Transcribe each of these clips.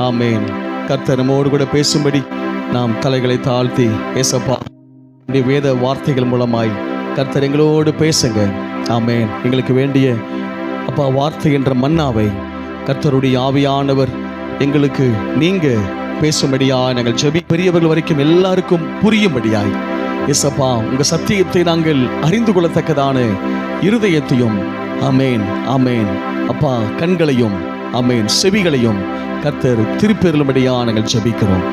ஆமேன். கர்த்தர் நம்மோடு கூட பேசும்படி நாம் தலைகளை தாழ்த்தி, ஏசப்பா வேத வார்த்தைகள் மூலமாய் கர்த்தர் எங்களோடு பேசுங்க. ஆமேன். எங்களுக்கு வேண்டிய அப்பா வார்த்தை என்ற மன்னாவை கர்த்தருடைய ஆவியானவர் எங்களுக்கு நீங்க பேசும்படியாய் நாங்கள் ஜெபி, பெரியவர்கள் வரைக்கும் எல்லாருக்கும் புரியும்படியாய் ஏசப்பா உங்க சத்தியத்தை நாங்கள் அறிந்து கொள்ளத்தக்கதான இருதயத்தையும் ஆமேன் ஆமேன் அப்பா கண்களையும் ஆமேன் செவிகளையும் கர்த்தர் திருப்பெருளும்படியா நாங்கள் ஜெபிக்கிறோம்.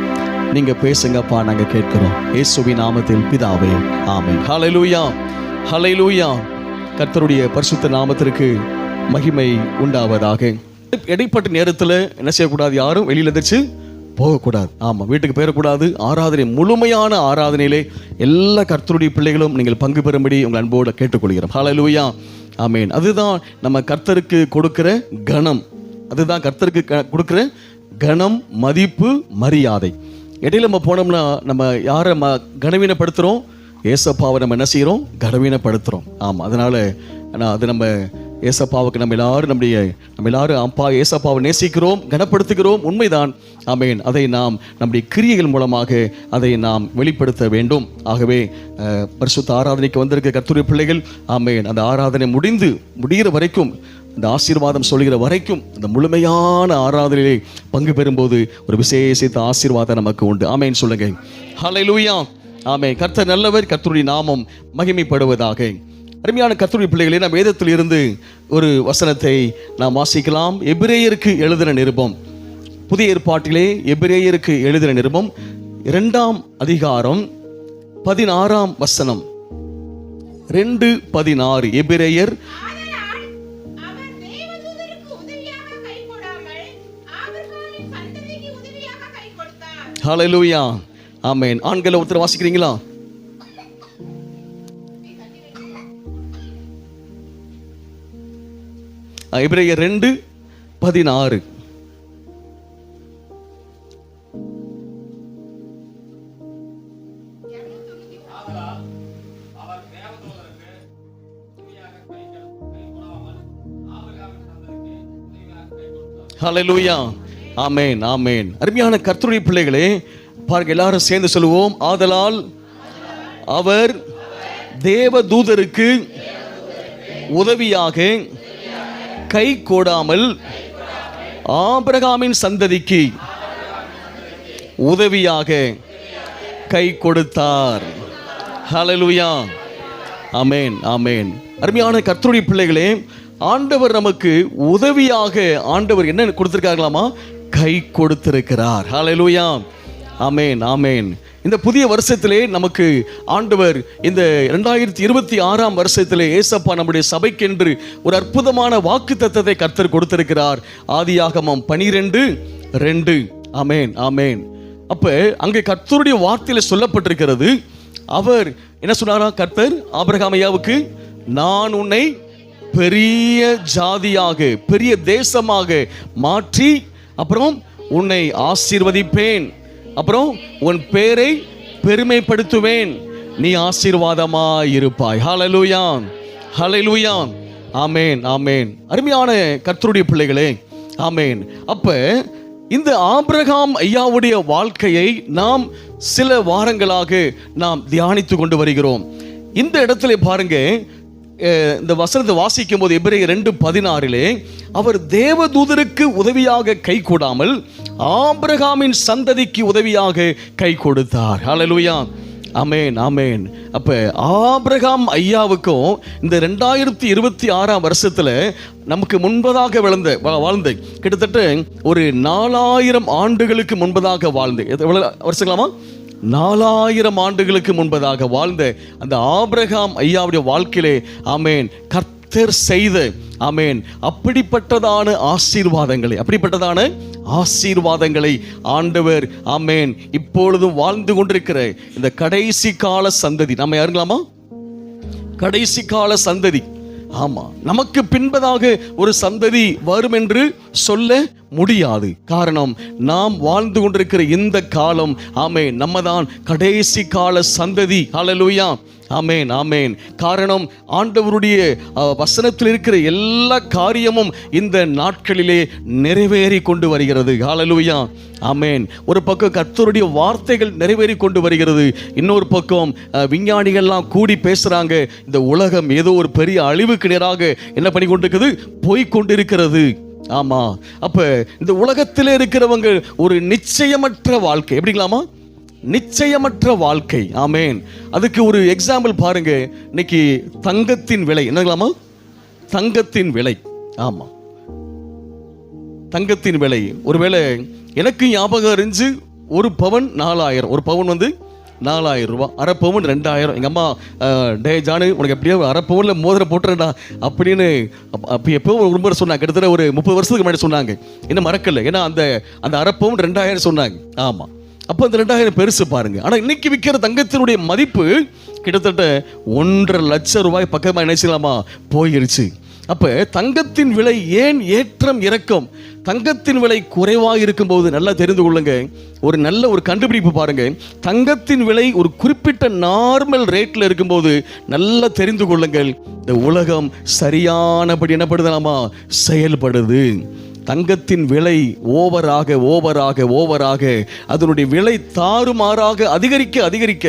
நீங்க பேசுங்கப்பா, நாங்க கேட்கிறோம். இயேசுவின் நாமத்தில் பிதாவே, ஆமென். ஹல்லேலூயா, ஹல்லேலூயா. கர்த்தருடைய பரிசுத்த நாமத்திற்கு மகிமை உண்டாவதாக. இடைப்பட்ட நேரத்தில் என்ன செய்யக்கூடாது? யாரும் வெளியில எந்திரிச்சு போகக்கூடாது. ஆமாம், வீட்டுக்கு போயிடக்கூடாது. ஆராதனை, முழுமையான ஆராதனையிலே எல்லா கர்த்தருடைய பிள்ளைகளும் நீங்கள் பங்கு பெறும்படி உங்கள் அன்போடு கேட்டுக்கொள்கிறோம். ஹல்லேலூயா, ஆமென். அதுதான் நம்ம கர்த்தருக்கு கொடுக்கிற கணம். அதுதான் கர்த்தருக்கு கொடுக்கிற கணம், மதிப்பு, மரியாதை. இடையில நம்ம போனோம்னா நம்ம யாரை கனவீனப்படுத்துகிறோம்? ஏசப்பாவை நம்ம என்ன செய்கிறோம்? கனவீனப்படுத்துகிறோம். ஆமாம், அதனால் அது நம்ம ஏசப்பாவுக்கு நம்ம எல்லாரும் அப்பா ஏசப்பாவை நேசிக்கிறோம், கனப்படுத்துகிறோம், உண்மைதான். ஆமேன். அதை நாம் நம்முடைய கிரியைகள் மூலமாக அதை நாம் வெளிப்படுத்த வேண்டும். ஆகவே பரிசுத்த ஆராதனைக்கு வந்திருக்க கர்த்தருடைய பிள்ளைகள், ஆமேன், அந்த ஆராதனை முடிகிற வரைக்கும், அந்த ஆசீர்வாதம் சொல்கிற வரைக்கும், அந்த முழுமையான ஆராதனையிலே பங்கு பெறும்போது ஒரு விசேஷித்த ஆசீர்வாதம் நமக்கு உண்டு. ஆமேன் சொல்லுங்க. ஹல்லேலூயா, ஆமேன். கர்த்தர் நல்லவர், கர்த்தருடைய நாமம் மகிமைப்படுவதாக. அருமையான கர்த்தருடைய பிள்ளைகளே, நாம் வேதத்தில் இருந்து ஒரு வசனத்தை நாம் வாசிக்கலாம். எபிரேயருக்கு எழுதின நிருபம், புதிய ஏற்பாட்டிலே எபிரேயருக்கு எழுதின நிருபம் 2ஆம் அதிகாரம் 16ஆம் வசனம். 2:16. எபிரேயர். ஹல்லேலூயா, ஆமென். ஆண்களை ஒருத்தர் வாசிக்கிறீங்களா? எபிரேயர் 2:16. ஹல்லேலூயா, ஆமென், ஆமென். அருமையான கர்த்தருடைய பிள்ளைகளே, பாருங்க, எல்லாரும் சேர்ந்து சொல்லுவோம். ஆதலால் அவர் தேவதூதருக்கு உதவியாக கை கோடாமல் ஆபிரகாமின் சந்ததிக்கு உதவியாக கை கொடுத்தார். ஹல்லேலூயா, ஆமென், ஆமென். அருமையான கர்த்தருடைய பிள்ளைகளே, ஆண்டவர் நமக்கு உதவியாக ஆண்டவர் என்ன கொடுத்திருக்காங்களாமா? கை கொடுத்திருக்கிறார். ஹல்லேலூயா, ஆமென், ஆமென். இந்த புதிய வருஷத்திலே நமக்கு ஆண்டவர் இந்த 2026ஆம் வருஷத்திலே ஏசப்பா நம்முடைய சபைக்கென்று ஒரு அற்புதமான வாக்குத்தத்தத்தை கர்த்தர் கொடுத்திருக்கிறார். ஆதியாகமம் 12:2. ஆமென், ஆமென். அப்ப அங்கே கர்த்தருடைய வார்த்தையில சொல்லப்பட்டிருக்கிறது, அவர் என்ன சொன்னாரா? கர்த்தர் ஆபிரகாம் ஐயாவுக்கு, நான் உன்னை பெரிய ஜாதியாக, பெரிய தேசமாக மாற்றி, அப்புறம் உன்னை ஆசீர்வதிப்பேன், அப்புறம் உன் பேரை பெருமைப்படுத்துவேன், நீ ஆசீர்வாதமாய் இருப்பாய். ஹல்லேலூயா, ஹல்லேலூயா, ஆமென், ஆமென். அருமையான கர்த்தருடைய பிள்ளைகளே, ஆமென். அப்ப இந்த ஆபிரகாம் ஐயாவுடைய வாழ்க்கையை நாம் சில வாரங்களாக நாம் தியானித்து கொண்டு வருகிறோம். இந்த இடத்துல பாருங்க, இந்த வசனத்தை வாசிக்கும் போது எபிரேயர் 2:16 அவர் தேவதூதருக்கு உதவியாக கை கூடாமல் ஆபிரகாமின் சந்ததிக்கு உதவியாக கை கொடுத்தார். ஹல்லேலூயா, ஆமென், ஆமென். அப்ப ஆபிரகாம் ஐயாவுக்கும் இந்த 2026ஆம் வருஷத்துல நமக்கு முன்பதாக வாழ்ந்த கிட்டத்தட்ட ஒரு 4000 ஆண்டுகளுக்கு முன்பதாக வாழ்ந்து, எவ்வளவு வருஷங்களாமா? 4000 ஆண்டுகளுக்கு முன்பதாக வாழ்ந்த அந்த ஆபிரகாம் ஐயாவுடைய வாழ்க்கையிலே, ஆமென், கர்த்தர் செய்த, ஆமென், அப்படிப்பட்டதான ஆசீர்வாதங்களை ஆண்டவர், ஆமென், இப்பொழுதும் வாழ்ந்து கொண்டிருக்கிற இந்த கடைசி கால சந்ததி, நம்ம யாருங்களாமா? கடைசி கால சந்ததி. ஆமா, நமக்கு பின்பதாக ஒரு சந்ததி வரும் என்று சொல்ல முடியாது. காரணம், நாம் வாழ்ந்து கொண்டிருக்கிற இந்த காலம், ஆமென், நம்ம தான் கடைசி கால சந்ததி. ஹல்லேலூயா, ஆமென், ஆமென். காரணம், ஆண்டவருடைய வசனத்தில் இருக்கிற எல்லா காரியமும் இந்த நாட்களிலே நிறைவேறி கொண்டு வருகிறது. ஹல்லேலூயா, ஆமென். ஒரு பக்கம் கர்த்தருடைய வார்த்தைகள் நிறைவேறி கொண்டு வருகிறது, இன்னொரு பக்கம் விஞ்ஞானிகள்லாம் கூடி பேசுறாங்க, இந்த உலகம் ஏதோ ஒரு பெரிய அழிவுக்கு நேராக என்ன பண்ணி கொண்டிருக்கிறது, போய்கொண்டிருக்கிறது. ஆமா, அப்ப இந்த உலகத்தில் இருக்கிறவங்க ஒரு நிச்சயமற்ற வாழ்க்கை, எப்படிங்களாமா, நிச்சயமற்ற வாழ்க்கை. ஆமென். அதுக்கு ஒரு எக்ஸாம்பிள் பாருங்க. இன்னைக்கு தங்கத்தின் விலை என்னங்களாமா, தங்கத்தின் விலை. ஆமா, தங்கத்தின் விலை. ஒருவேளை எனக்கு ஞாபகம் இருந்துச்சு, ஒரு பவன் 4000, ஒரு பவன் வந்து 4000 ரூபா, அரை பவுன் 2000. எங்கள் அம்மா, டே ஜானு, உனக்கு எப்படியோ அரை பவுனில் மோதிர போட்டுறேன்டா அப்படின்னு அப்போ எப்போ ஒரு முறை சொன்னாங்க. கிட்டத்தட்ட ஒரு 30 வருஷத்துக்கு முன்னாடி சொன்னாங்க. இன்னும் மறக்கல, ஏன்னா அந்த அரை பவுன் 2000 சொன்னாங்க. ஆமாம், அப்போ அந்த 2000 பெருசு பாருங்க. ஆனால் இன்னைக்கு விற்கிற தங்கத்தினுடைய மதிப்பு கிட்டத்தட்ட 1.5 லட்சம் ரூபாய் பக்கமாக நினைச்சலாமா போயிருச்சு. அப்போ தங்கத்தின் விலை ஏன் ஏற்றம் இறக்கம்? தங்கத்தின் விலை குறைவாக இருக்கும்போது நல்லா தெரிந்து கொள்ளுங்க, ஒரு நல்ல ஒரு கண்டுபிடிப்பு பாருங்க. தங்கத்தின் விலை ஒரு குறிப்பிட்ட நார்மல் ரேட்டில் இருக்கும்போது நல்லா தெரிந்து கொள்ளுங்கள், இந்த உலகம் சரியானபடி என்னப்படுதலாமா செயல்படுது. தங்கத்தின் விலை ஓவராக ஓவராக ஓவராக அதனுடைய விலை தாறுமாறாக அதிகரிக்க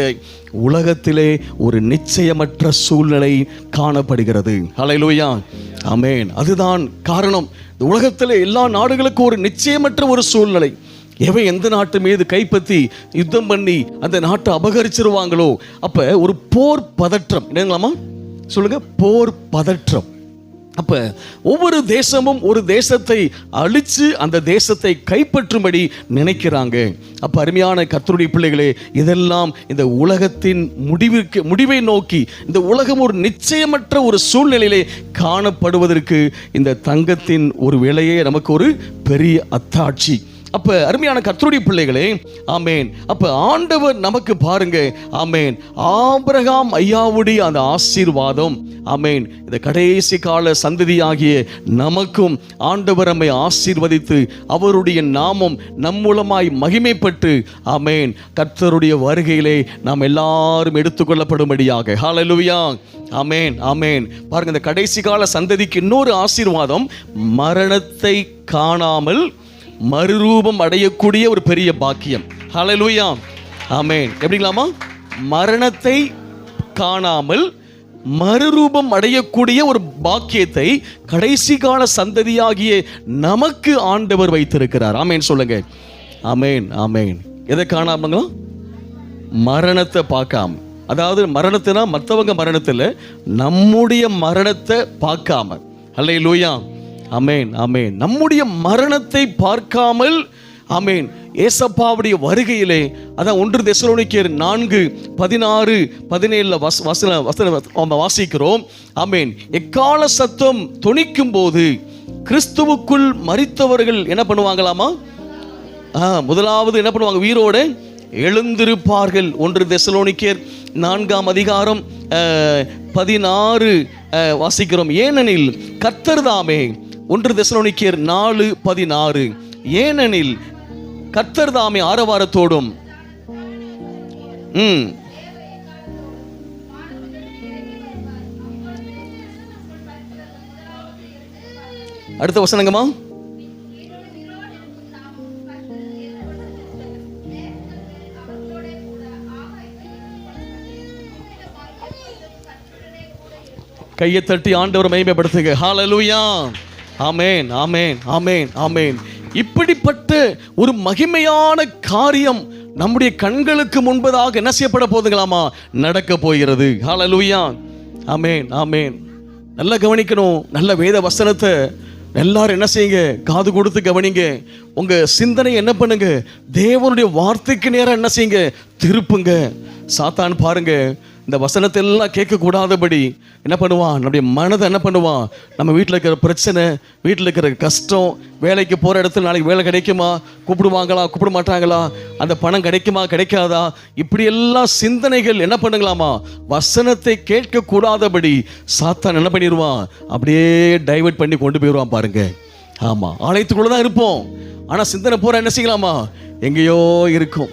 உலகத்திலே ஒரு நிச்சயமற்ற சூழ்நிலை காணப்படுகிறது. ஹல்லேலூயா, ஆமென். அதுதான் காரணம். இந்த உலகத்தில் எல்லா நாடுகளுக்கும் ஒரு நிச்சயமற்ற ஒரு சூழ்நிலை. எவன் எந்த நாட்டு மீது கைப்பற்றி யுத்தம் பண்ணி அந்த நாட்டை அபகரிச்சிருவாங்களோ, அப்ப ஒரு போர் பதற்றம். என்னங்களாமா சொல்லுங்க, போர் பதற்றம். அப்ப ஒவ்வொரு தேசமும் ஒரு தேசத்தை அழிச்சு அந்த தேசத்தை கைப்பற்றும்படி நினைக்கிறாங்க. அப்ப அருமையான கர்த்தருடைய பிள்ளைகளே, இதெல்லாம் இந்த உலகத்தின் முடிவை நோக்கி, இந்த உலகம் ஒரு நிச்சயமற்ற ஒரு சூழ்நிலையிலே காணப்படுவதற்கு இந்த தங்கத்தின் ஒரு விலையே நமக்கு ஒரு பெரிய அத்தாட்சி. அப்ப அருமையான கர்த்தருடைய பிள்ளைகளே, ஆமென். அப்ப ஆண்டவர் நமக்கு பாருங்க, ஆமென், ஆபிரகாம் ஐயாவுடைய அந்த ஆசீர்வாதம், ஆமென், இந்த கடைசி கால சந்ததியாகிய நமக்கும் ஆண்டவர் நம்மை ஆசீர்வதித்து அவருடைய நாமம் நம் மூலமாய் மகிமைப்பட்டு, ஆமென், கர்த்தருடைய வருகையிலே நாம் எல்லாரும் எடுத்துக்கொள்ளப்படும்படியாக. ஹல்லேலூயா, ஆமென், ஆமென். பாருங்க, இந்த கடைசி கால சந்ததிக்கு இன்னொரு ஆசீர்வாதம், மரணத்தை காணாமல் மறுரூபம் அடையக்கூடிய ஒரு பெரிய பாக்கியம். ஹல்லேலூயா, ஆமென். எப்படிங்களாமா, மரணத்தை காணாமல் மறுரூபம் அடையக்கூடிய ஒரு பாக்கியத்தை கடைசி கால சந்ததியாகிய நமக்கு ஆண்டவர் வைத்திருக்கிறார். ஆமென் சொல்லுங்க, ஆமென், ஆமென். எதை காணாமங்களா, மரணத்தை பார்க்காம. அதாவது மரணத்தினா மற்றவங்க மரணத்தில், நம்முடைய மரணத்தை பார்க்காம. ஹல்லேலூயா, ஆமென், ஆமென். நம்முடைய மரணத்தை பார்க்காமல், ஆமென், ஏசப்பாவுடைய வருகையிலே, அதான் 1 தெசலோனிக்கேயர் 4:16-17 வாசிக்கிறோம். ஆமென். எக்கால சத்தம் தொனிக்கும் போது கிறிஸ்துவுக்குள் மரித்தவர்கள் என்ன பண்ணுவாங்களாமா, முதலாவது என்ன பண்ணுவாங்க, உயிரோடு எழுந்திருப்பார்கள். 1 தெசலோனிக்கேயர் 4:16 வாசிக்கிறோம். ஏனெனில் கர்த்தர் தாமே, 1 தெசலோனிக்கேயர் 4:16, ஏனெனில் கர்த்தர் தாமே ஆரவாரத்தோடும் அடுத்த வசனங்கம்மா, கையை தட்டி ஆண்டவரை மகிமைப்படுத்துங்க. ஹல்லேலூயா, ஆமென், ஆமென், ஆமென், ஆமென். இப்படிப்பட்ட ஒரு மகிமையான காரியம் நம்முடைய கண்களுக்கு முன்பதாக என்ன செய்யப்பட போதுங்களாமா, நடக்க போகிறது. ஹல்லேலூயா, ஆமென், ஆமென். நல்லா கவனிக்கணும், நல்ல வேத வசனத்தை எல்லாரும் என்ன செய்யுங்க, காது கொடுத்து கவனிங்க. உங்க சிந்தனை என்ன பண்ணுங்க, தேவனுடைய வார்த்தைக்கு நேரம் என்ன செய்யுங்க, திருப்புங்க. சாத்தான் பாருங்க, இந்த வசனத்தை எல்லாம் கேட்கக்கூடாதபடி என்ன பண்ணுவான், நம்முடைய மனதை என்ன பண்ணுவான், நம்ம வீட்டில் இருக்கிற பிரச்சனை, வீட்டில் இருக்கிற கஷ்டம், வேலைக்கு போகிற இடத்துல நாளைக்கு வேலை கிடைக்குமா, கூப்பிடுவாங்களா கூப்பிட மாட்டாங்களா, அந்த பணம் கிடைக்குமா கிடைக்காதா, இப்படியெல்லாம் சிந்தனைகள் என்ன பண்ணுங்களாமா, வசனத்தை கேட்கக்கூடாதபடி சாத்தான் என்ன பண்ணிடுவான், அப்படியே டைவர்ட் பண்ணி கொண்டு போயிடுவான் பாருங்க. ஆமா, ஆலயத்துக்குள்ள தான் இருப்போம். ஆனா சிந்தனை பூரா என்ன செய்யலாமா? எங்கேயோ இருக்கும்.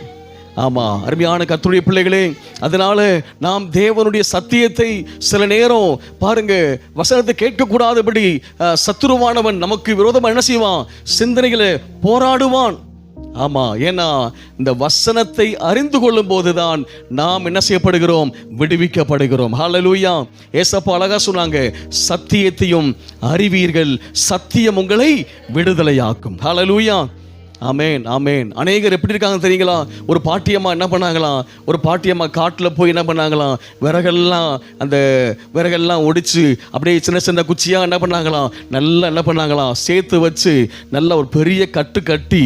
ஆமா, அருமையான கர்த்தருடைய பிள்ளைகளே, அதனால நாம் தேவனுடைய சத்தியத்தை சில நேரம் பாருங்க, வசனத்தை கேட்கக்கூடாதபடி சத்துருவானவன் நமக்கு விரோதமாக என்ன செய்வான்? சிந்தனைகளை போராடுவான். ஆமா, ஏன்னா இந்த வசனத்தை அறிந்து கொள்ளும் போதுதான் நாம் என்ன செய்யப்படுகிறோம்? விடுவிக்கப்படுகிறோம். ஹல்லேலூயா. ஏசப்பா அழகா சொன்னாங்க, சத்தியத்தையும் அறிவீர்கள், சத்தியம் உங்களை விடுதலையாக்கும். ஹல்லேலூயா. ஆமேன், ஆமேன். அநேகர் எப்படி இருக்காங்க தெரியுங்களா? ஒரு பாட்டியம்மா என்ன பண்ணாங்களாம்? ஒரு பாட்டியம்மா காட்டில் போய் என்ன பண்ணாங்களாம்? அந்த விறகெல்லாம் ஒடிச்சு அப்படியே சின்ன சின்ன குச்சியாக என்ன பண்ணாங்களாம்? நல்லா என்ன பண்ணாங்களாம்? சேர்த்து வச்சு நல்ல ஒரு பெரிய கட்டு கட்டி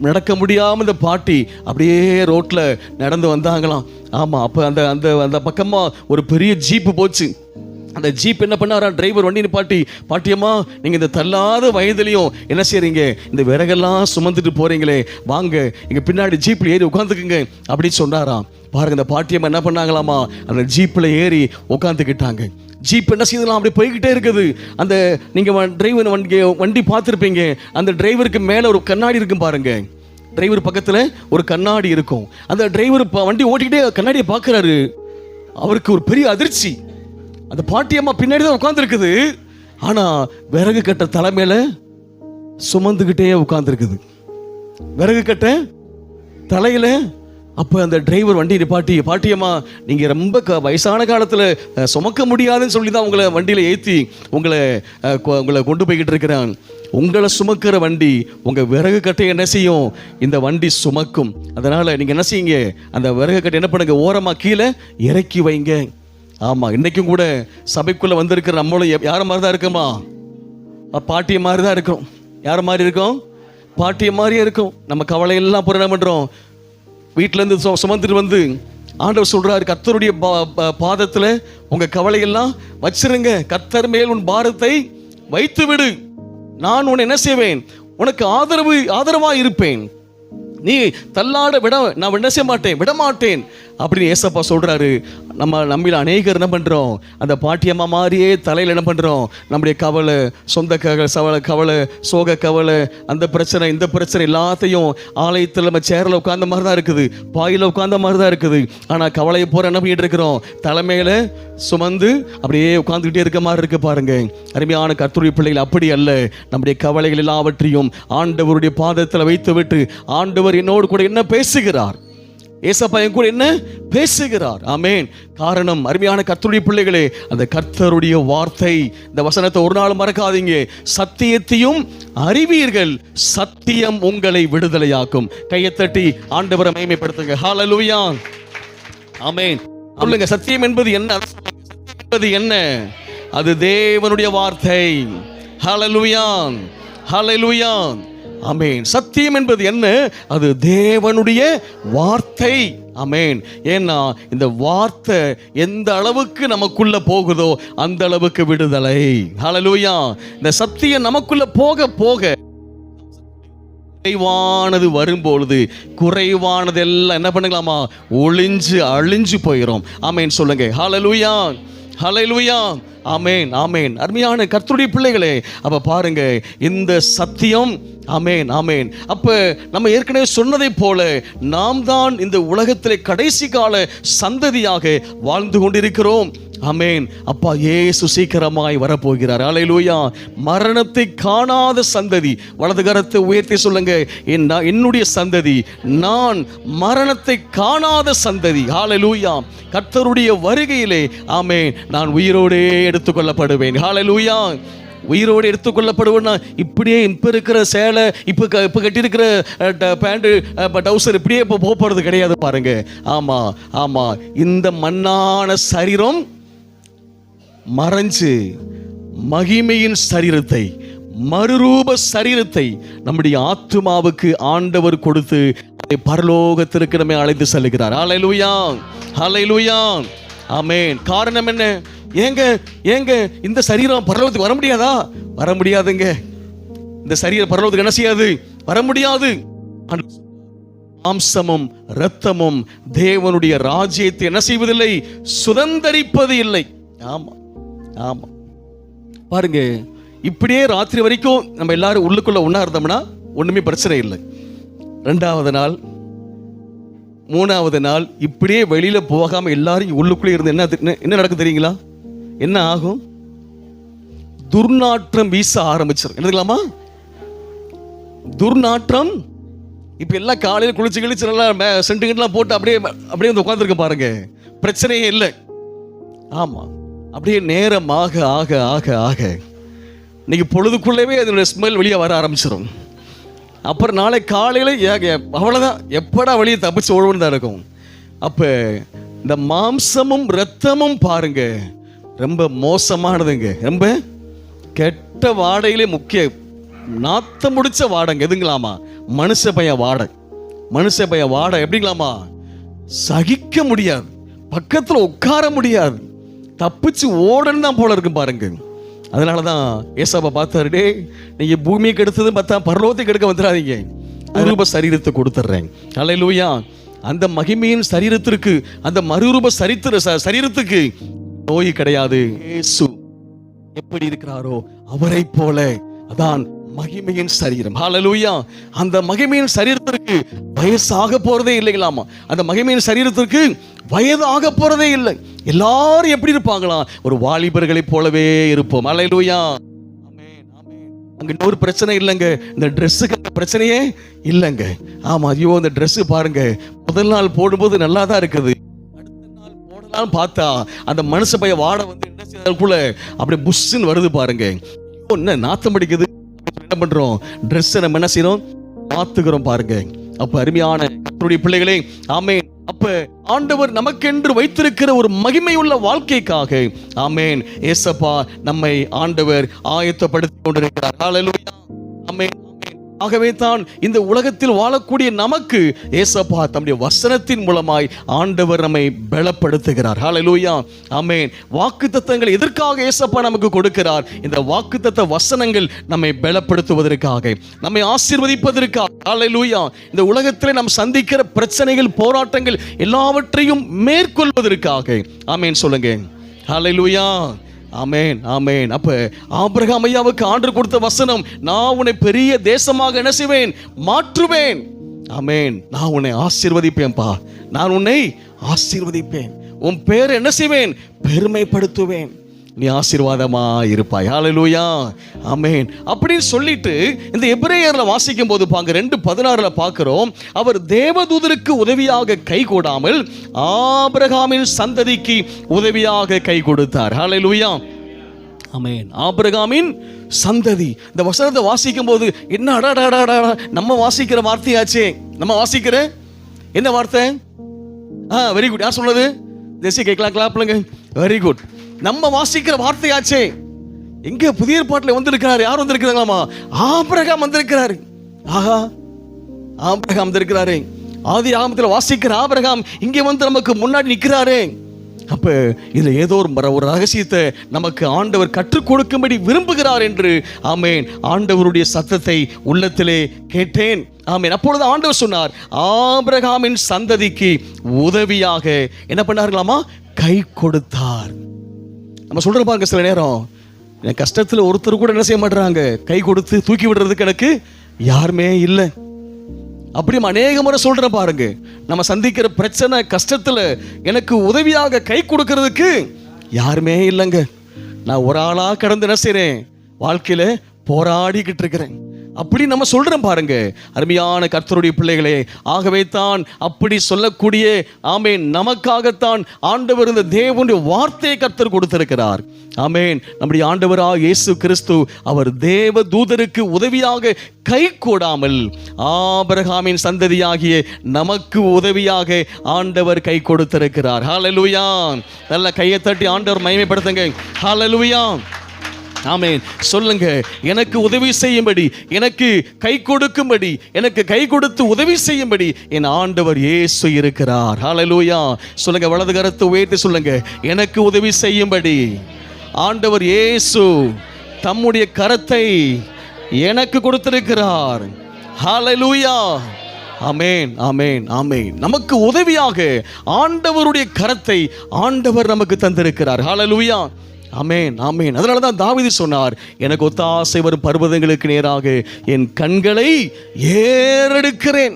நடக்க முடியாமல் இந்த பாட்டி அப்படியே ரோட்டில் நடந்து வந்தாங்களாம். ஆமாம், அப்போ அந்த அந்த அந்த பக்கமாக ஒரு பெரிய ஜீப்பு போச்சு. அந்த ஜீப் என்ன பண்ணாரா? டிரைவர் வண்டி நிப்பாட்டி, பாட்டியம்மா நீங்கள் இந்த தள்ளாத வயதுலையும் என்ன செய்றீங்க? இந்த விறகெல்லாம் சுமந்துட்டு போறீங்களே, வாங்க எங்கள் பின்னாடி ஜீப்பில் ஏறி உட்காந்துக்குங்க அப்படின்னு சொன்னாராம். பாருங்க, இந்த பாட்டியம்மா என்ன பண்ணாங்களாமா? அந்த ஜீப்பில் ஏறி உட்காந்துக்கிட்டாங்க. ஜீப் என்ன செய்யலாம்? அப்படி போய்கிட்டே இருக்குது. அந்த நீங்கள் டிரைவர் வண்டி பார்த்துருப்பீங்க. அந்த டிரைவருக்கு மேலே ஒரு கண்ணாடி இருக்கும் பாருங்க. டிரைவர் பக்கத்தில் ஒரு கண்ணாடி இருக்கும். அந்த டிரைவர் வண்டி ஓட்டிக்கிட்டே கண்ணாடியை பார்க்குறாரு. அவருக்கு ஒரு பெரிய அதிர்ச்சி. அந்த பாட்டியம்மா பின்னாடி தான் உட்காந்துருக்குது. ஆனால் விறகு கட்டை தலைமையில் சுமந்துக்கிட்டே உட்காந்துருக்குது. விறகு கட்டை தலையில். அப்போ அந்த டிரைவர் வண்டி நிப்பாட்டி, பாட்டியம்மா நீங்கள் ரொம்ப வயசான காலத்தில் சுமக்க முடியாதுன்னு சொல்லி தான் உங்களை வண்டியில் ஏற்றி உங்களை கொண்டு போய்கிட்டு இருக்கிறான். உங்களை சுமக்கிற வண்டி உங்கள் விறகு கட்டை என்ன செய்யும்? இந்த வண்டி சுமக்கும். அதனால் நீங்கள் என்ன செய்யுங்க? அந்த விறகு கட்டை என்ன பண்ணுங்க? ஓரமாக கீழே இறக்கி வைங்க. ஆமாம், இன்றைக்கும் கூட சபைக்குள்ளே வந்திருக்கிற நம்மளும் யாரை மாதிரி தான் இருக்குமா? பாட்டிய மாதிரி தான் இருக்கும். யாரை மாதிரி இருக்கும்? பாட்டிய மாதிரியே இருக்கும். நம்ம கவலையெல்லாம் பூரா என்ன பண்ணுறோம்? வீட்டிலேருந்து சுமந்துட்டு வந்து ஆண்டவர் சொல்கிறாரு, கர்த்தருடைய பாதத்தில் உங்கள் கவலையெல்லாம் வச்சிருங்க, கர்த்தர் மேல் உன் பாரத்தை வைத்து விடு, நான் உன்னை என்ன செய்வேன்? உனக்கு ஆதரவாக இருப்பேன், நீ தள்ளாட நான் என்ன செய்ய மாட்டேன், விடமாட்டேன் அப்படின்னு ஏசப்பா சொல்கிறாரு. நம்மள அநேகர் என்ன பண்ணுறோம்? அந்த பாட்டியம்மா மாதிரியே தலையில் என்ன பண்ணுறோம்? நம்முடைய கவலை, சொந்த கவலை, சோக கவலை, அந்த பிரச்சனை இந்த பிரச்சனை எல்லாத்தையும் ஆலயத்தில் நம்ம சேரில் உட்கார்ந்த மாதிரி தான் இருக்குது, பாயில் உட்கார்ந்த மாதிரி தான் இருக்குது. ஆனால் கவலையை போகிற என்ன பண்ணிட்டு இருக்கிறோம்? தலைமையில் சுமந்து அப்படியே உட்காந்துக்கிட்டே இருக்க மாதிரி இருக்கு. பாருங்க, அருமையான கர்த்தருடைய பிள்ளைகள், அப்படி அல்ல. நம்முடைய கவலைகள் எல்லாவற்றையும் ஆண்டவருடைய பாதத்தில் வைத்து விட்டு, ஆண்டவர் என்னோடு கூட என்ன பேசுகிறார், ஏசப்பா என் கூட என்ன பேசுகிறார். ஆமேன். காரணம், அருமையான கர்த்தருடைய பிள்ளைகளே, அந்த கர்த்தருடைய வார்த்தை, இந்த வசனத்தை ஒரு நாள் மறக்காதீங்க. சத்தியத்தையும் அறிவீர்கள், சத்தியம் உங்களை விடுதலையாக்கும். கையை தட்டி ஆண்டவரை மகிமைப்படுத்துங்க. ஹல்லேலூயா. ஆமேன். சொல்லுங்க, சத்தியம் என்பது என்ன? என்பது என்ன? அது தேவனுடைய வார்த்தை. ஹல்லேலூயா, ஹல்லேலூயா. ஆமேன். சத்தியம் என்பது என்ன? அது தேவனுடைய வார்த்தை. ஆமேன். ஏன்னா இந்த வார்த்தை எந்த அளவுக்கு நமக்குள்ள போகுதோ அந்த அளவுக்கு விடுதலை. ஹல்லேலூயா. இந்த சத்தியம் நமக்குள்ள போக போக குறைவானது வரும்பொழுது குறைவானதெல்லாம் என்ன பண்ணுங்களாமா? அழிஞ்சு போயிடும். ஆமேன். சொல்லுங்க ஹல்லேலூயா, ஹல்லேலூயா. ஆமேன், ஆமேன். அருமையான கர்த்தருடைய பிள்ளைகளே, அப்ப பாருங்க இந்த சத்தியம். ஆமேன், ஆமேன். அப்ப நம்ம ஏற்கனவே சொன்னதை போல நாம் தான் இந்த உலகத்திலே கடைசி கால சந்ததியாக வாழ்ந்து கொண்டிருக்கிறோம். ஆமேன். அப்பா இயேசு சீக்கிரமாய் வரப்போகிறார். ஹல்லேலூயா. மரணத்தை காணாத சந்ததி, வலது கரத்தை உயர்த்தி சொல்லுங்க, என்னுடைய சந்ததி, நான் மரணத்தை காணாத சந்ததி. ஹல்லேலூயா. கர்த்தருடைய வருகையிலே ஆமேன் நான் உயிரோடே எடுத்துக்கொள்ளப்படுவேன். ஹல்லேலூயா. உயிரோடு எடுத்துக்கொள்ளப்படுவேன்னா இப்படியே இப்போ இருக்கிற சேலை, இப்போ கட்டியிருக்கிற பேண்ட்டு டவுசர் இப்படியே இப்போ போகிறது கிடையாது. பாருங்க. ஆமாம், ஆமாம். இந்த மண்ணான சரீரம் மறைஞ்சு மகிமையின் சரீரத்தை, மறுரூப சரீரத்தை நம்முடைய ஆத்துமாவுக்கு ஆண்டவர் கொடுத்து அதை பரலோகத்திற்கு நம்மை அழைத்து செல்கிறார். ஹல்லேலூயா, ஹல்லேலூயா. ஆமேன். காரணம் என்ன? ஏங்க இந்த சரீரம் பரலோகத்துக்கு வர முடியாதா? வர முடியாதுங்க. இந்த சரீரம் பரலோகத்துக்கு என்ன செய்யாது? வர முடியாது. மாம்சமும் இரத்தமும் தேவனுடைய ராஜ்யத்தை என்ன செய்வதில்லை? சுதந்தரிப்பது இல்லை. ஆமா, ஆமா. பாருங்க, இப்படியே ராத்திரி வரைக்கும் நம்ம எல்லாரும் உள்ளுக்குள்ள ஒன்றா இருந்தோம்னா ஒன்றுமே பிரச்சனை இல்லை. 2வது நாள் 3வது நாள் இப்படியே வெளியில் போகாமல் எல்லாரும் உள்ளுக்குள்ளே இருந்து என்ன நடக்கும் தெரியுங்களா? என்ன ஆகும்? துர்நாற்றம் வீச ஆரம்பிச்சிடும். என்னதுலாமா? துர்நாற்றம். இப்போ எல்லாம் காலையில் குளிச்சு கிழிச்சு நல்லா சென்ட்டுலாம் போட்டு அப்படியே வந்து உட்காந்துருக்க பாருங்க, பிரச்சனையே இல்லை. ஆமாம், அப்படியே நேரமாக ஆக ஆக ஆக இன்னைக்கு பொழுதுக்குள்ளவே அதனுடைய ஸ்மெல் வெளியே வர ஆரம்பிச்சிடும். அப்புறம் நாளை காலையில் அவ்வளோதான், எப்படா வெளியே தப்பிச்சு ஓடுன்னு தான் இருக்கும். அப்போ இந்த மாம்சமும் இரத்தமும் பாருங்க ரொம்ப மோசமானதுங்க. ரொம்ப கெட்ட வாடையிலே முக்கிய நாத்தம் முடிச்ச வாடைங்க எதுங்களாமா? மனுஷ பையன் வாடை. மனுஷ பையன் வாடை எப்படிங்களாமா? சகிக்க முடியாது, பக்கத்தில் உட்கார முடியாது, தப்பிச்சு ஓடன்னு தான் போல இருக்கு பாருங்க. அதனால தான் ஏசாப்பா பார்த்தாருடே, நீங்கள் பூமியை கெடுத்தது பார்த்தா பரலோகத்தை கெடுக்க வந்துடாதீங்க, மறுரூப சரீரத்தை கொடுத்துட்றேன். அல்லேலூயா. அந்த மகிமையின் சரீரத்திற்கு, அந்த மறுரூப சரீரத்துக்கு நோய் கிடையாது. இயேசு எப்படி இருக்கிறாரோ அவரை போல, அதான் மகிமையின் சரீரம். ஹல்லேலூயா. அந்த மகிமையின் சரீரத்திற்கு வயசாக போறதே இல்லைங்களாமா? அந்த மகிமையின் சரீரத்திற்கு வயதாக போறதே இல்லை. எல்லாரும் எப்படி இருப்பாங்களாம்? ஒரு வாலிபர்களை போலவே இருப்போம். ஹல்லேலூயா. ஆமென், ஆமென். அங்க இன்னொரு பிரச்சனை இல்லைங்க, இந்த ட்ரெஸ்ஸுக்கு அந்த பிரச்சனையே இல்லைங்க. ஆமா, ஐயோ இந்த ட்ரெஸ் பாருங்க, முதல் நாள் போடும்போது நல்லா தான் இருக்குது, அடுத்த நாள் போடலாம் பார்த்தா அந்த மனுஷ பைய வாடை வந்து என்ன செய்யறதுக்குள்ள அப்படியே புஷ்ன்னு வருது பாருங்க. என்ன நாத்தம் அடிக்குது. என்ன பண்றோம்? ட்ரெஸ் நம்ம என்ன செய்யறோம்? மாத்துகிறோம் பாருங்க. அப்ப அருமையான கர்த்தருடைய பிள்ளைகளே, ஆமென். அப்ப ஆண்டவர் நமக்கென்று வைத்திருக்கிற ஒரு மகிமை உள்ள வாழ்க்கைக்காக, ஆமென், ஏசப்பா நம்மை ஆண்டவர் ஆயத்தப்படுத்தி கொண்டிருக்கிறார். ஹல்லேலூயா. ஆமென், ஆமென். ஆகவே தான் இந்த உலகத்தில் வாழக்கூடிய நமக்கு ஏசப்பா தம்முடைய வசனத்தின் மூலமாய் ஆண்டவர் நம்மை பலப்படுத்துகிறார். ஹல்லேலூயா. ஆமென். வாக்குத்தத்தங்கள் எதற்காக ஏசப்பா நமக்கு கொடுக்கிறார்? இந்த வாக்குத்தத்த வசனங்கள் நம்மை பலப்படுத்துவதற்காக, நம்மை ஆசீர்வதிப்பதற்காக. ஹல்லேலூயா. இந்த உலகத்தில் நாம் சந்திக்கிற பிரச்சனைகள், போராட்டங்கள் எல்லாவற்றையும் மேற்கொள்வதற்காக. ஆமென் சொல்லுங்க. ஹல்லேலூயா. ஆமென், ஆமென். அப்ப ஆபிரகாம் ஐயாவுக்கு ஆண்டவர் கொடுத்த வசனம், நான் உன்னை பெரிய தேசமாக என்ன செய்வேன்? மாற்றுவேன். ஆமென். நான் உன்னை ஆசீர்வதிப்பேன்பா, நான் உன்னை ஆசீர்வதிப்பேன், உன் பேரை என்ன செய்வேன்? பெருமைப்படுத்துவேன், நீ ஆசீர்வாதமா இருப்பாய். ஹல்லேலூயா. ஆமென். அப்படின்னு சொல்லிட்டு இந்த எபிரேயர்ல வாசிக்கும் போது பாங்க 2:16 பார்க்கிறோம், அவர் தேவதூதருக்கு உதவியாக கை கொடாமல் ஆபிரகாமின் சந்ததிக்கு உதவியாக கை கொடுத்தார். ஹல்லேலூயா. ஆமென். ஆபிரகாமின் சந்ததி. இந்த வசனத்தை வாசிக்கும் போது என்ன அடாடாடா, நம்ம வாசிக்கிற வார்த்தையாச்சே. நம்ம வாசிக்கிற என்ன வார்த்தை? Very good. யார் சொன்னது? தேசிய கேட்கலாம், கிளாப்லங்க. Very good. நம்ம வாசிக்கிற வார்த்தையாச்சே. எங்க புதிய ஏற்பாட்டில் வந்திருக்கிறாரு? யார் வந்திருக்கிறாங்களாமா? ஆபிரகாம் வந்திருக்கிறாரு. ஆஹா, ஆபிரகாம் வந்திருக்கிறாரு. ஆதி ஆகமத்தில் வாசிக்கிற ஆபிரகாம் இங்கே வந்து நமக்கு முன்னாடி நிற்கிறாரு. அப்ப இதுல ஏதோ ஒரு ரகசியத்தை நமக்கு ஆண்டவர் கற்றுக் கொடுக்கும்படி விரும்புகிறார் என்று, ஆமென், ஆண்டவருடைய சத்தத்தை உள்ளத்திலே கேட்டேன். ஆமென். அப்பொழுது ஆண்டவர் சொன்னார், ஆபிரகாமின் சந்ததிக்கு உதவியாக என்ன பண்ணார்களாமா? கை கொடுத்தார். நம்ம சொல்ற பாருங்க, சில நேரம் என் கஷ்டத்தில் ஒருத்தர் கூட என்ன செய்ய மாட்டாங்க? கை கொடுத்து தூக்கி விடுறதுக்கு எனக்கு யாருமே இல்லை. அப்படியும் அநேக முறை சொல்றேன் பாருங்க, நம்ம சந்திக்கிற பிரச்சனை, கஷ்டத்தில் எனக்கு உதவியாக கை கொடுக்கறதுக்கு யாருமே இல்லைங்க. நான் ஒரு ஆளா கடந்து என்ன செய்றேன்? வாழ்க்கையில போராடிக்கிட்டு இருக்கிறேன். அப்படி நம்ம சொல்றோம் பாருங்க, அருமையான கர்த்தருடைய பிள்ளைகளே. ஆகவே தான் அப்படி சொல்லக்கூடிய, ஆமென், நமக்காகத்தான் ஆண்டவர் இந்த தேவனுடைய வார்த்தையை கர்த்தர் கொடுத்திருக்கிறார். ஆமென். நம்முடைய ஆண்டவராக இயேசு கிறிஸ்து அவர் தேவ தூதருக்கு உதவியாக கை கூடாமல் ஆபிரகாமின் சந்ததியாகிய நமக்கு உதவியாக ஆண்டவர் கை கொடுத்திருக்கிறார். ஹல்லேலூயா. நல்ல கையை தட்டி ஆண்டவர் மகிமைப்படுத்துங்க. ஹல்லேலூயா. ஆமென். சொல்லுங்க, எனக்கு உதவி செய்யும்படி, எனக்கு கை கொடுக்கும்படி, எனக்கு கை கொடுத்து உதவி செய்யும்படி என் ஆண்டவர் இயேசு இருக்கிறார். ஹல்லேலூயா. சொல்லுங்க, வலது கரத்தை உயர்த்தி சொல்லுங்க, எனக்கு உதவி செய்யும்படி ஆண்டவர் இயேசு தம்முடைய கரத்தை எனக்கு கொடுத்திருக்கிறார். ஹல்லேலூயா. ஆமென், ஆமென், ஆமென். நமக்கு உதவியாக ஆண்டவருடைய கரத்தை ஆண்டவர் நமக்கு தந்திருக்கிறார். ஹல்லேலூயா. ஆமென், ஆமென். அதனாலதான் தாவீது சொன்னார், எனக்கு ஒத்தாசை வரும் பர்வதங்களுக்கு நேராக என் கண்களை ஏறெடுக்கிறேன்.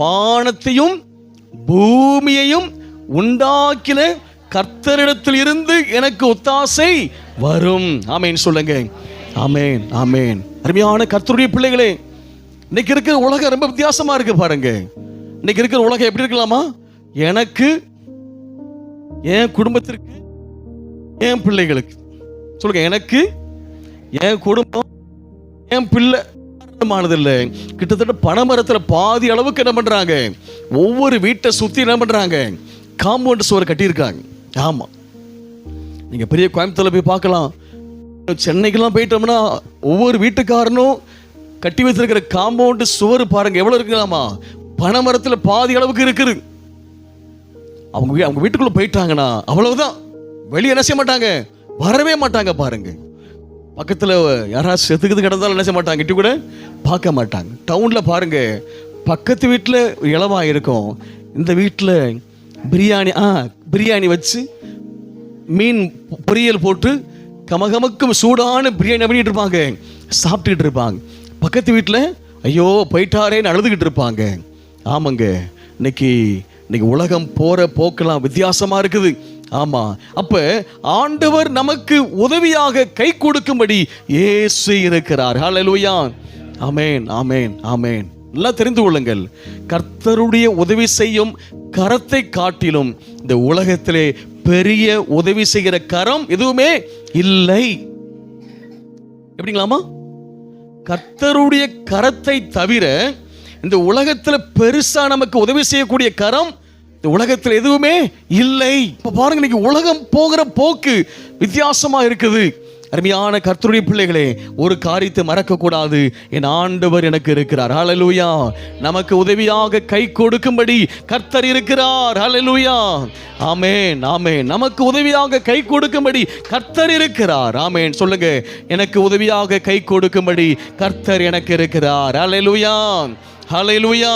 வானத்தையும் பூமியையும் உண்டாக்கின கர்த்தரிடத்தில் இருந்து எனக்கு ஒத்தாசை வரும். ஆமென் சொல்லுங்க. ஆமென், ஆமென். அருமையான கர்த்தருடைய பிள்ளைகளே, இன்னைக்கு இருக்கிற உலகம் ரொம்ப வித்தியாசமா இருக்கு பாருங்க. இன்னைக்கு இருக்கிற உலகம் எப்படி இருக்கலாமா? எனக்கு, என் குடும்பத்திற்கு, என் பிள்ளைகளுக்கு, சொல்லுங்க, எனக்கு, என் குடும்பம், என் பிள்ளை இல்லை. கிட்டத்தட்ட பனைமரத்துல பாதி அளவுக்கு என்ன பண்றாங்க, ஒவ்வொரு வீட்டை சுத்தி என்ன பண்றாங்க, காம்பவுண்ட் சுவர் கட்டியிருக்காங்க. ஆமா, நீங்க பெரிய கோயம்புத்தூர்ல போய் பார்க்கலாம், சென்னைக்கெல்லாம் போயிட்டோம்னா ஒவ்வொரு வீட்டுக்காரனும் கட்டி வச்சிருக்கிற காம்பவுண்ட் சுவர் பாருங்க எவ்வளவு இருக்கலாமா, பனைமரத்துல பாதி அளவுக்கு இருக்குது. அவங்க வீட்டுக்குள்ள போயிட்டாங்கன்னா அவ்வளவுதான், வெளியே என்ன செய்ய மாட்டாங்க, வரவே மாட்டாங்க. பாருங்க, பக்கத்துல யாராவது செத்துக்குது கிடந்தாலும் என்ன செய்ய மாட்டாங்க, இட்டி கூட பார்க்க மாட்டாங்க. டவுன்ல பாருங்க, பக்கத்து வீட்டில் இலவா இருக்கும், இந்த வீட்டில் பிரியாணி வச்சு மீன் பொரியல் போட்டு கமகமக்கும் சூடான பிரியாணி பண்ணிட்டு இருப்பாங்க, சாப்பிட்டுக்கிட்டு இருப்பாங்க. பக்கத்து வீட்டில் ஐயோ போயிட்டாரேன்னு அழுதுகிட்டு இருப்பாங்க. ஆமாங்க, இன்னைக்கு உலகம் போற போக்கெல்லாம் வித்தியாசமா இருக்குது. ஆமா, அப்ப ஆண்டவர் நமக்கு உதவியாக கை கொடுக்கும்படி இயேசு இருக்கிறார். ஹல்லேலூயா. ஆமென், ஆமென், ஆமென். நல்லா தெரிந்து கொள்ளுங்கள், கர்த்தருடைய உதவி செய்யும் கரத்தை காட்டிலும் இந்த உலகத்திலே பெரிய உதவி செய்கிற கரம் எதுவுமே இல்லை. எப்படிங்களாமா? கர்த்தருடைய கரத்தை தவிர இந்த உலகத்துல பெருசா நமக்கு உதவி செய்யக்கூடிய கரம் இந்த உலகத்தில் எதுவுமே இல்லை. இப்ப பாருங்க, இன்னைக்கு உலகம் போகிற போக்கு வித்தியாசமா இருக்குது. அருமையான கர்த்தருடைய பிள்ளைகளே, ஒரு காரியத்தை மறக்க கூடாது, என் ஆண்டவர் எனக்கு இருக்கிறார். ஹல்லேலூயா. நமக்கு உதவியாக கை கொடுக்கும்படி கர்த்தர் இருக்கிறார். ஹல்லேலூயா. ஆமென், ஆமென். நமக்கு உதவியாக கை கொடுக்கும்படி கர்த்தர் இருக்கிறார். ஆமென் சொல்லுங்க, எனக்கு உதவியாக கை கொடுக்கும்படி கர்த்தர் எனக்கு இருக்கிறார். ஹல்லேலூயா, ஹல்லேலூயா.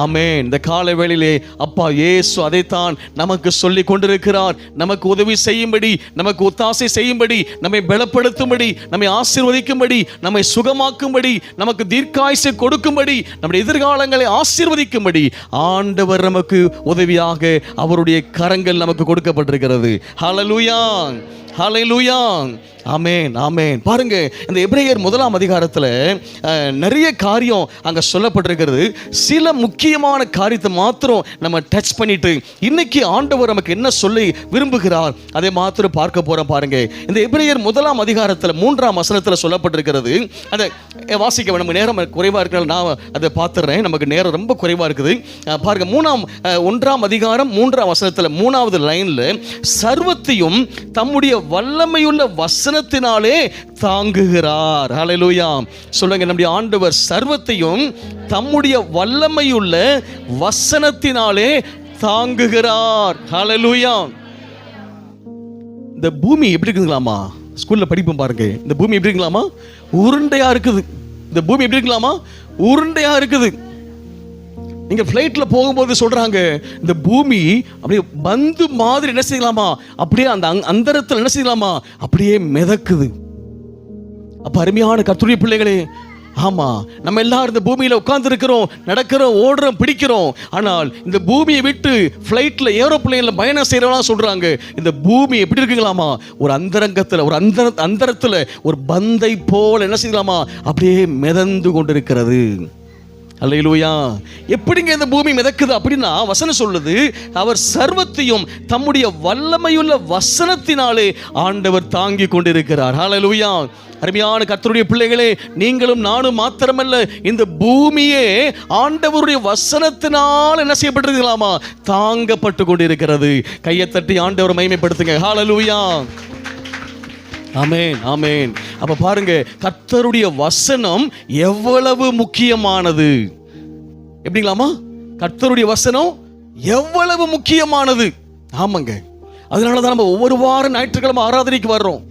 ஆமென். இந்த காலை வேளையிலே அப்பா இயேசு அதைத்தான் நமக்கு சொல்லி கொண்டிருக்கிறார். நமக்கு உதவி செய்யும்படி, நமக்கு ஒத்தாசை செய்யும்படி, நம்மை பலப்படுத்தும்படி, நம்மை ஆசீர்வதிக்கும்படி, நம்மை சுகமாக்கும்படி, நமக்கு தீர்க்காயுசை கொடுக்கும்படி, நம்முடைய எதிர்காலங்களை ஆசீர்வதிக்கும்படி ஆண்டவர் நமக்கு உதவியாக அவருடைய கரங்கள் நமக்கு கொடுக்கப்பட்டிருக்கிறது. ஹல்லேலூயா, ஹல்லேலூயா. ஆமென், ஆமென். பாருங்க, இந்த எபிரேயர் 1ஆம் அதிகாரத்தில் நிறைய காரியம் அங்க சொல்லப்பட்டிருக்கிறது. சில முக்கியமான காரியத்தை மாத்திரம் நம்ம டச் பண்ணிட்டு இன்னைக்கு ஆண்டவர் நமக்கு என்ன சொல்லி விரும்புகிறார் அதை மாத்திரம் பார்க்க போறோம். பாருங்க, இந்த எபிரேயர் 1ஆம் அதிகாரத்தில் 3ஆம் வசனத்தில் சொல்லப்பட்டிருக்கிறது. அதை வாசிக்க நம்ம நேரம் குறைவா இருக்கிறனால நான் அதை பார்த்துறேன், நமக்கு நேரம் ரொம்ப குறைவா இருக்குது. பாருங்க, 1ஆம் அதிகாரம் 3ஆம் வசனத்தில் 3வது லைன்ல, சர்வத்தையும் தம்முடைய வல்லமையுள்ள வசனத்தினாலே தாங்குகிறார். ஹல்லேலூயா. சொல்லுங்க, நம்முடைய ஆண்டவர் சர்வத்தையும் தம்முடைய வல்லமையுள்ள வசனத்தினாலே தாங்குகிறார். ஹல்லேலூயா. இந்த பூமி எப்படி இருக்குங்களாமா? ஸ்கூல்ல படிப்போம் பாருங்க, இந்த பூமி எப்படி இருக்குங்களாமா? உருண்டையா இருக்குது. இந்த பூமி எப்படி இருக்குங்களாமா? உருண்டையா இருக்குது. நீங்க ஃப்ளைட்ல போகும்போது சொல்றாங்க, இந்த பூமி அப்படியே பந்து மாதிரி என்ன செய்யலாமா, அப்படியே அந்த அந்தரத்தில் என்ன செய்யலாமா, அப்படியே மிதக்குது. அப்ப அருமையான கர்த்தருடைய பிள்ளைகளே, ஆமா, நம்ம எல்லாரும் இந்த பூமியில உட்கார்ந்து இருக்கிறோம், நடக்கிறோம், ஓடுறோம், பிடிக்கிறோம். ஆனால் இந்த பூமியை விட்டு ஃப்ளைட்ல ஏரோப்ளேன்ல பயணம் செய்யறவங்க சொல்றாங்க, இந்த பூமி எப்படி இருக்குங்களாமா, ஒரு அந்தரங்கத்துல, ஒரு அந்தரத்துல ஒரு பந்தை போல என்ன செய்யலாமா, அப்படியே மிதந்து கொண்டிருக்கிறது. அல்லேலூயா. எப்படிங்க இந்த பூமி மிதக்குது அப்படின்னா, வசனம் சொல்லுது, அவர் சர்வத்தையும் தம்முடைய வல்லமையுள்ள வசனத்தினாலே ஆண்டவர் தாங்கி கொண்டிருக்கிறார். ஹல்லேலூயா. அருமையான கர்த்தருடைய பிள்ளைகளே, நீங்களும் நானும் மாத்திரமல்ல, இந்த பூமியே ஆண்டவருடைய வசனத்தினால் என்ன செய்யப்பட்டிருக்கலாமா, தாங்கப்பட்டு கொண்டிருக்கிறது. கையை தட்டி ஆண்டவரை மகிமைப்படுத்துங்க. ஹல்லேலூயா. ஆமென், ஆமென். அப்ப பாருங்க, கர்த்தருடைய வசனம் எவ்வளவு முக்கியமானது. எப்படிங்களாமா? கர்த்தருடைய வசனம் எவ்வளவு முக்கியமானது. ஆமாங்க, அதனாலதான் நம்ம ஒவ்வொரு வாரம் ஞாயிற்றுக்கிழமை ஆராதனைக்கு வர்றோம்.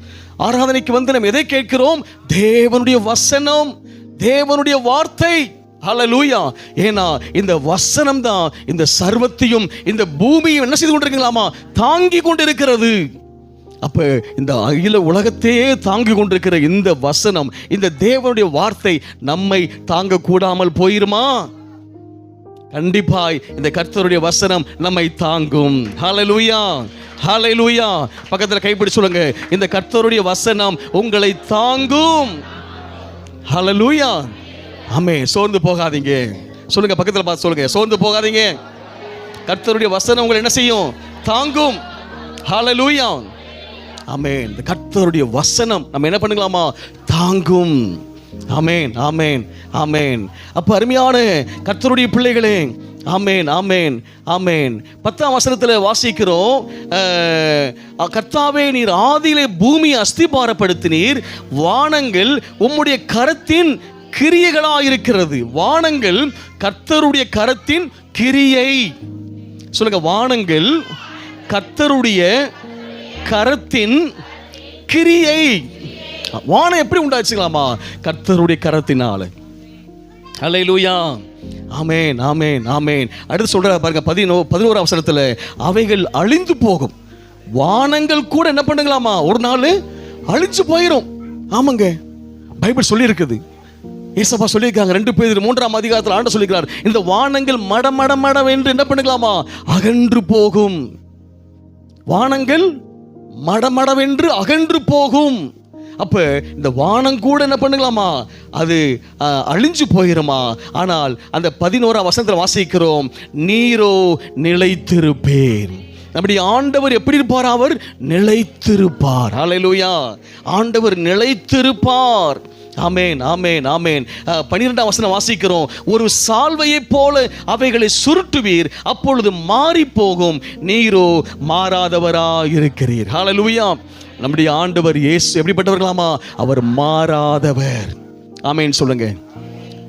ஆராதனைக்கு வந்து நம்ம எதை கேட்கிறோம்? தேவனுடைய வசனம், தேவனுடைய வார்த்தை. ஹல்லேலூயா. ஏன்னா இந்த வசனம் தான் இந்த சர்வத்தையும் இந்த பூமியும் என்ன செய்து கொண்டிருக்கலாமா, தாங்கி கொண்டிருக்கிறது. அப்ப இந்த அகில உலகத்தையே தாங்கி கொண்டிருக்கிற இந்த வசனம், இந்த தேவனுடைய வார்த்தை நம்மை தாங்க கூடாமல் போயிருமா? கண்டிப்பாய் இந்த கர்த்தருடைய வசனம் நம்மை தாங்கும். ஹல்லேலூயா, ஹல்லேலூயா. பக்கத்துல கைப்பிடி சொல்லுங்க, இந்த கர்த்தருடைய வசனம் உங்களை தாங்கும். ஹல்லேலூயா. ஆமே, சோர்ந்து போகாதீங்க. சொல்லுங்க, பக்கத்துல பார்த்து சொல்லுங்க, சோர்ந்து போகாதீங்க. கர்த்தருடைய வசனம் உங்களை என்ன செய்யும்? தாங்கும். ஹல்லேலூயா. ஆமென். இந்த கர்த்தருடைய வசனம் நம்ம என்ன பண்ணுங்களாமா? தாங்கும். ஆமென், ஆமென், ஆமென். அப்ப அருமையான கர்த்தருடைய பிள்ளைகளே, ஆமென், ஆமென், ஆமென். 10ஆம் வசனத்தில் வாசிக்கிறோம், கர்த்தாவே நீர் ஆதியிலே பூமியை அஸ்திபாரப்படுத்தினீர், வானங்கள் உம்முடைய கரத்தின் கிரியைகளாயிருக்கிறது. வானங்கள் கர்த்தருடைய கரத்தின் கிரியை. சொல்லுங்க, வானங்கள் கர்த்தருடைய கரத்தின் கிரியை. வானம் எப்படி உண்டாச்சுங்களாமா? கர்த்தருடைய கரத்தினால. ஹல்லேலூயா. ஆமென், ஆமென், ஆமென். அடுத்து சொல்ற பாருங்க, 11ஆம் வசனத்துல, அவைகள் அழிந்து போகும். வானங்கள் கூட என்ன பண்ணுங்களாமா? ஒரு நாள் அழிஞ்சு போயிடும். ஆமாங்க, பைபிள் சொல்லி இருக்குது. ஏசப்பா சொல்லியிருக்காங்க 2 பேதுரு 3ஆம் அதிகாரத்தில் ஆண்டவர் சொல்லியிருக்கிறார், இந்த வானங்கள் மட மட மட என்று என்ன பண்ணுங்களாமா? அகன்று போகும். வானங்கள் மடமடவென்று அகன்று போகும். அப்ப இந்த வானம் கூட என்ன பண்ணுங்களாமா? அது அழிஞ்சு போயிருமா? ஆனால் அந்த 11ஆம் வசனத்தில் வாசிக்கிறோம், நீரோ நிலைத்திருப்பேன். நம்முடைய ஆண்டவர் எப்படி இருப்பார்? அவர் நிலைத்திருப்பார். ஹல்லேலூயா. ஆண்டவர் நிலைத்திருப்பார். ஆமென், ஆமென், ஆமென். 12ஆம் வசனம் வாசிக்கிறோம், ஒரு சால்வையை போல அவைகளை சுருட்டுவீர், அப்பொழுது மாறி போகும், நீரோ மாறாதவராய் இருக்கிறீர். ஹல்லேலூயா. நம்முடைய ஆண்டவர் இயேசு எப்படிப்பட்டவர்களாமா? அவர் மாறாதவர். ஆமென் சொல்லுங்க,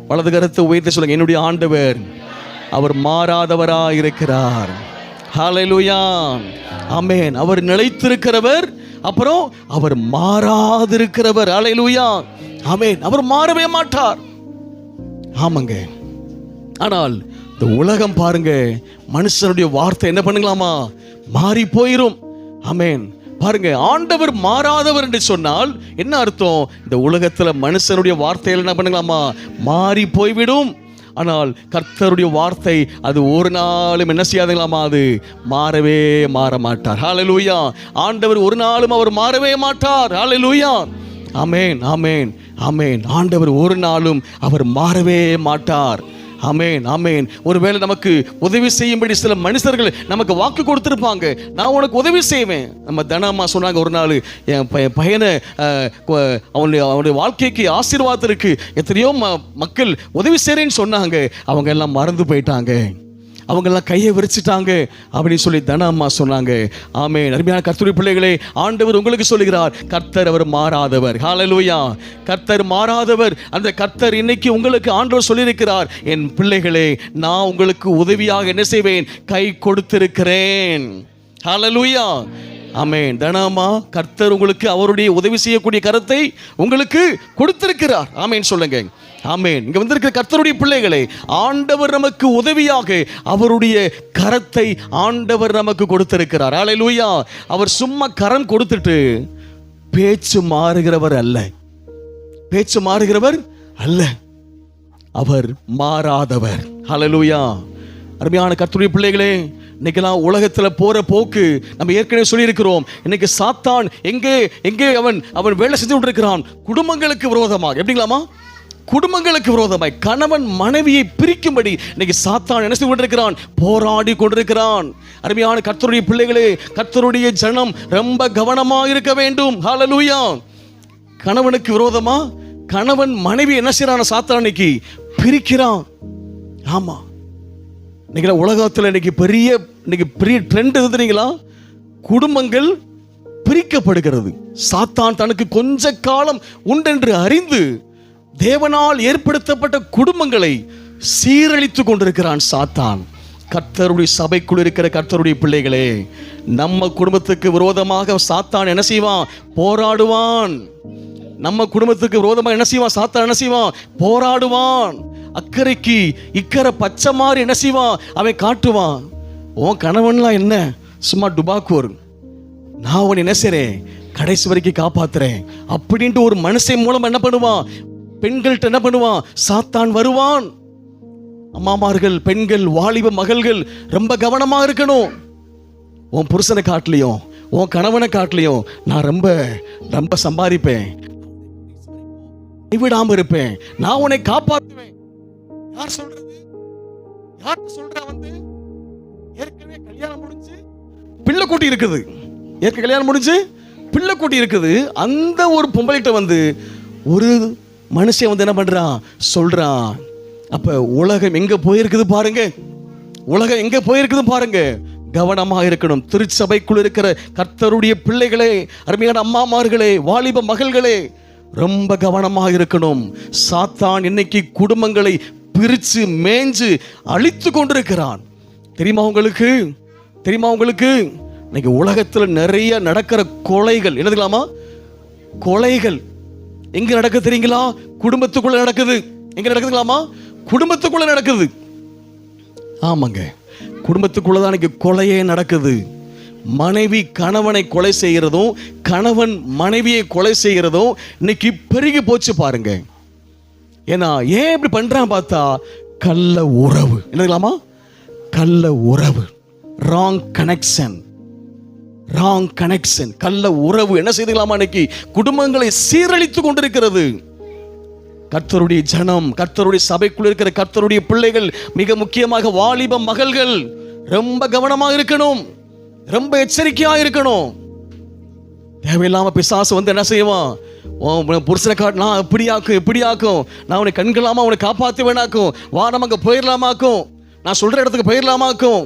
வலது கரத்தை உயர்த்தி சொல்லுங்க, என்னுடைய ஆண்டவர் அவர் மாறாதவராய் இருக்கிறார். ஹல்லேலூயா. ஆமென். அவர் நிலைத்திருக்கிறவர், அப்புறம் அவர் மாறாதிருக்கிறவர். ஹல்லேலூயா. ஆமென். அவர் மாறவே மாட்டார். ஆமாங்க. ஆனால் இந்த உலகம் பாருங்க, மனுஷனுடைய வார்த்தை என்ன பண்ணுங்களாமா? மாறி போயிரும். ஆமென். பாருங்க, ஆண்டவர் மாறாதவர் என்று சொன்னால் என்ன அர்த்தம்? இந்த உலகத்துல மனுஷனுடைய வார்த்தைகள் என்ன பண்ணுங்களாமா? மாறி போய்விடும். ஆனால் கர்த்தருடைய வார்த்தை அது ஒரு நாளும் என்ன செய்யாதுங்களாமா? அது மாறவே மாற மாட்டார். ஹல்லேலூயா. ஆண்டவர் ஒரு நாளும் அவர் மாறவே மாட்டார். ஹல்லேலூயா. ஆமென், ஆமென், ஆமென். ஆண்டவர் ஒரு நாளும் அவர் மாறவே மாட்டார். ஆமென், ஆமென். ஒருவேளை நமக்கு உதவி செய்யும்படி சில மனுஷர்கள் நமக்கு வாக்கு கொடுத்திருப்பாங்க, நான் உனக்கு உதவி செய்வேன். நம்ம தனம்மா சொன்னாங்க ஒரு நாள், என் பையனை அவனுடைய வாழ்க்கைக்கு ஆசீர்வாதத்திற்கு எத்தனையோ மக்கள் உதவி செய்கிறேன்னு சொன்னாங்க, அவங்க எல்லாம் மறந்து போயிட்டாங்க, அவங்கெல்லாம் கையை விரிச்சிட்டாங்க அப்படின்னு சொல்லி தனம்மா சொன்னாங்க. ஆமென். அருமையான கர்த்தருடைய பிள்ளைகளே, ஆண்டவர் உங்களுக்கு சொல்லுகிறார், கர்த்தர் அவர் மாறாதவர். ஹல்லேலூயா. கர்த்தர் மாறாதவர். அந்த கர்த்தர் இன்னைக்கு உங்களுக்கு ஆண்டவர் சொல்லியிருக்கிறார், என் பிள்ளைகளே, நான் உங்களுக்கு உதவியாக என்ன செய்வேன்? கை கொடுத்திருக்கிறேன். ஹல்லேலூயா. ஆமென். தனம்மா, கர்த்தர் உங்களுக்கு அவருடைய உதவி செய்யக்கூடிய கரத்தை உங்களுக்கு கொடுத்திருக்கிறார். ஆமென் சொல்லுங்க. ஆமென். இங்க வந்திருக்கிற கர்த்தருடைய பிள்ளைகளே, ஆண்டவர் நமக்கு உதவியாக அவருடைய கரத்தை ஆண்டவர் நமக்கு கொடுத்திருக்கிறார். ஹல்லேலூயா. அவர் சும்மா கரம் கொடுத்துட்டு பேச்சு மாறுகிறவர் அல்ல. பேச்சு மாறுகிறவர் அல்ல, அவர் மாறாதவர். ஹல்லேலூயா. அருமையான கர்த்தருடைய பிள்ளைகளே, இன்னைக்கெல்லாம் உலகத்தில் போற போக்கு நம்ம ஏற்கனவே சொல்லியிருக்கிறோம். இன்னைக்கு சாத்தான் எங்கே அவன் வேலை செஞ்சு கொண்டிருக்கிறான்? குடும்பங்களுக்கு விரோதமாக. எப்படிங்களாமா? குடும்பங்களுக்கு விரோதமாய் கணவன் மனைவியை பிரிக்கும்படி இன்னைக்கு சாத்தான் என்ன செய்து கொண்டிருக்கிறான்? போராடி கொண்டிருக்கிறான். அருமையான கர்த்தருடைய பிள்ளைகளே, கர்த்தருடைய ஜனம் ரொம்ப கவனமாக இருக்க வேண்டும். ஹல்லேலூயா. கணவனுக்கு விரோதமா கணவன் மனைவி என்ன செய்யறான்? சாத்தான் இன்னைக்கு பிரிக்கிறான். ஆமா, இன்னைக்கு உலகத்தில் இன்னைக்கு பெரிய ட்ரெண்ட் எதுங்களா? குடும்பங்கள் பிரிக்கப்படுகிறது. சாத்தான் தனக்கு கொஞ்ச காலம் உண்டென்று அறிந்து தேவனால் ஏற்படுத்தப்பட்ட குடும்பங்களை சீரழித்து கொண்டிருக்கிறான் சாத்தான். கர்த்தருடைய சபைக்குள் இருக்கிற கர்த்தருடைய பிள்ளைகளே, நம்ம குடும்பத்துக்கு விரோதமாக சாத்தான் என்ன செய்வான்? போராடுவான். நம்ம குடும்பத்துக்கு விரோதமாக என்ன செய்வான்? சாத்தான் என்ன செய்வான்? போராடுவான். அக்கறைக்கு இக்கரை பச்சை மாதிரி என்ன செய்வான்? அவன் காட்டுவான். உன் கணவன்லாம் என்ன சும்மா டுபாக்கூர், நான் உன்னை என்ன செய்றேன், கடைசி வரைக்கும் காப்பாத்துறேன் அப்படின்ட்டு ஒரு மனுஷன் மூலம் என்ன பண்ணுவான், பெண்கள்கிட்ட என்ன பண்ணுவான், சாத்தான் வருவான். அம்மாமார்கள், பெண்கள், வாலிப மகள்கள் ரொம்ப கவனமா இருக்கணும். உன் புருஷனை காட்டலையும் உன் கணவனை காட்டலையும் நான் ரொம்ப ரொம்ப சம்பாதிப்பேன், கைவிடாம இருப்பேன், நான் உன்னை காப்பாற்றுவேன். யார் சொல்றது? யார் சொல்றா? வந்து ஏற்கனவே கல்யாணம் முடிஞ்சு பிள்ளை கூட்டி இருக்குது, ஏற்கனவே கல்யாணம் முடிஞ்சு பிள்ளை கூட்டி இருக்குது. அந்த ஒரு பொம்பளைகிட்ட வந்து ஒரு மனுஷன் வந்து என்ன பண்றான், சொல்றான். அப்ப உலகம் எங்க போயிருக்குது பாருங்க, உலகம் எங்க போயிருக்குது பாருங்க. கவனமாக இருக்கணும். திருச்சபைக்குள் இருக்கிற கர்த்தருடைய பிள்ளைகளே, அருமையான அம்மாமார்களே, வாலிப மகள்களே, ரொம்ப கவனமாக இருக்கணும். சாத்தான் இன்னைக்கு குடும்பங்களை பிரிச்சு மேய்ஞ்சு அழித்து கொண்டிருக்கிறான். தெரியுமா உங்களுக்கு? தெரியுமா உங்களுக்கு? இன்னைக்கு உலகத்தில் நிறைய நடக்கிற கொலைகள், என்னதுலாமா, கொலைகள் எங்க நடக்குது தெரியுங்களா? குடும்பத்துக்குள்ள நடக்குது. எங்க நடக்குதுங்களாமா? குடும்பத்துக்குள்ள நடக்குது. ஆமாங்க, குடும்பத்துக்குள்ளதான் இன்னைக்கு கொலையே நடக்குது. மனைவி கணவனை கொலை செய்கிறதும் கணவன் மனைவியை கொலை செய்கிறதும் இன்னைக்கு பெருகி போச்சு பாருங்க. ஏன்னா ஏன் இப்படி பண்றான் பார்த்தா, கள்ள உறவு, என்னதுலாமா, கள்ள உறவு, ராங் கனெக்ஷன், ராங் கனெக்ஷன், கள்ள உறவு என்ன செய்துக்கலாமா இன்னைக்கு குடும்பங்களை சீரழித்து கொண்டிருக்கிறது. கர்த்தருடைய ஜனம், கர்த்தருடைய சபைக்குள் இருக்கிற கர்த்தருடைய பிள்ளைகள், மிக முக்கியமாக வாலிப மகள்கள் ரொம்ப கவனமாக இருக்கணும், ரொம்ப எச்சரிக்கையா இருக்கணும். தேவையில்லாம பிசாசு வந்து என்ன செய்வான், புருஷனை காட்டு, நான் எப்படி ஆக்கும் எப்படி ஆக்கும், நான் உன்னை கண்களாமா உன்னை காப்பாற்ற வேணாக்கும், வா நம்ம அங்க போயிடலாமாக்கும், நான் சொல்ற இடத்துக்கு போயிடலாமாக்கும்.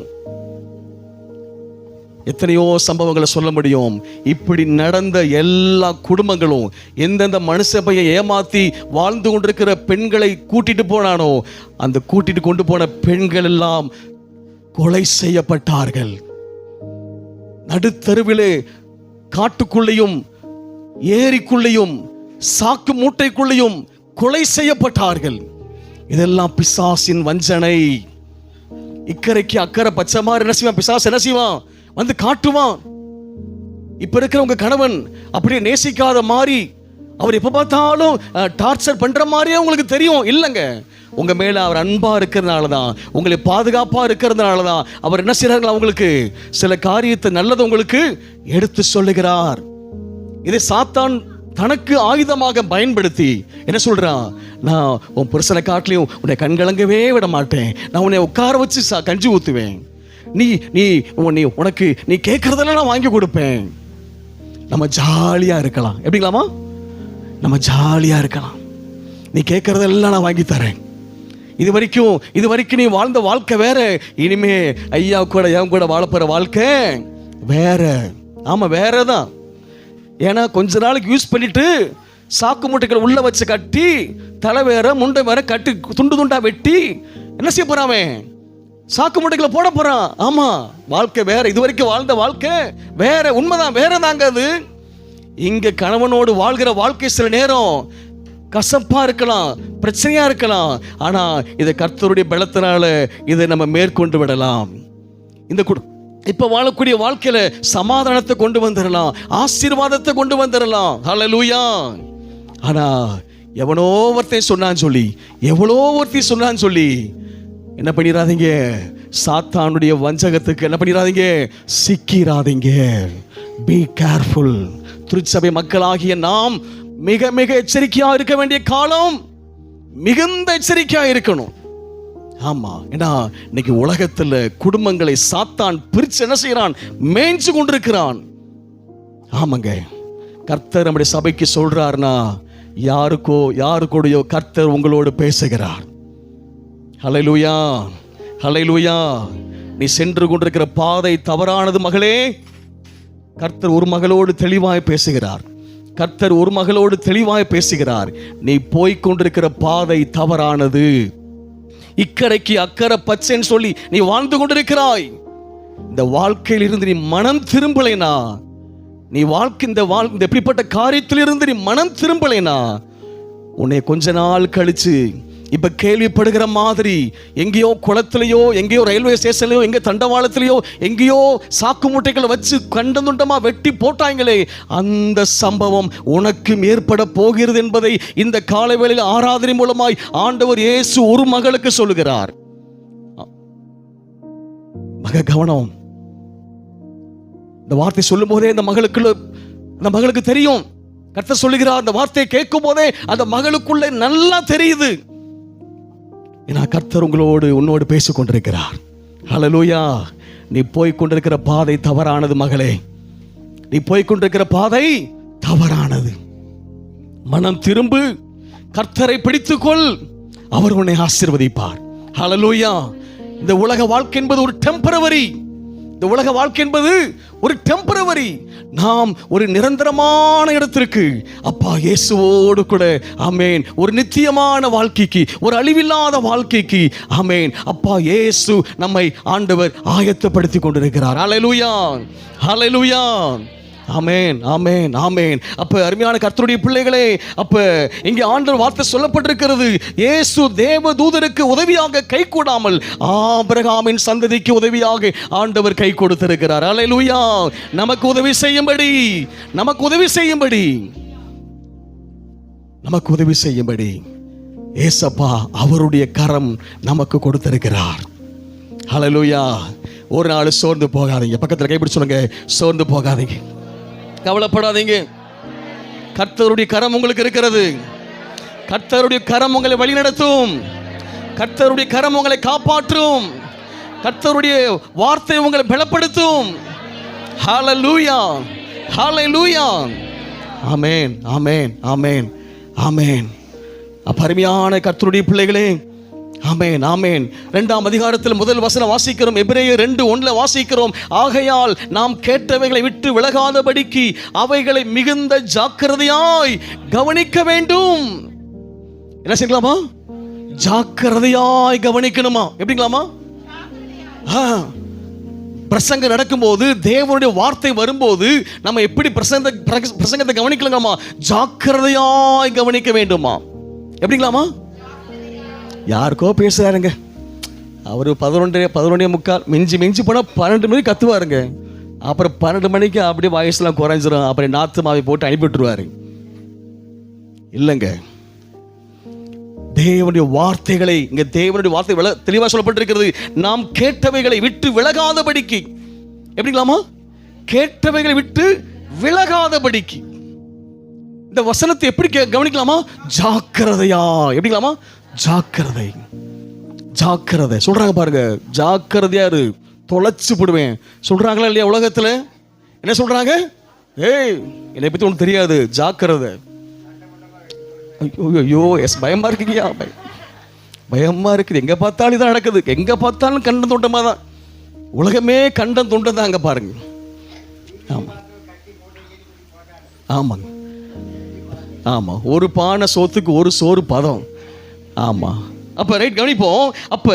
எத்தனையோ சம்பவங்களை சொல்ல முடியும். இப்படி நடந்த எல்லா குடும்பங்களும் எந்தெந்த மனுஷ பையன் ஏமாத்தி வாழ்ந்து கொண்டிருக்கிற பெண்களை கூட்டிட்டு போனானோ, அந்த கூட்டிட்டு கொண்டு போன பெண்கள் எல்லாம் கொலை செய்யப்பட்டார்கள். நடுத்தருவிலே, காட்டுக்குள்ளேயும் ஏரிக்குள்ளேயும் சாக்கு மூட்டைக்குள்ளேயும் கொலை செய்யப்பட்டார்கள். இதெல்லாம் பிசாசின் வஞ்சனை. இக்கரைக்கு அக்கறை பச்சை மாதிரி என்ன செய்வான் பிசாசு, என்ன செய்வான், வந்து காட்டுவான். இப்ப இருக்கிற உங்க கணவன் அப்படியே நேசிக்காத மாதிரி, அவர் எப்ப பார்த்தாலும் டார்ச்சர் பண்ற மாதிரியே உங்களுக்கு தெரியும். இல்லைங்க, உங்க மேல அவர் அன்பா இருக்கிறதுனால தான், உங்களை பாதுகாப்பா இருக்கிறதுனால தான் அவர் என்ன செய்யறார்கள், அவங்களுக்கு சில காரியத்தை நல்லது உங்களுக்கு எடுத்து சொல்லுகிறார். இதை சாத்தான் தனக்கு ஆயுதமாக பயன்படுத்தி என்ன சொல்றான், நான் உன் புருஷனை காட்டிலையும் உன்னை கண்கலங்கவே விட மாட்டேன், நான் உன்னை உட்கார வச்சு கஞ்சி ஊத்துவேன், நீ நீ உனக்கு நீ கேட்கறதெல்லாம் நான் வாங்கி கொடுப்பேன், நம்ம ஜாலியா இருக்கலாம். எப்படிங்களாமா, நம்ம ஜாலியா இருக்கலாம், நீ கேட்கறதெல்லாம் நான் வாங்கி தரேன். இது வரைக்கும் நீ வாழ்ந்த வாழ்க்கை வேற, இனிமே ஐயா கூட என் கூட வாழப்போற வாழ்க்கை வேற. ஆமா, வேறதான். ஏன்னா கொஞ்ச நாளைக்கு யூஸ் பண்ணிட்டு சாக்கு மூட்டைகள் உள்ள வச்சு கட்டி, தலை வேற முண்டை வேற கட்டி துண்டு துண்டா வெட்டி என்ன செய்ய போறாமே, சாக்கு மூட்டைகளை போட போறான். ஆமா, வாழ்க்கை வேற, இது வரைக்கும் வாழ்ந்த வாழ்க்கை வேற. உண்மைதான், வேற தாங்க அது. இங்க கணவனோடு வாழ்கிற வாழ்க்கை சில நேரம் கசப்பா இருக்கலாம், பிரச்சனையா இருக்கலாம். ஆனா இதை கர்த்தருடைய பலத்தினால இதை நம்ம மேற்கொண்டு விடலாம். இந்த இப்ப வாழக்கூடிய வாழ்க்கையில சமாதானத்தை கொண்டு வந்துடலாம், ஆசீர்வாதத்தை கொண்டு வந்துடலாம். ஹல்லேலூயா. ஆனா எவனோ ஒருத்தன் சொன்னான்னு சொல்லி, எவ்வளோ ஒருத்தி சொன்னான்னு சொல்லி என்ன பண்ணிடாதீங்க, சாத்தானுடைய வஞ்சகத்துக்கு என்ன பண்ணிடாதீங்க, சிக்கிறாதீங்க. Be careful. திருச்சபை மக்களாகிய நாம் மிக மிக எச்சரிக்கையா இருக்க வேண்டிய காலம், மிகுந்த எச்சரிக்கையா இருக்கணும். ஆமா, ஏன்னா இன்னைக்கு உலகத்துல குடும்பங்களை சாத்தான் பிரிச்சு என்ன செய்யறான், மேய்ஞ்சு கொண்டிருக்கிறான். ஆமாங்க, கர்த்தர் நம்முடைய சபைக்கு சொல்றாருன்னா யாருக்கூடயோ கர்த்தர் உங்களோடு பேசுகிறார். ஹல்லேலூயா, ஹல்லேலூயா. நீ சென்று கொண்டிருக்கிற பாதை தவறானது மகளே. கர்த்தர் ஒரு மகளோடு தெளிவாய் பேசுகிறார். கர்த்தர் ஒரு மகளோடு தெளிவாய் பேசுகிறார். நீ போய்கொண்டிருக்கிற பாதை தவறானது. இக்கரைக்கு அக்கறை பச்சைன்னு சொல்லி நீ வாழ்ந்து கொண்டிருக்கிறாய். இந்த வாழ்க்கையில் இருந்து நீ மனம் திரும்பலைனா, நீ வாழ்க்கை இந்த எப்படிப்பட்ட காரியத்தில் இருந்து நீ மனம் திரும்பலைனா, உன்னை கொஞ்ச நாள் கழிச்சு இப்ப கேள்விப்படுகிற மாதிரி எங்கேயோ குளத்திலேயோ, எங்கேயோ ரயில்வே ஸ்டேஷன்லயோ, எங்க தண்டவாளத்திலேயோ, எங்கேயோ சாக்கு மூட்டைகளை வச்சு கண்டந்துண்டமா வெட்டி போட்டாங்களே, அந்த சம்பவம் உனக்கும் ஏற்பட போகிறது என்பதை இந்த காலைவேளையில் ஆராதனை மூலமாய் ஆண்டவர் இயேசு ஒரு மகளுக்கு சொல்லுகிறார். மக கவனம். இந்த வார்த்தை சொல்லும் போதே அந்த மகளுக்கு தெரியும். கர்த்தர் சொல்லுகிறார், அந்த வார்த்தையை கேட்கும் போதே அந்த மகளுக்குள்ள நல்லா தெரியுது. ஏன்னா கர்த்தர் உன்னோடு பேசிக் கொண்டிருக்கிறார். ஹல்லேலூயா. நீ போய் கொண்டிருக்கிற பாதை தவறானது மகளே. நீ போய் கொண்டிருக்கிற பாதை தவறானது. மனம் திரும்பு, கர்த்தரை பிடித்துக்கொள், அவர் உன்னை ஆசீர்வதிப்பார். ஹல்லேலூயா. இந்த உலக வாழ்க்கை என்பது ஒரு டெம்பரவரி. இந்த உலக வாழ்க்கை என்பது ஒரு டெம்பரவரி. நாம் ஒரு நிரந்தரமான இடத்திற்கு, அப்பா இயேசுவோடு கூட, ஆமென், ஒரு நித்தியமான வாழ்க்கைக்கு, ஒரு அழிவில்லாத வாழ்க்கைக்கு, ஆமென், அப்பா இயேசு நம்மை ஆண்டவர் ஆயத்தப்படுத்தி கொண்டிருக்கிறார். ஹல்லேலூயா, ஹல்லேலூயா, ஆமென், ஆமென், ஆமென். அப்ப அருமையான கர்த்தருடைய பிள்ளைகளே, அப்ப இங்கே ஆண்டவர் வார்த்தை சொல்லப்பட்டிருக்கிறது, இயேசு தேவ தூதருக்கு உதவியாக கை கூடாமல் ஆபிரகாமின் சந்ததிக்கு உதவியாக ஆண்டவர் கை கொடுத்திருக்கிறார். ஹல்லேலூயா. நமக்கு உதவி செய்யும்படி, நமக்கு உதவி செய்யும்படி, நமக்கு உதவி செய்யும்படி ஏசப்பா அவருடைய கரம் நமக்கு கொடுத்திருக்கிறார். ஹல்லேலூயா. ஒரு நாள் சோர்ந்து போகாதீங்க. பக்கத்தில் கைப்பிடி சொல்லுங்க, சோர்ந்து போகாதீங்க, கவலைப்படாதீங்க. கர்த்தருடைய கரம் உங்களுக்கு இருக்கிறது. கர்த்தருடைய கரம் உங்களை வழிநடத்தும். கர்த்தருடைய கரம் உங்களை காப்பாற்றும். கர்த்தருடைய வார்த்தை உங்களை பலப்படுத்தும். ஹல்லேலூயா, ஹல்லேலூயா. ஆமென், ஆமென், ஆமென், ஆமென். அருமையான கர்த்தருடைய பிள்ளைகளே, ஆமென், ஆமென். 2ஆம் அதிகாரத்தில் முதல் வசனம் வாசிக்கிறோம். எபிரேயர் 2:1 வாசிக்கிறோம். ஆகையால் நாம் கேட்டவைகளை விட்டு விலகாதபடிக்கு அவைகளை மிகுந்த ஜாக்கிரதையாய் கவனிக்க வேண்டும். என்ன செய்யலாமா? ஜாக்கிரதையாய் கவனிக்கணுமா? எப்படிங்களாமா? பிரசங்கம் நடக்கும்போது, தேவனுடைய வார்த்தை வரும்போது நம்ம எப்படி பிரசங்கத்தை கவனிக்கலாமா? ஜாக்கிரதையாய் கவனிக்க வேண்டுமா? எப்படிங்களாமா? யாருக்கோ பேசுறாருங்க, அவர் 11:45 மிஞ்சி போனால் 12 மணிக்கு கத்துவாருங்க. அப்புறம் 12 மணிக்கு அப்படியே வயசுலாம் குறைஞ்சிரும். அப்புறம் நாத்து மாவை போட்டு அனுப்பிட்டுருவாரு. இல்லைங்க, தேவனுடைய வார்த்தைகளை, இங்க தேவனுடைய வார்த்தை தெளிவாக சொல்லப்பட்டிருக்கிறது, நாம் கேட்டவைகளை விட்டு விலகாதபடிக்கு. எப்படிங்களாமா? கேட்டவைகளை விட்டு விலகாதபடிக்கு. இந்த வசனத்தை எப்படி கவனிக்கலாமா? ஜாக்கிரதையா. எப்படிங்களாமா? ஜாக்கிரதை, ஜாக்கிரதை சொல்றாங்க பாருங்க. ஜாக்கிரதையா இரு, தொலைச்சு போடுவேன் சொல்றாங்களா இல்லையா? உலகத்துல என்ன சொல்றாங்க? ஏய், என்னை பத்தி ஒன்றும் தெரியாது, ஜாக்கிரதை. ஐயோ, எஸ், பயமா இருக்குங்கய்யா, பயமா இருக்குது. எங்க பார்த்தாலும் இதான் நடக்குது. எங்க பார்த்தாலும் கண்டம் தொண்டமா தான். உலகமே கண்டம் தொண்டம் தான். அங்க பாருங்க. ஆமா, ஆமாங்க, ஆமா. ஒரு பானை சோத்துக்கு ஒரு சோறு பதம். ஆமா. அப்ப ரைட், கவனிப்போம். அப்ப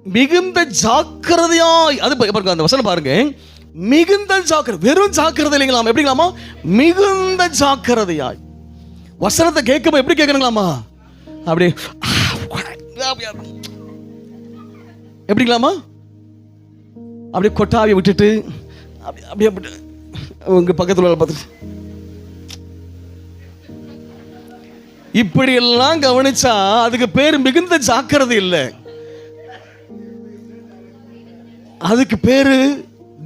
மிகுந்த ஜாக்கிரதையாய், அது பாருங்க, அந்த வசனம் பாருங்க, மிகுந்த ஜாக்கிரதை. வெறும் ஜாக்கிரதை இல்லைங்களாமா? எப்படிங்களாமா? மிகுந்த ஜாக்கிரதையாய். வசனத்தை கேட்கும் எப்படி கேட்கணுங்களாமா? அப்படி எப்படிங்களாமா? அப்படியே கொட்டாவியை விட்டுட்டு அப்படியே உங்க பக்கத்தில் பார்த்துட்டு இப்படி எல்லாம் கவனிச்சா அதுக்கு பேர் மிகுந்த ஜாக்கிரதை இல்லை. அதுக்கு பேரு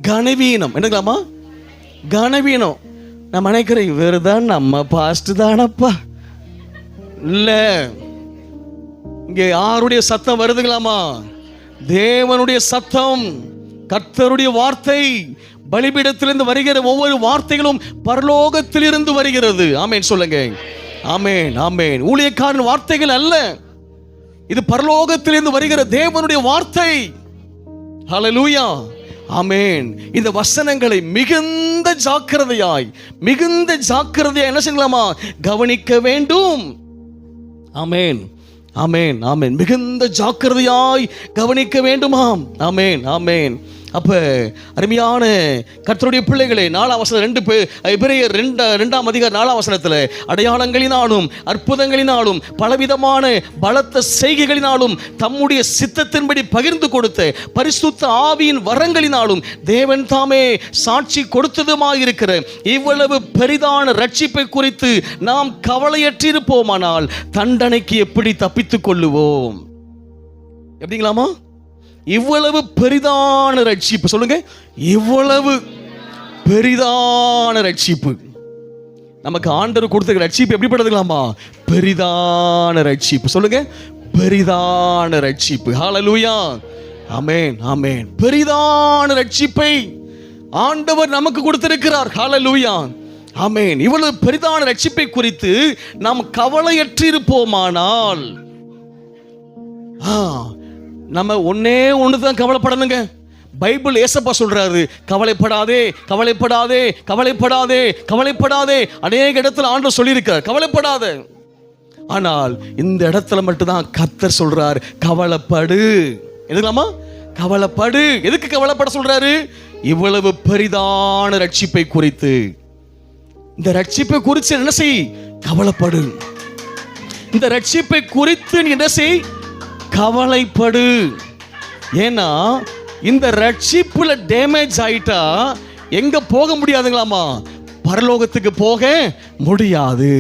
கனவீனம். என்னங்களாமா? கனவீனம். நான் நினைக்கிறேன், இவர்தான் நம்ம பாஸ்ட் தானப்பா. இல்ல, இங்க யாருடைய சத்தம் வருதுங்களாமா? தேவனுடைய சத்தம், கர்த்தருடைய வார்த்தை. பலிபீடத்திலிருந்து வருகிற ஒவ்வொரு வார்த்தைகளும் பரலோகத்திலிருந்து வருகிறது. ஆமென் சொல்லுங்க. ஆமென், ஆமென். ஊழியக்காரன் வார்த்தைகள் அல்ல, இது பரலோகத்திலிருந்து வருகிற தேவனுடைய வார்த்தை. ஹல்லேலூயா, ஆமென். இந்த வசனங்களை மிகுந்த ஜாக்கிரதையாய் என்ன செய்யலாமா? கவனிக்க வேண்டும். ஆமென், ஆமென், ஆமென். மிகுந்த ஜாக்கிரதையாய் கவனிக்க வேண்டுமாம். ஆமென், ஆமென். அப்ப அருமையான கர்த்தருடைய பிள்ளைகளே, 4ஆம் வசனம், எபிரேயர் 2ஆம் அதிகாரம் 4ஆம் வசனத்தில் அடையாளங்களினாலும் அற்புதங்களினாலும் பலவிதமான பலத்த செய்கைகளினாலும் தம்முடைய சித்தத்தின்படி பகிர்ந்து கொடுத்த பரிசுத்த ஆவியின் வரங்களினாலும் தேவன் தாமே சாட்சி கொடுத்ததுமாயிருக்கிற இவ்வளவு பெரிதான ரட்சிப்பை குறித்து நாம் கவலையற்றிருப்போமானால் தண்டனைக்கு எப்படி தப்பித்துக் கொள்ளுவோம்? எப்படிங்களாமா? இவ்வளவு பெரிதான ரட்சிப்பு, சொல்லுங்க, இவ்வளவு பெரிதான ரட்சிப்பு நமக்கு ஆண்டவர் கொடுத்திருக்கிற ரட்சிப்பு எப்படிப்பட்டதுங்களாமா? பெரிதான ரட்சிப்பு, சொல்லுங்க, பெரிதான ரட்சிப்பு. ஹல்லேலூயா, ஆமென், ஆமென். பெரிதான ரட்சிப்பை ஆண்டவர் நமக்கு கொடுத்திருக்கிறார். ஹல்லேலூயா, ஆமென். இவ்வளவு பெரிதான ரட்சிப்பை குறித்து நாம் கவலையற்றிருப்போமானால் நம்ம ஒன்று தான் கவலைப்படணுங்க. பைபிள் ஏசப்பா சொல்றாரு, கவலைப்படாதே, கவலைப்படாதே, கவலைப்படாதே, கவலைப்படாதே. அநேக இடத்துல ஆண்டவர் சொல்லியிருக்கார் கவலைப்படாதே. ஆனால் இந்த இடத்துல மட்டும்தான் கர்த்தர் சொல்றார் கவலைப்படு. எதுக்கலாமா? கவலைப்படு. எதுக்கு கவலைப்பட சொல்றாரு? இவ்வளவு பெரிதான ரட்சிப்பை குறித்து. இந்த ரட்சிப்பை குறித்து என்ன செய்? கவலைப்படு. இந்த ரட்சிப்பை குறித்து நீ என்ன செய்? கவலைப்படு. ஏன்னா இந்த ரட்சிப்புல டேமேஜ் ஆயிட்டா எங்க போக முடியாதுங்களாமா? பரலோகத்துக்கு போக முடியாது.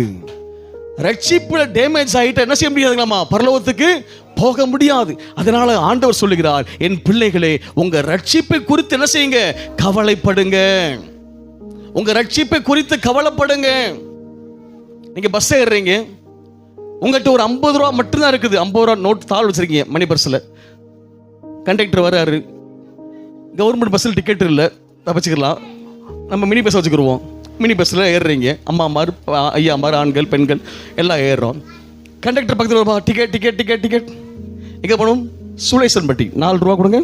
ரட்சிப்புல டேமேஜ் ஆயிட்டா என்ன செய்ய முடியாதுங்களாமா? பரலோகத்துக்கு போக முடியாது. அதனால ஆண்டவர் சொல்லுகிறார், என் பிள்ளைகளே, உங்க ரட்சிப்பை குறித்து என்ன செய்யுங்க? கவலைப்படுங்க. உங்க ரட்சிப்பை குறித்து கவலைப்படுங்க. நீங்க பஸ் ஏறுறீங்க, உங்கள்கிட்ட ஒரு 50 ரூபா மட்டும்தான் இருக்குது. 50 ரூபா நோட் தாள் வச்சிருக்கீங்க மணி பர்ஸில். கண்டக்டர் வர்றாரு, கவர்மெண்ட் பஸ்ஸில் டிக்கெட் இல்லை, தப்பிச்சுக்கலாம், நம்ம மினி பஸ் வச்சுக்கிடுவோம். மினி பஸ்ஸில் ஏறுறீங்க, அம்மாமார் ஐயாமார் ஆண்கள் பெண்கள் எல்லாம் ஏறுறோம். கண்டக்டர் பக்கத்தில் வருவா, டிக்கெட் டிக்கெட் டிக்கெட் டிக்கெட். எங்கே போகணும்? சூளேசன்பட்டி, 4 ரூபா கொடுங்க.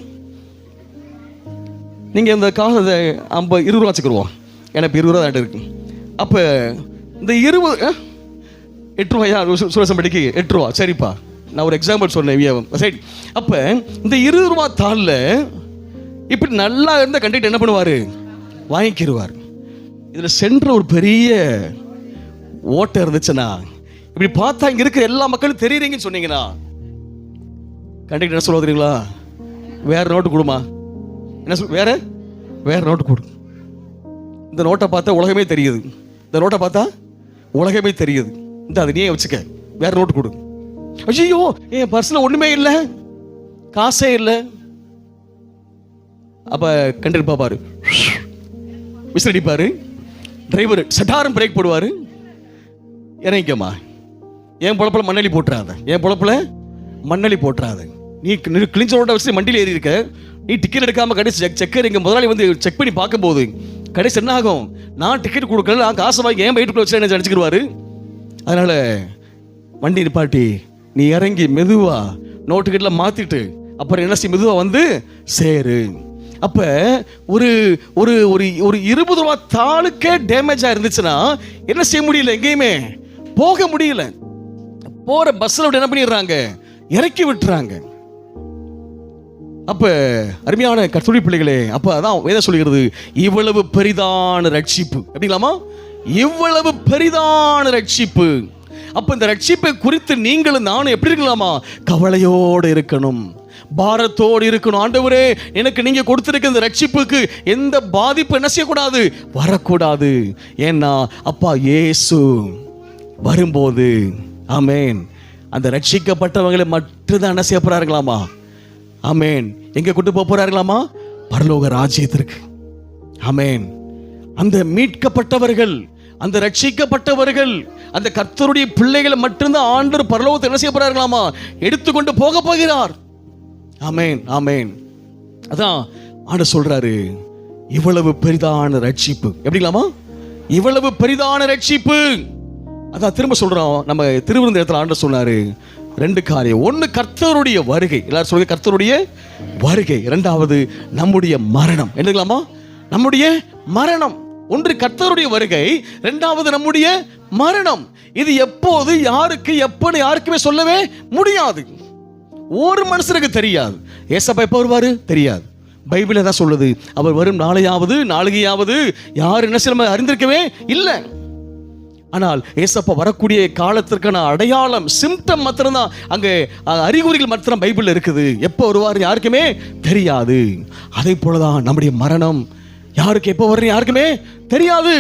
நீங்கள் இந்த காசு 20 ரூபா வச்சுக்கிடுவோம், எனக்கு 20 ரூபா தான் இருக்கு. அப்போ இந்த 8 ரூபாயா? சூளேசன்பட்டிக்கு 8 ரூபா. சரிப்பா, நான் ஒரு எக்ஸாம்பிள் சொன்னேன். சரி, அப்போ இந்த 20 ரூபா தாளில் இப்படி நல்லா இருந்த கண்டக்டர் என்ன பண்ணுவார்? வாங்கிக்கிடுவார். இதில் சென்ற ஒரு பெரிய ஓட்டை இருந்துச்சுன்னா, இப்படி பார்த்தா இங்கே இருக்கிற எல்லா மக்களும் தெரியுறீங்கன்னு சொன்னீங்கன்னா, கண்டக்டர் என்ன சொல்லுவா தெரியுங்களா? வேற நோட்டு கொடுமா. என்ன சொல்? வேற நோட்டு கொடு. இந்த நோட்டை பார்த்தா உலகமே தெரியுது, இந்த நோட்டை பார்த்தா உலகமே தெரியுது, இந்த அதை நீயே வச்சுக்க, வேற நோட்டு கொடு. ஐயோ, என் பர்ஸில் ஒன்றுமே இல்லை, காசே இல்லை. அப்போ கண்டக்டர் பார்ப்பாரு, விசில் அடிப்பாரு, டிரைவர் சட்டாரம் பிரேக் போடுவார், இறங்கிக்கம்மா, என் பொழப்பில் மண்ணலி போட்டுறாத, என் பொழப்பில் மண்ணலி போட்டுறாத. நீ கிழிஞ்ச ரோட்டை வச்சு மண்டியில் ஏறி இருக்க, நீ டிக்கெட் எடுக்காமல் கடைசி செக்கர் எங்கள் முதலாளி வந்து செக் பண்ணி பார்க்கும்போது கடைசி என்ன ஆகும்? நான் டிக்கெட் கொடுக்கல, நான் காசை வாங்கி என் வயிற்றுக்குள்ள வச்சு என்ன அடிச்சுக்கிடுவாரு. அதனால் வண்டி நிப்பாட்டி நீ இறங்கி மெதுவாக நோட்டுக்கெட்டில் மாற்றிட்டு அப்புறம் என்ன செய்ய, மெதுவாக வந்து சேரு. அப்போ ஒரு ஒரு ஒரு 20 ரூபா தாளுக்கே டேமேஜாக இருந்துச்சுன்னா என்ன செய்ய முடியல? எங்கேயுமே போக முடியல. போகிற பஸ்ஸில் என்ன பண்ணிடுறாங்க? இறக்கி விட்டுறாங்க. அப்போ அருமையான கர்த்தருடைய பிள்ளைகளே, அப்போ அதான் வேதம் சொல்லுகிறது, இவ்வளவு பெரிதான ரட்சிப்பு. எப்படிங்களாமா? இவ்வளவு பெரிதான ரட்சிப்பு. அப்போ இந்த ரட்சிப்பை குறித்து நீங்களும் நானும் எப்படி இருக்கலாமா? கவலையோடு இருக்கணும், பாரத்தோடு இருக்கணும். ஆண்டவரே, எனக்கு நீங்க கொடுத்திருக்க இந்த ரட்சிப்புக்கு எந்த பாதிப்பு என்ன செய்யக்கூடாது? வரக்கூடாது. ஏன்னா அப்பா இயேசு வரும்போது, ஆமேன், அந்த ரட்சிக்கப்பட்டவங்களை மட்டும்தான் என்ன செய்ய போறாருங்களாமா? ஆமேன், எங்க கொண்டு போக போறாருங்களாமா? பரலோக ராஜ்யத்திற்கு. ஆமேன். அந்த மீட்கப்பட்டவர்கள், அந்த ரட்சிக்கப்பட்டவர்கள், அந்த கர்த்தருடைய பிள்ளைகளை மட்டும்தான் ஆண்டவர் பரலோகத்தை என்ன செய்ய போறாருங்களாமா? எடுத்துக்கொண்டு போக போகிறார். ஆமேன், ஆமேன். அதான் ஆண்டவர் சொல்றாரு, இவ்வளவு பெரிதான ரட்சிப்பு. எப்படிங்களாமா? இவ்வளவு பெரிதான ரட்சிப்பு. அதான் திரும்ப சொல்றோம், நம்ம திருவிருந்த இடத்துல ஆண்டவர் சொன்னாரு 2 காரியம். 1, கர்த்தருடைய வருகை. எல்லாரும் சொல்லுங்க, கர்த்தருடைய வருகை. 2வது நம்முடைய மரணம். என்னங்களாமா? நம்முடைய மரணம். 1 கர்த்தருடைய வருகை, 2வது நம்முடைய மரணம். இது எப்போது, யாருக்கு, எப்பன்னு யாருக்குமே சொல்லவே முடியாது. ஒரு மனுஷனுக்கு தெரியாது. ஏசப்பா எப்போ வருவாரு தெரியாது, பைபிள் தான் சொல்லுது. அவர் வரும் நாளையாவது யார் என்ன செய்ய அறிந்திருக்கவே இல்லை. ஆனால் ஏசப்பா வரக்கூடிய காலத்திற்கான அடையாளம், சிம்டம் மாத்திரம்தான் அங்கே, அறிகுறிகள் மாத்திரம் பைபிள் இருக்குது. எப்போ வருவார் யாருக்குமே தெரியாது. அதே போலதான் நம்முடைய மரணம் யாருக்கு எப்போ வர்றது யாருக்குமே தெரியாது.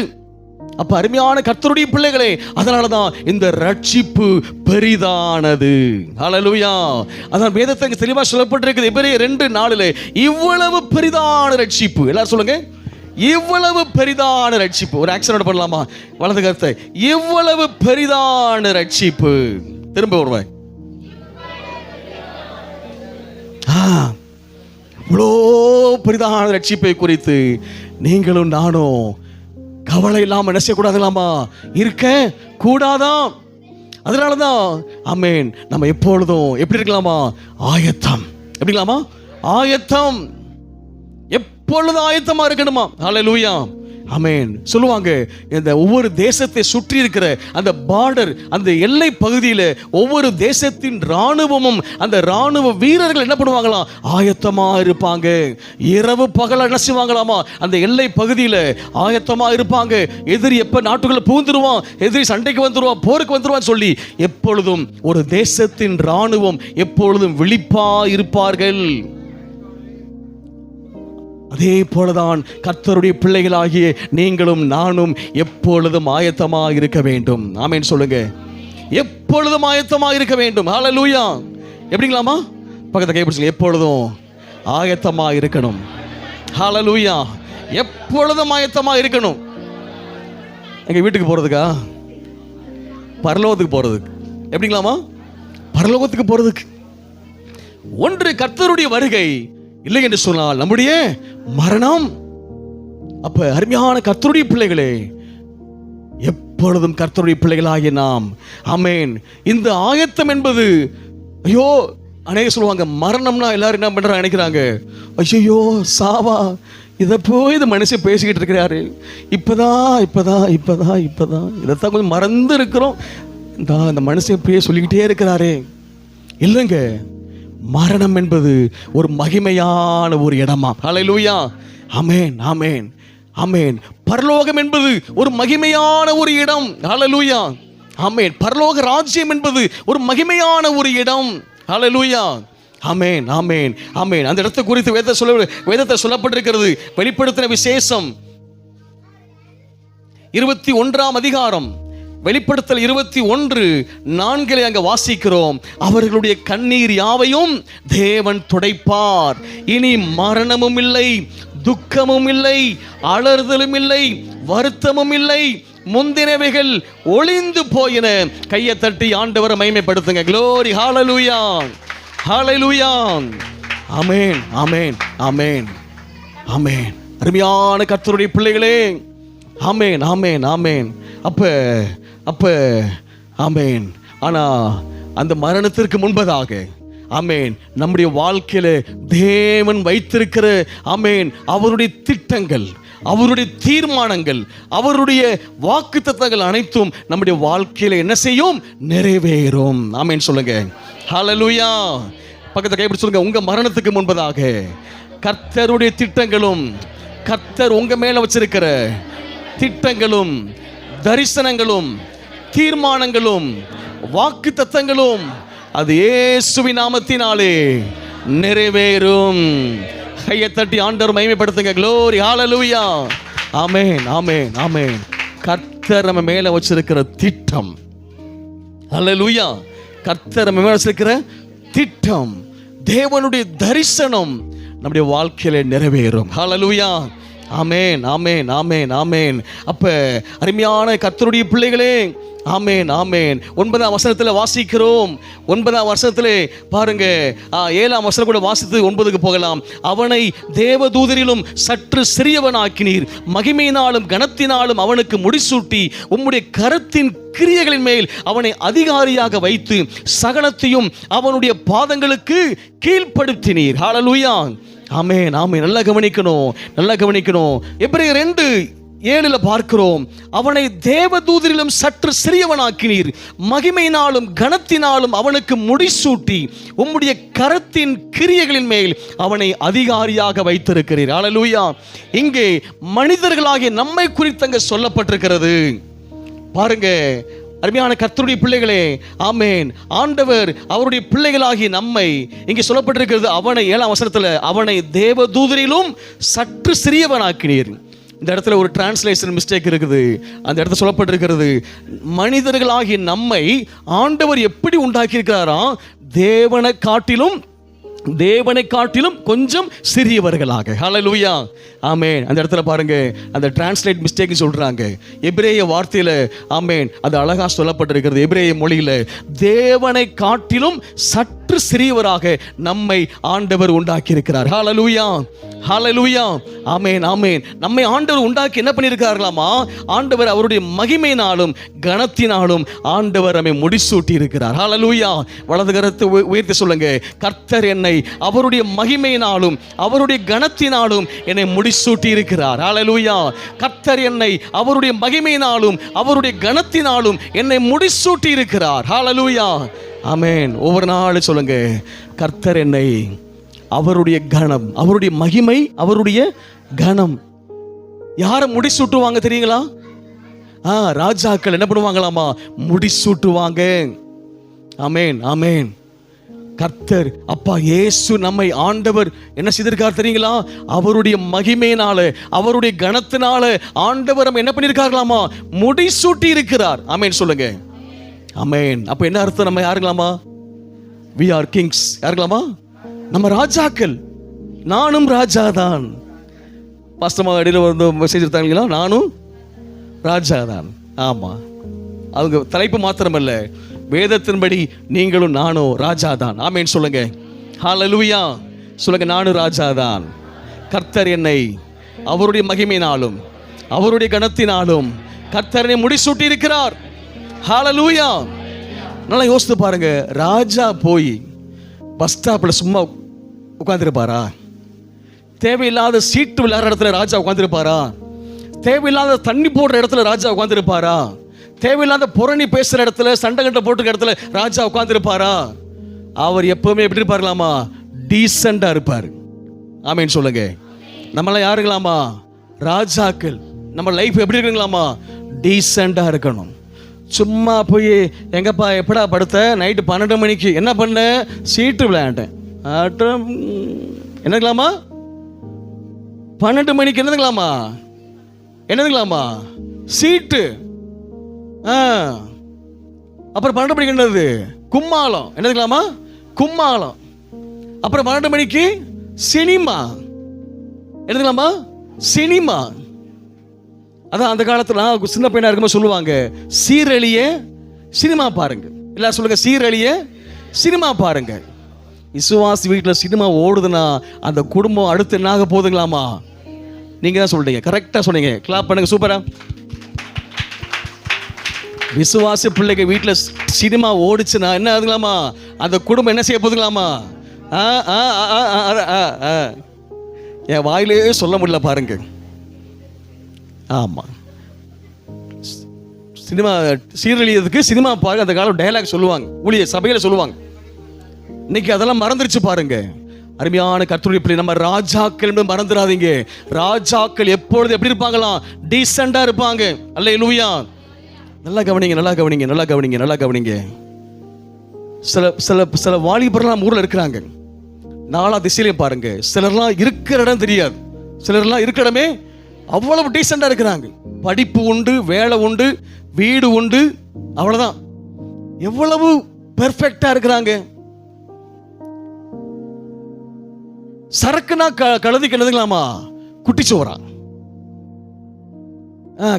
அப்ப அருமையான கர்த்தருடைய பிள்ளைகளே, அதனாலதான் இந்த ரட்சிப்பு பெரிதானது. ஹல்லேலூயா. அதான் வேதத்தை தெளிவா சொல்லப்பட்டிருக்குது. எபிரேயர் 2:4 இவ்வளவு பெரிதான ரட்சிப்பு. எல்லாரும் சொல்லுங்க, இவ்வளவு பெரிதான ரட்சிப்பு. ஒரு ஆக்சன் பண்ணலாமா? வலது கருத்தை, இவ்வளவு பெரிதான ரட்சிப்பு. திரும்ப வருவேன். இவ்வளோ பெரிதான ரட்சிப்பை குறித்து நீங்களும் நானும் கவலை இல்லாம என்ன செய்யக்கூடாதுலாமா? இருக்க கூடாதான். அதனாலதான் ஆமென், நம்ம எப்பொழுதும் எப்படி இருக்கலாமா? ஆயத்தம். எப்படிங்களாமா? ஆயத்தம். எப்பொழுதும் ஆயத்தமா இருக்கணுமா? ஹல்லேலூயா. ஆமென். சொல்லுவாங்க, இந்த ஒவ்வொரு தேசத்தை சுற்றி இருக்கிற அந்த பார்டர், அந்த எல்லை பகுதியில் ஒவ்வொரு தேசத்தின் ராணுவமும் அந்த ராணுவ வீரர்கள் என்ன பண்ணுவாங்களாம்? ஆயத்தமா இருப்பாங்க. இரவு பகல என்ன செய்வாங்களாமா? அந்த எல்லை பகுதியில் ஆயத்தமா இருப்பாங்க. எதிரி எப்ப நாட்டுக்குள்ள புகுந்துருவான், எதிரி சண்டைக்கு வந்துருவான், போருக்கு வந்துருவான் சொல்லி எப்பொழுதும் ஒரு தேசத்தின் ராணுவம் எப்பொழுதும் விழிப்பா இருப்பார்கள். அதே போலதான் கர்த்தருடைய பிள்ளைகளாகிய நீங்களும் நானும் எப்பொழுதும் ஆயத்தமா இருக்க வேண்டும். ஆமென் சொல்லுங்க. எப்பொழுதும் ஆயத்தமா இருக்க வேண்டும். ஹல்லேலூயா. எப்படிங்களாமா? பக்கத்தை கைப்பிடிச்சு, எப்பொழுதும் ஆயத்தமா இருக்கணும். ஹல்லேலூயா. எப்பொழுதும் ஆயத்தமா இருக்கணும். எங்க வீட்டுக்கு போறதுக்கா? பரலோகத்துக்கு போறதுக்கு. எப்படிங்களாமா? பரலோகத்துக்கு போறதுக்கு. ஒன்று கர்த்தருடைய வருகை, இல்லை என்று சொன்னால் நம்முடைய மரணம். அப்ப அருமையான கர்த்தருடைய பிள்ளைகளே, எப்பொழுதும் கர்த்தருடைய பிள்ளைகளாகிய நாம் ஆமென், இந்த ஆயத்தம் என்பது, ஐயோ அநேக சொல்லுவாங்க மரணம்னா எல்லாரும் என்ன பண்றாங்க நினைக்கிறாங்க, ஐயோ சாவா, இதை போய் இந்த மனுஷன் பேசிக்கிட்டு இருக்கிறாரு, இப்பதான் இதைத்தான் கொஞ்சம் மறந்து இருக்கிறோம், இந்த மனுஷன் இப்படியே சொல்லிக்கிட்டே இருக்கிறாரே. இல்லைங்க, மரணம் என்பது ஒரு மகிமையான ஒரு இடமா. ஹல்லேலூயா. ஆமென், ஆமென், ஆமென். பரலோகம் என்பது ஒரு மகிமையான ஒரு இடம். ஹல்லேலூயா. ஆமென். பரலோக ராஜ்யம் என்பது ஒரு மகிமையான ஒரு இடம். ஹல்லேலூயா. ஆமென், ஆமென், ஆமென். அந்த இடத்தை குறித்து வேதத்தை சொல்லப்பட்டிருக்கிறது. வெளிப்படுத்தின விசேஷம் 21ஆம் அதிகாரம், வெளிப்படுத்தல் 21:4 அங்க வாசிக்கிறோம். அவர்களுடைய கண்ணீர் யாவையும் தேவன் துடைப்பார். இனி மரணமும் இல்லை, துக்கமும் இல்லை, அலறுதலும் இல்லை, வருத்தமும் இல்லை, முந்தினவைகள் ஒளிந்து போயின. கையை தட்டி ஆண்டவரை மகிமைப்படுத்துங்க. க்ளோரி. ஹல்லேலூயா, ஹல்லேலூயா. ஆமென், ஆமென், ஆமென், ஆமென். அருமையான கர்த்தருடைய பிள்ளைகளே, ஆமென், ஆமென், ஆமென். அப்ப ஆமென். ஆனா அந்த மரணத்திற்கு முன்பதாக ஆமென், நம்முடைய வாழ்க்கையில தேவன் வைத்திருக்கிற ஆமென் அவருடைய திட்டங்கள், அவருடைய தீர்மானங்கள், அவருடைய வாக்குத்தத்தங்கள் அனைத்தும் நம்முடைய வாழ்க்கையில என்ன செய்யும்? நிறைவேறும். ஆமென் சொல்லுங்க. ஹல்லேலூயா. பக்கத்தை கைப்பிடிச்சு சொல்லுங்க, உங்க மரணத்துக்கு முன்பதாக கர்த்தருடைய திட்டங்களும், கர்த்தர் உங்க மேல வச்சிருக்கிற திட்டங்களும், தரிசனங்களும், தீர்மானங்களும், வாக்கு தத்தங்களும் அது இயேசுவின் நாமத்தினாலே நிறைவேறும். கையை தட்டி ஆண்டவர் மகிமைப்படுத்துங்க. க்ளோரி. ஹல்லேலூயா. ஆமென், ஆமென், ஆமென். கர்த்தர் நம்ம மேல வச்சிருக்கிற திட்டம், ஹல்லேலூயா, கர்த்தர் நம்ம மேல வச்சிருக்கிற திட்டம், தேவனுடைய தரிசனம் நம்முடைய வாழ்க்கையில நிறைவேறும். ஹல்லேலூயா. ஆமென், ஆமென், ஆமென், ஆமென். அப்ப அருமையான கர்த்தருடைய பிள்ளைகளே, ஆமென், ஆமென். 9ஆம் வசனத்தில் வாசிக்கிறோம். 9ஆம் வசனத்திலே பாருங்க, 7ஆம் வசனம் கூட வாசித்து 9க்கு போகலாம். அவனை தேவதூதரிலும் சற்று சிறியவனாக்கினீர், மகிமையினாலும் கனத்தினாலும் அவனுக்கு முடிசூட்டி உம்முடைய கரத்தின் கிரியைகளின் மேல் அவனை அதிகாரியாக வைத்து சகலத்தையும் அவனுடைய பாதங்களுக்கு கீழ்ப்படுத்தினீர். ஹல்லேலூயா. ஆமென், ஆமென். நல்லா கவனிக்கணும், நல்லா கவனிக்கணும். எபிரேயர் 7 பார்க்கிறோம், அவனை தேவதூதரிலும் சற்று சிறியவனாக்கினீர், மகிமையினாலும் கனத்தினாலும் அவனுக்கு முடிசூட்டி உம்முடைய கரத்தின் கிரியைகளின் மேல் அவனை அதிகாரியாக வைத்திருக்கிறீர். ஹல்லேலூயா. இங்கே மனிதர்களாகிய நம்மை குறித்து அங்கே சொல்லப்பட்டிருக்கிறது. பாருங்க அருமையான கர்த்தருடைய பிள்ளைகளே, ஆமென். ஆண்டவர் அவருடைய பிள்ளைகளாகி நம்மை இங்கே சொல்லப்பட்டிருக்கிறது, அவனை 7ஆம் வசனத்தில் அவனை தேவதூதரிலும் சற்று சிறியவனாக்கினீர். இந்த இடத்துல ஒரு டிரான்ஸ்லேஷன் மிஸ்டேக் இருக்குது. அந்த இடத்துல சொல்லப்பட்டிருக்கிறது, மனிதர்களாகிய நம்மை ஆண்டவர் எப்படி உண்டாக்கியிருக்கிறாராம், தேவனை காட்டிலும் கொஞ்சம் சிறியவர்களாக. ஹல்லேலூயா, ஆமென். அந்த இடத்துல பாருங்க, அந்த டிரான்ஸ்லேட் மிஸ்டேக் சொல்றாங்க. எபிரேய வார்த்தையில ஆமென் அது அழகா சொல்லப்பட்டிருக்கிறது. எபிரேய மொழியில தேவனை காட்டிலும் சற்று சிறியவராக நம்மை ஆண்டவர் உண்டாக்கி இருக்கிறார். ஹல்லேலூயா, ஹல்லேலூயா, ஆமென், ஆமென். நம்மை ஆண்டவர் உண்டாக்கி என்ன பண்ணியிருக்கிறார்களாமா, ஆண்டவர் அவருடைய மகிமையினாலும் கனத்தினாலும் ஆண்டவர் நம்மை முடிசூட்டி இருக்கிறார். ஹல்லேலூயா. வலது கரத்தை உயர்த்தி சொல்லுங்க, கர்த்தர் என்னை அவருடைய மகிமையினாலும் அவருடைய கனத்தினாலும் என்னை முடிசூட்டி இருக்கிறார். ஹல்லேலூயா. கர்த்தர் என்னை அவருடைய மகிமையினாலும் அவருடைய கனத்தினாலும் என்னை முடிசூட்டி இருக்கிறார். ஹல்லேலூயா, ஆமென். ஒவ்வொரு நாளும் சொல்லுங்க, கர்த்தர் என்னை அவருடைய கனம், அவருடைய மகிமை, அவருடைய கனம். யாரை முடிசூட்டுவாங்க தெரியுங்களா? ராஜாக்கள் என்ன பண்ணுவாங்களாமா, முடிசூட்டுவாங்க. ஆமென், ஆமென். கர்த்தர் அப்பா இயேசு நம்மை ஆண்டவர் என்ன செய்திருக்கார் தெரியுங்களா? அவருடைய மகிமையினால அவருடைய கனத்தினால ஆண்டவர் நம்ம என்ன பண்ணியிருக்கார்களாமா, முடிசூட்டி இருக்கிறார். ஆமென் சொல்லுங்க, ஆமென். அப்ப என்ன அர்த்தம்? நம்ம யாருங்களாமா? we are kings. யாருங்களாமா? நம்ம ராஜாக்கள். நானும் ராஜாதான். பாஸ்டமா இடையில வந்து மெசேஜ் எடுத்தாங்களா, நானும் ராஜாதான். ஆமா, அவங்க தலைப்பு மாத்திரமல்ல, வேதத்தின்படி நீங்களும் நானும் ராஜாதான். ஆமென் சொல்லுங்க, ஹல்லேலூயா சொல்லுங்க, நானும் ராஜாதான். கர்த்தர் என்னை அவருடைய மகிமையினாலும் அவருடைய கனத்தினாலும் கர்த்தரை முடிசூட்டி இருக்கிறார். ஹல்லேலூயா. நல்லா யோசித்து பாருங்க, ராஜா போய் பஸ் ஸ்டாப்ல சும்மா உட்கார்ந்திருப்பாரா? தேவையில்லாத சீட்டு விளையாடுற இடத்துல ராஜா உட்கார்ந்திருப்பாரா? தேவையில்லாத தண்ணி போடுற இடத்துல ராஜா உட்கார்ந்திருப்பாரா? தேவையில்லாத புரணி பேசுற இடத்துல, சண்டை கட்ட போட்டுக்கிற இடத்துல ராஜா உட்கார்ந்திருப்பாரா? அவர் எப்பவுமே எப்படி இருப்பார்களாமா, டீசெண்டா இருப்பார். ஆமென் சொல்லுங்க. நம்மளாம் யாருங்களாமா, ராஜாக்கள். நம்ம லைஃப் எப்படி இருக்குங்களாமா, டீசெண்டா இருக்கணும். சும்மா போய் எங்கப்பா எப்படா படுத்த, நைட்டு 12 மணிக்கு என்ன பண்ண, சீட்டு விளையாண்டேன். என்னதுங்களாமா, 12 மணிக்கு என்னதுங்களாமா, சீட்டு. அப்புறம் 12 மணிக்கு என்னது, கும்மாளம். என்னதுங்களாமா, கும்மாளம். அப்புறம் 12 மணிக்கு சினிமா. என்னதுங்களாமா, சினிமா. அதான் அந்த காலத்துல சின்ன பையனா இருக்கும்போது சொல்லுவாங்க, சீரழிய சினிமா பாருங்க. எல்லாம் சொல்லுங்க, சீரழிய சினிமா பாருங்க. விசுவாசி வீட்டில் சினிமா ஓடுதுன்னா அந்த குடும்பம் அடுத்து என்ன ஆக போகுதுங்களாமா? நீங்க தான் சொல்றீங்க, கரெக்டா சொன்னீங்க. கிளாப் பண்ணுங்க, சூப்பரா. விசுவாசி பிள்ளைங்க வீட்டில் சினிமா ஓடிச்சுன்னா என்ன ஆகுதுங்களாமா? அந்த குடும்பம் என்ன செய்ய போகுதுங்களாமா? என் வாயிலே சொல்ல முடியல பாருங்க. ஆமா, சினிமா சீரழியதுக்கு சினிமா பாருங்க. அந்த காலம் டயலாக் சொல்லுவாங்க, ஊழிய சபையில சொல்லுவாங்க. இன்னைக்கு அதெல்லாம் மறந்துருச்சு பாருங்க. அருமையான கர்த்தருடைய பிள்ளை, நம்ம ராஜாக்கள் மறந்துடாதீங்க. ராஜாக்கள் எப்பொழுது எப்படி இருப்பாங்களாம், டீசெண்டா இருப்பாங்க. அல்லேலூயா. நல்லா கவனிங்க, நல்லா கவனிங்க, நல்லா கவனிங்க, நல்லா கவனிங்க. சில சில சில வாலிபர்லாம் ஊர்ல இருக்கிறாங்க. நாலா திசையிலையும் பாருங்க. சிலர்லாம் இருக்கிற இடம் தெரியாது, சிலர்லாம் இருக்கிற இடமே அவ்வளவு டீசெண்டா இருக்கிறாங்க. படிப்பு உண்டு, வேலை உண்டு, வீடு உண்டு, அவ்வளவுதான். எவ்வளவு பெர்ஃபெக்டா இருக்கிறாங்க. சரக்குனா கழுதைக்கு என்னதுங்களாமா, குட்டி சோறா?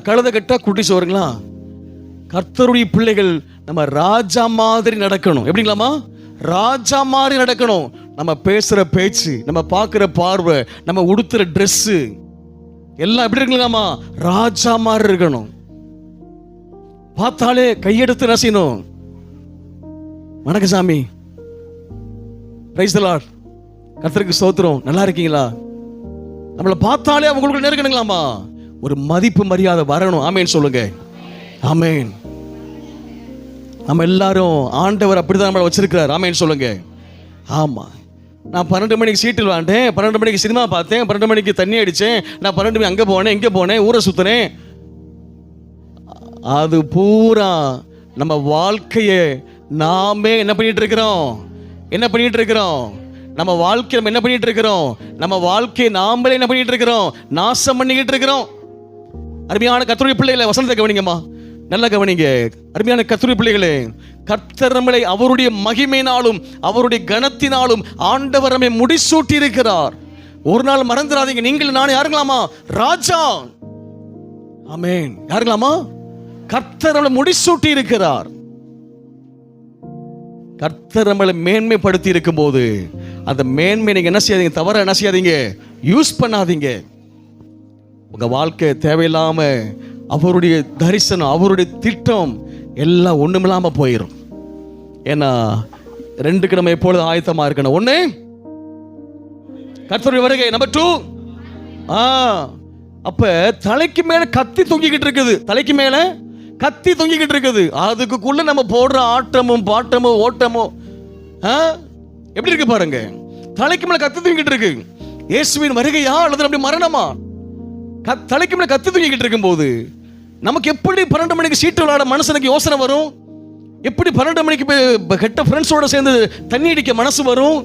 கழுதை கட்டா குட்டி சோறுங்களா? கர்த்தருடைய பிள்ளைகள் நம்ம ராஜா மாதிரி நடக்கணும். எப்படிங்களாமா, ராஜா மாதிரி நடக்கணும். நம்ம பேசுற பேச்சு, நம்ம பார்க்கிற பார்வை, நம்ம உடுத்துற ட்ரெஸ் எல்லாம் எப்படி இருக்கலாமா, ராஜா மாதிரி இருக்கணும். பார்த்தாலே கையெடுத்து நசியணும். வணக்கம் சாமி, பிரைஸ் தி லார்ட், கர்த்தருக்கு ஸ்தோத்திரம், நல்லா இருக்கீங்களா? நம்மளை பார்த்தாலே அவங்களுக்கு நெருக்கணுங்களாமா. ஒரு மதிப்பு மரியாதை வரணும். ஆமேன் சொல்லுங்க. ஆமேன். நம்ம எல்லாரும் ஆண்டவர் அப்படிதான் நம்மளை வச்சிருக்கிறார். ஆமேன் சொல்லுங்க. ஆமா, நான் 12 மணிக்கு சீட்டில் விளாண்டேன், 12 மணிக்கு சினிமா பார்த்தேன், 12 மணிக்கு தண்ணி அடித்தேன், நான் 12 மணி அங்கே போனேன், இங்கே போனேன், ஊரை சுற்றினேன். அது பூரா நம்ம வாழ்க்கையை நாமே என்ன பண்ணிட்டு இருக்கிறோம்? நம்ம வாழ்க்கை நம்ம என்ன பண்ணிட்டு இருக்கிறோம்? நம்ம வாழ்க்கையை நாமளே என்ன பண்ணிட்டு இருக்கிறோம்? நாசம் பண்ணிக்கிட்டு இருக்கிறோம். அருமையான கர்த்தருடைய பிள்ளைகளை, வசனத்தை கவனிங்கம்மா, நல்லா கவனிங்க. அருமையான கர்த்தருடைய பிள்ளைகளே, கர்த்தர் நம்மளை அவருடைய மகிமையினாலும் அவருடைய கனத்தினாலும் ஆண்டவர் நம்மை முடிசூட்டி இருக்கிறார். ஒரு நாள் மறந்துடாதீங்க, நீங்கள் நான் யாருங்களாமா? ராஜா. ஆமென். யாருங்களாமா? கர்த்தர் நம்மளை முடிசூட்டி இருக்கிறார். கர்த்தர் நம்மளை மேன்மைப்படுத்தி இருக்கும் போது அந்த மேன்மை நீங்க என்ன செய்யாதீங்க? தவற என்ன செய்யாதீங்க? யூஸ் பண்ணாதீங்க. உங்க வாழ்க்கை தேவையில்லாம அவருடைய தரிசனம், அவருடைய திட்டம் எல்லாம் ஒண்ணுமில்லாம போயிடும். ஏன்னா 2க்கு நம்ம எப்பொழுது ஆயத்தமா இருக்கணும். 1, கர்த்தருடைய வருகை. நம்பர் 2, அப்ப தலைக்கு மேல கத்தி தொங்கிக்கிட்டு இருக்குது. தலைக்கு மேல கத்தி தொங்கிக்கிட்டு இருக்குது. அதுக்குள்ள நம்ம போடுற ஆட்டமும் பாட்டமும் ஓட்டமும் எப்படி இருக்கு பாருங்க. தலைக்கு மேல கத்தி தொங்கிட்டு இருக்கு. இயேசுவின் வருகையா அல்லது அப்படி மரணமா? தலைக்கு மேல கத்தி தூங்கிக்கிட்டு இருக்கும் போது நமக்கு எப்படி 12 மணிக்கு சீட்டு விளையாட மனுஷனுக்கு யோசனை வரும்? எப்படி 12 மணிக்கு கெட்ட ஃப்ரெண்ட்ஸோட சேர்ந்து தண்ணி அடிக்க மனசு வரும்?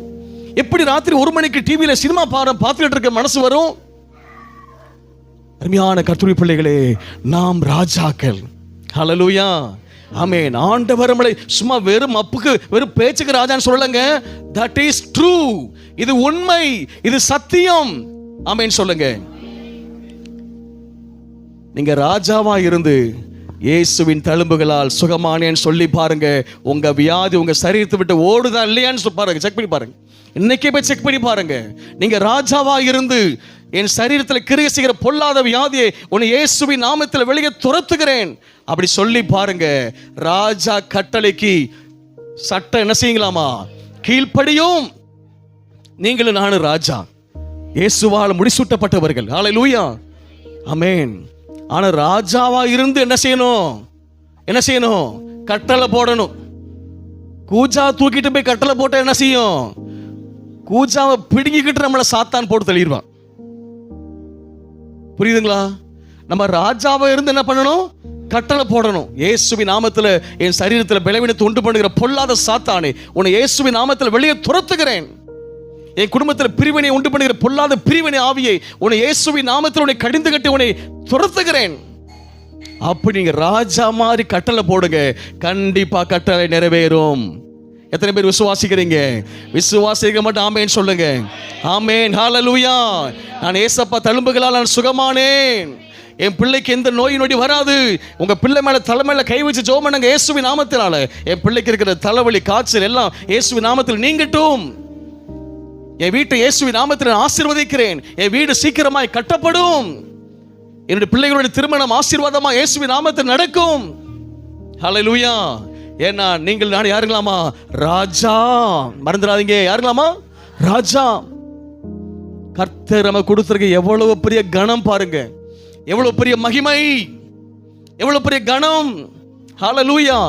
எப்படி ராத்திரி 1 மணிக்கு டிவியில சினிமா பார்த்துக்கிட்டு இருக்க மனசு வரும்? அருமையான கர்த்தருடைய பிள்ளைகளே, நாம் ராஜாக்கள். ஹல்லேலூயா. ஆமென். ஆண்டவர் நம்மளை சும்மா வெறும் அப்புக்கு வெறும் பேச்சுக்கு ராஜான்னு சொல்லலங்க. That is true. இது உண்மை, இது சத்தியம். ஆமென் சொல்லுங்க. நீங்க ராஜாவா இருந்து இயேசுவின் தழும்புகளால் சுகமானேன்னு சொல்லி பாருங்க. உங்க வியாதி உங்க சரீரத்தை விட்டு ஓடுதா இல்லையான்னு பாருங்க. செக் பண்ணி பாருங்க. இன்னைக்கே போய் செக் பண்ணி பாருங்க. நீங்க ராஜாவா இருந்து என் சரீரத்தில் கிரியை செய்கிற பொல்லாத வியாதியை உன்னை இயேசுவின் நாமத்தில் வெளியே துரத்துகிறேன் அப்படி சொல்லி பாருங்க. ராஜா கட்டளைக்கு சட்டம் என்ன செய்யுங்களாமா? கீழ்ப்படியும். நீங்களும் நானும் ராஜா, இயேசுவால் முடிசூட்டப்பட்டவர்கள். ஹல்லேலூயா. ஆமென். ஆனா ராஜாவா இருந்து என்ன செய்யணும்? கட்டளை போடணும். கூஜா தூக்கிட்டு போய் கட்டளை போட்ட என்ன செய்யும்? கூஜாவை பிடுங்கிக்கிட்டு நம்மளை சாத்தான் போட்டு தள்ளிடுவான். புரியுதுங்களா? நம்ம ராஜாவா இருந்து என்ன பண்ணணும்? கட்டளை போடணும். இயேசுவின் நாமத்தில் என் சரீரத்தில் பலவீனத்தை உண்டு பண்ணுகிற பொல்லாத சாத்தானே, உன்னை இயேசுவின் நாமத்தில் வெளியே துரத்துகிறேன். என் குடும்பத்தில் பிரிவினை உண்டு பண்ணுகிற பொல்லாத பிரிவினை ஆவியை உன்னை இயேசுவின் நாமத்தில் உன்னை கடிந்து கட்டி உன்னை துரத்துகிறேன். அப்படி நீங்க ராஜா மாதிரி கட்டளை போடுங்க. கண்டிப்பா கட்டளை நிறைவேறும். எத்தனை பேர் விசுவாசிக்கிறீங்க? விசுவாசிக்க மட்டும் ஆமேன் சொல்லுங்க. ஆமேன். ஹல்லேலூயா. நான் ஏசப்பா தழும்புகளால் நான் சுகமானேன். என் பிள்ளைக்கு எந்த நோய் நொடி வராது. உங்க பிள்ளை மேல தலைமையில கை வச்சு ஜெபம் பண்ணுங்க. இயேசுவின் நாமத்தினால என் பிள்ளைக்கு இருக்கிற தலைவலி காய்ச்சல் எல்லாம் இயேசுவின் நாமத்தில் நீங்கட்டும். என் வீட்டை இயேசுவின் நாமத்தில் ஆசீர்வதிக்கிறேன். என் வீடு சீக்கிரமாய் கட்டப்படும். என்னுடைய பிள்ளைகளுடைய திருமணம் ஆசீர்வாதமா இயேசுவின் நாமத்தில் நடக்கும். ஹல்லேலூயா. ஏன்னா நீங்கள் நான் யாருங்களாமா? ராஜா. மறந்துடாதீங்க, யாருங்களாமா? ராஜா. கர்த்தர் நமக்கு கொடுத்திருக்க எவ்வளவு பெரிய கணம் பாருங்க. எவ்வளவு பெரிய மகிமை, எவ்வளவு பெரிய கணம். ஹல்லேலூயா.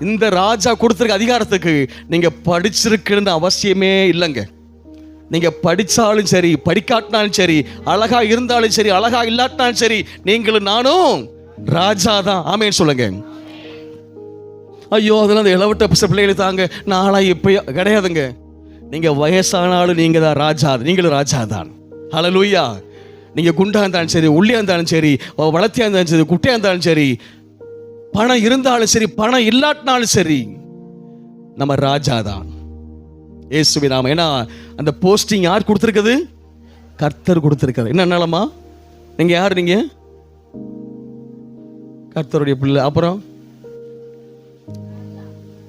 இந்த ராஜா கொடுத்திருக்க அதிகாரத்துக்கு நீங்க படிச்சிருக்கிற அவசியமே இல்லைங்க. நீங்க படிச்சாலும் சரி, படிக்காட்டினாலும் சரி, அழகா இருந்தாலும் சரி, அழகா இல்லாட்டினாலும் சரி, நீங்களும் நானும் ராஜா தான். ஆமேன்னு சொல்லுங்க. ஐயோ அதெல்லாம் அந்த இளவட்ட பிள்ளைகளை தாங்க, நாளா இப்ப கிடையாதுங்க. நீங்க வயசானாலும் நீங்க தான் ராஜா. நீங்களும் ராஜா தான். ஹல்லேலூயா. நீங்க குண்டா இருந்தாலும் சரி, உள்ளியா இருந்தாலும் சரி, வளர்த்தியா இருந்தாலும் சரி, குட்டியா இருந்தாலும் சரி, பணம் இருந்தாலும் சரி, பணம் இல்லாட்டினாலும் சரி, நம்ம ராஜா தான். இயேசுவின் நாமம். ஏன்னா அந்த போஸ்டிங் யார் கொடுத்திருக்குது? கர்த்தர் கொடுத்திருக்காரு. என்னன்னாலமா நீங்க யார்? நீங்க கர்த்தருடைய பிள்ளை. அப்புறம்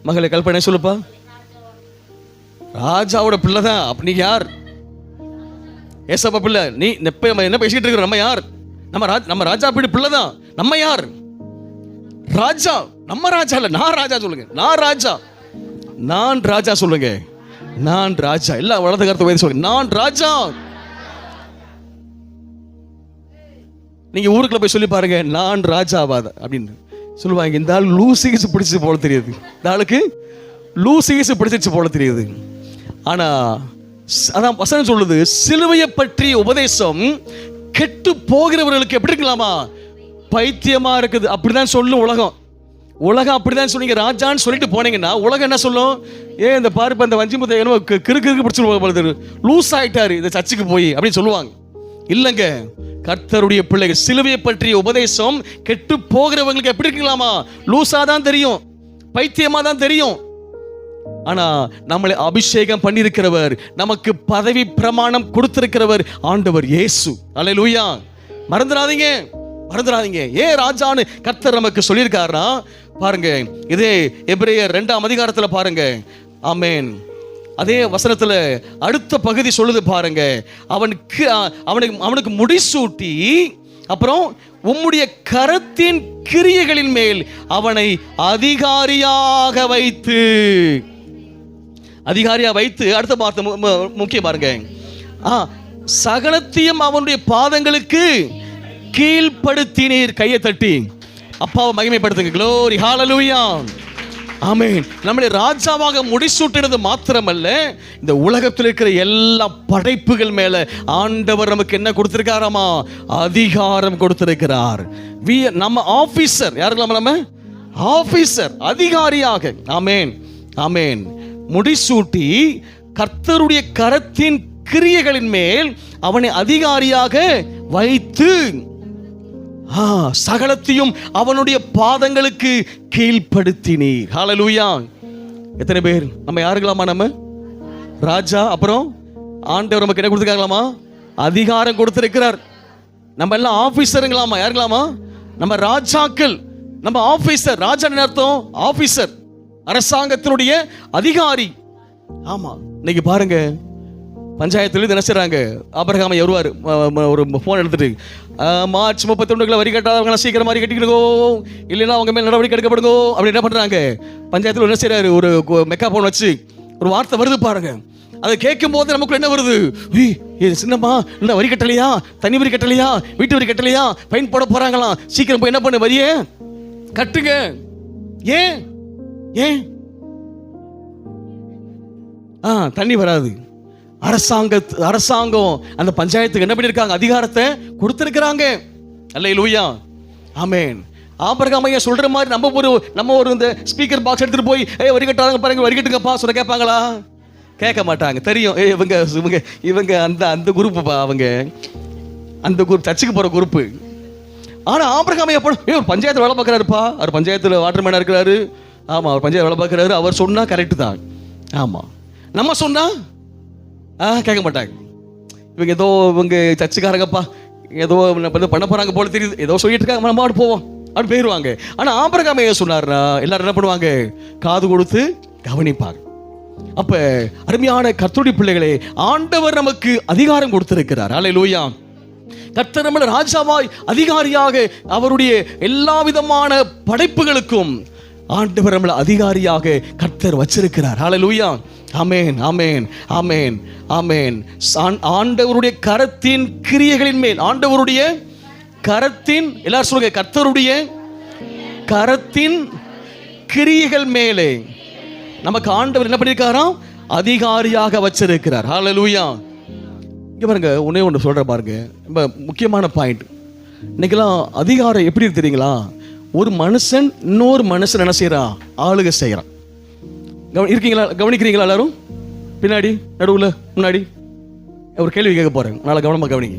மகளை கல்பனை சொல்லுப்பா. ராஜாவோட பிள்ளை தான். அப்ப நீங்க யார்? ஏசப்பா பிள்ளை. நீ என்ன பேசிட்டு இருக்க? நம்ம யார்? நம்ம ராஜா பிள்ளை தான். நம்ம யார்? ராஜா. நம்ம ராஜா இல்ல, நான் ராஜா சொல்லுங்க. நான் ராஜா சொல்லுங்க. நான் ராஜா. எல்லா வலது கருத்து சொல்லுங்க. நான் ராஜா. நீங்க ஊருக்குள்ள போய் சொல்லி பாருங்க, நான் ராஜாவாத அப்படின்னு சொல்லுவாங்க. இந்த ஆள் லூசிகிஸ் பிடிச்சி போல தெரியுது, இந்த ஆளுக்கு லூசிகிஸ் பிடிச்சிச்சு போல தெரியுது. ஆனா அதான் வசனம் சொல்லுது, சிலுவையை பற்றிய உபதேசம் கெட்டு போகிறவர்களுக்கு எப்படி இருக்கலாமா? பைத்தியமா இருக்குது. அப்படிதான் சொல்லும் உலகம். உலகம் அப்படிதான் சொன்னீங்க. ராஜான்னு சொல்லிட்டு போனீங்கன்னா உலகம் என்ன சொல்லும்? இந்த பாரு, அந்த வஞ்சி முத்தை கிறுக்கு பிடிச்சு லூஸ் ஆயிட்டாரு இந்த சர்ச்சுக்கு போய் அப்படின்னு சொல்லுவாங்க. இல்லைங்க, கர்த்தருடைய பிள்ளைகள் சிலுவையை பற்றிய உபதேசம் கெட்டு போகிறவங்களுக்கு எப்படி இருக்கலாமா? லூசா தான் தெரியும், பைத்தியமா தான் தெரியும். ஆனா நம்மளை அபிஷேகம் பண்ணியிருக்கிறவர், நமக்கு பதவி பிரமாணம் கொடுத்திருக்கிறவர் ஆண்டவர் இயேசு. அல்லேலூயா. மறந்துடாதீங்க, மறந்துடாதீங்க. ஏன் ராஜான்னு கர்த்தர் நமக்கு சொல்லியிருக்காருன்னா பாருங்க, இதே எபிரேயர் 2ஆம் அதிகாரத்துல பாருங்க. ஆமென். அதே வசனத்துல அடுத்த பகுதி சொல்லுது பாருங்க, அவனுக்கு முடிசூட்டி அப்புறம் உம்முடைய கரத்தின் கிரியைகளின் மேல் அவனை அதிகாரியாக வைத்து அடுத்த வார்த்தை முக்கியம் பாருங்க, சகலத்தையும் அவனுடைய பாதங்களுக்கு கீழ்ப்படுத்தினீர். கையை தட்டி அப்பாவை மகிமைப்படுத்துங்க. க்ளோரி, ஹல்லேலூயா, ஆமென். நம்மளை ராஜாவாக முடிசூட்டினது மாத்திரமல்ல, இந்த உலகத்தில் இருக்கிற எல்லா படைப்புகள் மேல ஆண்டவர் நமக்கு என்ன கொடுத்திருக்காராமா? அதிகாரம் கொடுத்திருக்கிறார். நம்ம ஆபீசர் யாருக்கலாமா? நம்ம ஆபீசர், அதிகாரியாக. ஆமென், ஆமென். முடிசூட்டி கர்த்தருடைய கரத்தின் கிரியைகளின் மேல் அவனை அதிகாரியாக வைத்து சகலத்தையும் அவனுடைய பாதங்களுக்கு கீழ்ப்படுத்தினீர். ஹல்லேலூயா. எத்தனை பேர் நம்ம யாருக்கலாமா? நம்ம ராஜா. அப்புறம் ஆண்டவர் நமக்கு என்ன கொடுத்திருக்காங்களாமா? அதிகாரம் கொடுத்திருக்கிறார். நம்ம எல்லாம் ஆபீசருங்களாமா? யாருங்களாமா? நம்ம ராஜாக்கள், நம்ம ஆபீசர். ராஜா என்ன அர்த்தம்? ஆபீசர், அரசாங்கத்தினுடைய அதிகாரி. ஆமா. இன்னைக்கு பாருங்க, பஞ்சாயத்துல என்ன செய்றாங்க? ஆபிரகாம் வருவார், ஒரு போன் எடுத்துட்டு, மார்ச் 31 வரி கட்டாதவங்க சீக்கிரம் வரி கட்டிக்கோ, இல்லைன்னா அவங்க மேல் நடவடிக்கை எடுக்கப்படுங்க அப்படி என்ன பண்றாங்க? பஞ்சாயத்துல என்ன செய்யறாரு? ஒரு மெக்கா போன் வச்சு ஒரு வார்த்தை வருது பாருங்க. அதை கேட்கும் போது நமக்கு என்ன வருது? சின்னம்மா, என்ன வரி கட்டலையா? தனி வரி கட்டலையா? வீட்டு வரி கட்டலையா? ஃபைன் போட போறாங்களாம். சீக்கிரம் போய் என்ன பண்ணு, வரியே கட்டுங்க. ஏன் ஏன் தண்ணி வராது. அரசாங்கம் அந்த பஞ்சாயத்துக்கு என்ன பண்ணிருக்காங்க? அதிகாரத்தை கொடுத்திருக்கிறாங்க. அல்லேலூயா, ஆமென். ஆபிரகாம் ஐயா சொல்ற மாதிரி நம்ம ஒரு இந்த ஸ்பீக்கர் பாக்ஸ் எடுத்துட்டு போய் வரி கட்டாதவங்க பாருங்க, வரி கட்டுங்கப்பா சொல்ல கேட்பாங்களா? கேட்க மாட்டாங்க. தெரியும் இவங்க அந்த குரூப்புப்பா, அவங்க அந்த குரூப், சர்ச்சுக்கு போற குரூப்பு. ஆனா ஆபிரகாம் ஐயா ஒரு பஞ்சாயத்துல வேலை பார்க்கறாருப்பா. அவர் பஞ்சாயத்துல வாட்டர்மேனா இருக்கிறாரு. ஆமா, அவர் பஞ்சாயத்து வேலை பார்க்கறாரு. அவர் சொன்னா கரெக்ட் தான். ஆமா, நம்ம சொன்னா கேட்க மாட்டாங்க. இவங்க சர்ச்சுக்காரங்கப்பா, ஏதோ பண்ண போறாங்க போல தெரியுது, ஏதோ சொல்லிட்டு இருக்காங்க, நம்ம அப்படி போவோம் அப்படி போயிடுவாங்க. ஆனா ஆபிரகாம் ஐயா சொன்னார்னா எல்லாரும் என்ன பண்ணுவாங்க? காது கொடுத்து கவனிப்பாங்க. அப்ப அருமையான கர்த்தருடைய பிள்ளைகளே, ஆண்டவர் நமக்கு அதிகாரம் கொடுத்திருக்கிறார். அல்லேலூயா. கர்த்தர் நம்மளை ராஜாவாய் அதிகாரியாக அவருடைய எல்லா விதமான படைப்புகளுக்கும் ஆண்டவர் நம்மளை அதிகாரியாக கர்த்தர் வச்சிருக்கிறார். ஹல்லேலூயா, ஆமென், ஆமென், ஆமென், ஆமென். ஆண்டவருடைய கரத்தின் கிரியைகளின் மேல், ஆண்டவருடைய கரத்தின், எல்லாரும் சொல்லுங்க, கர்த்தருடைய கரத்தின் கிரியைகள் மேலே நமக்கு ஆண்டவர் என்ன பண்ணிருக்காராம்? அதிகாரியாக வச்சிருக்கிறார். ஹல்லேலூயா. இங்க பாருங்க, ஒண்ணு சொல்ற பாருங்க, ரொம்ப முக்கியமான பாயிண்ட். இன்னைக்கெல்லாம் அதிகாரம் எப்படி இருக்கு தெரியுங்களா? ஒரு மனுஷன் இன்னொரு மனுஷன் என்ன செய்யறான்? ஆளுகை செய்யறான். இருக்கீங்களா? கவனிக்கிறீங்களா? எல்லாரும் பின்னாடி, நடுவுல, முன்னாடி ஒரு கேள்வி கேட்க போறேன். நல்லா கவனமா கவனிங்க,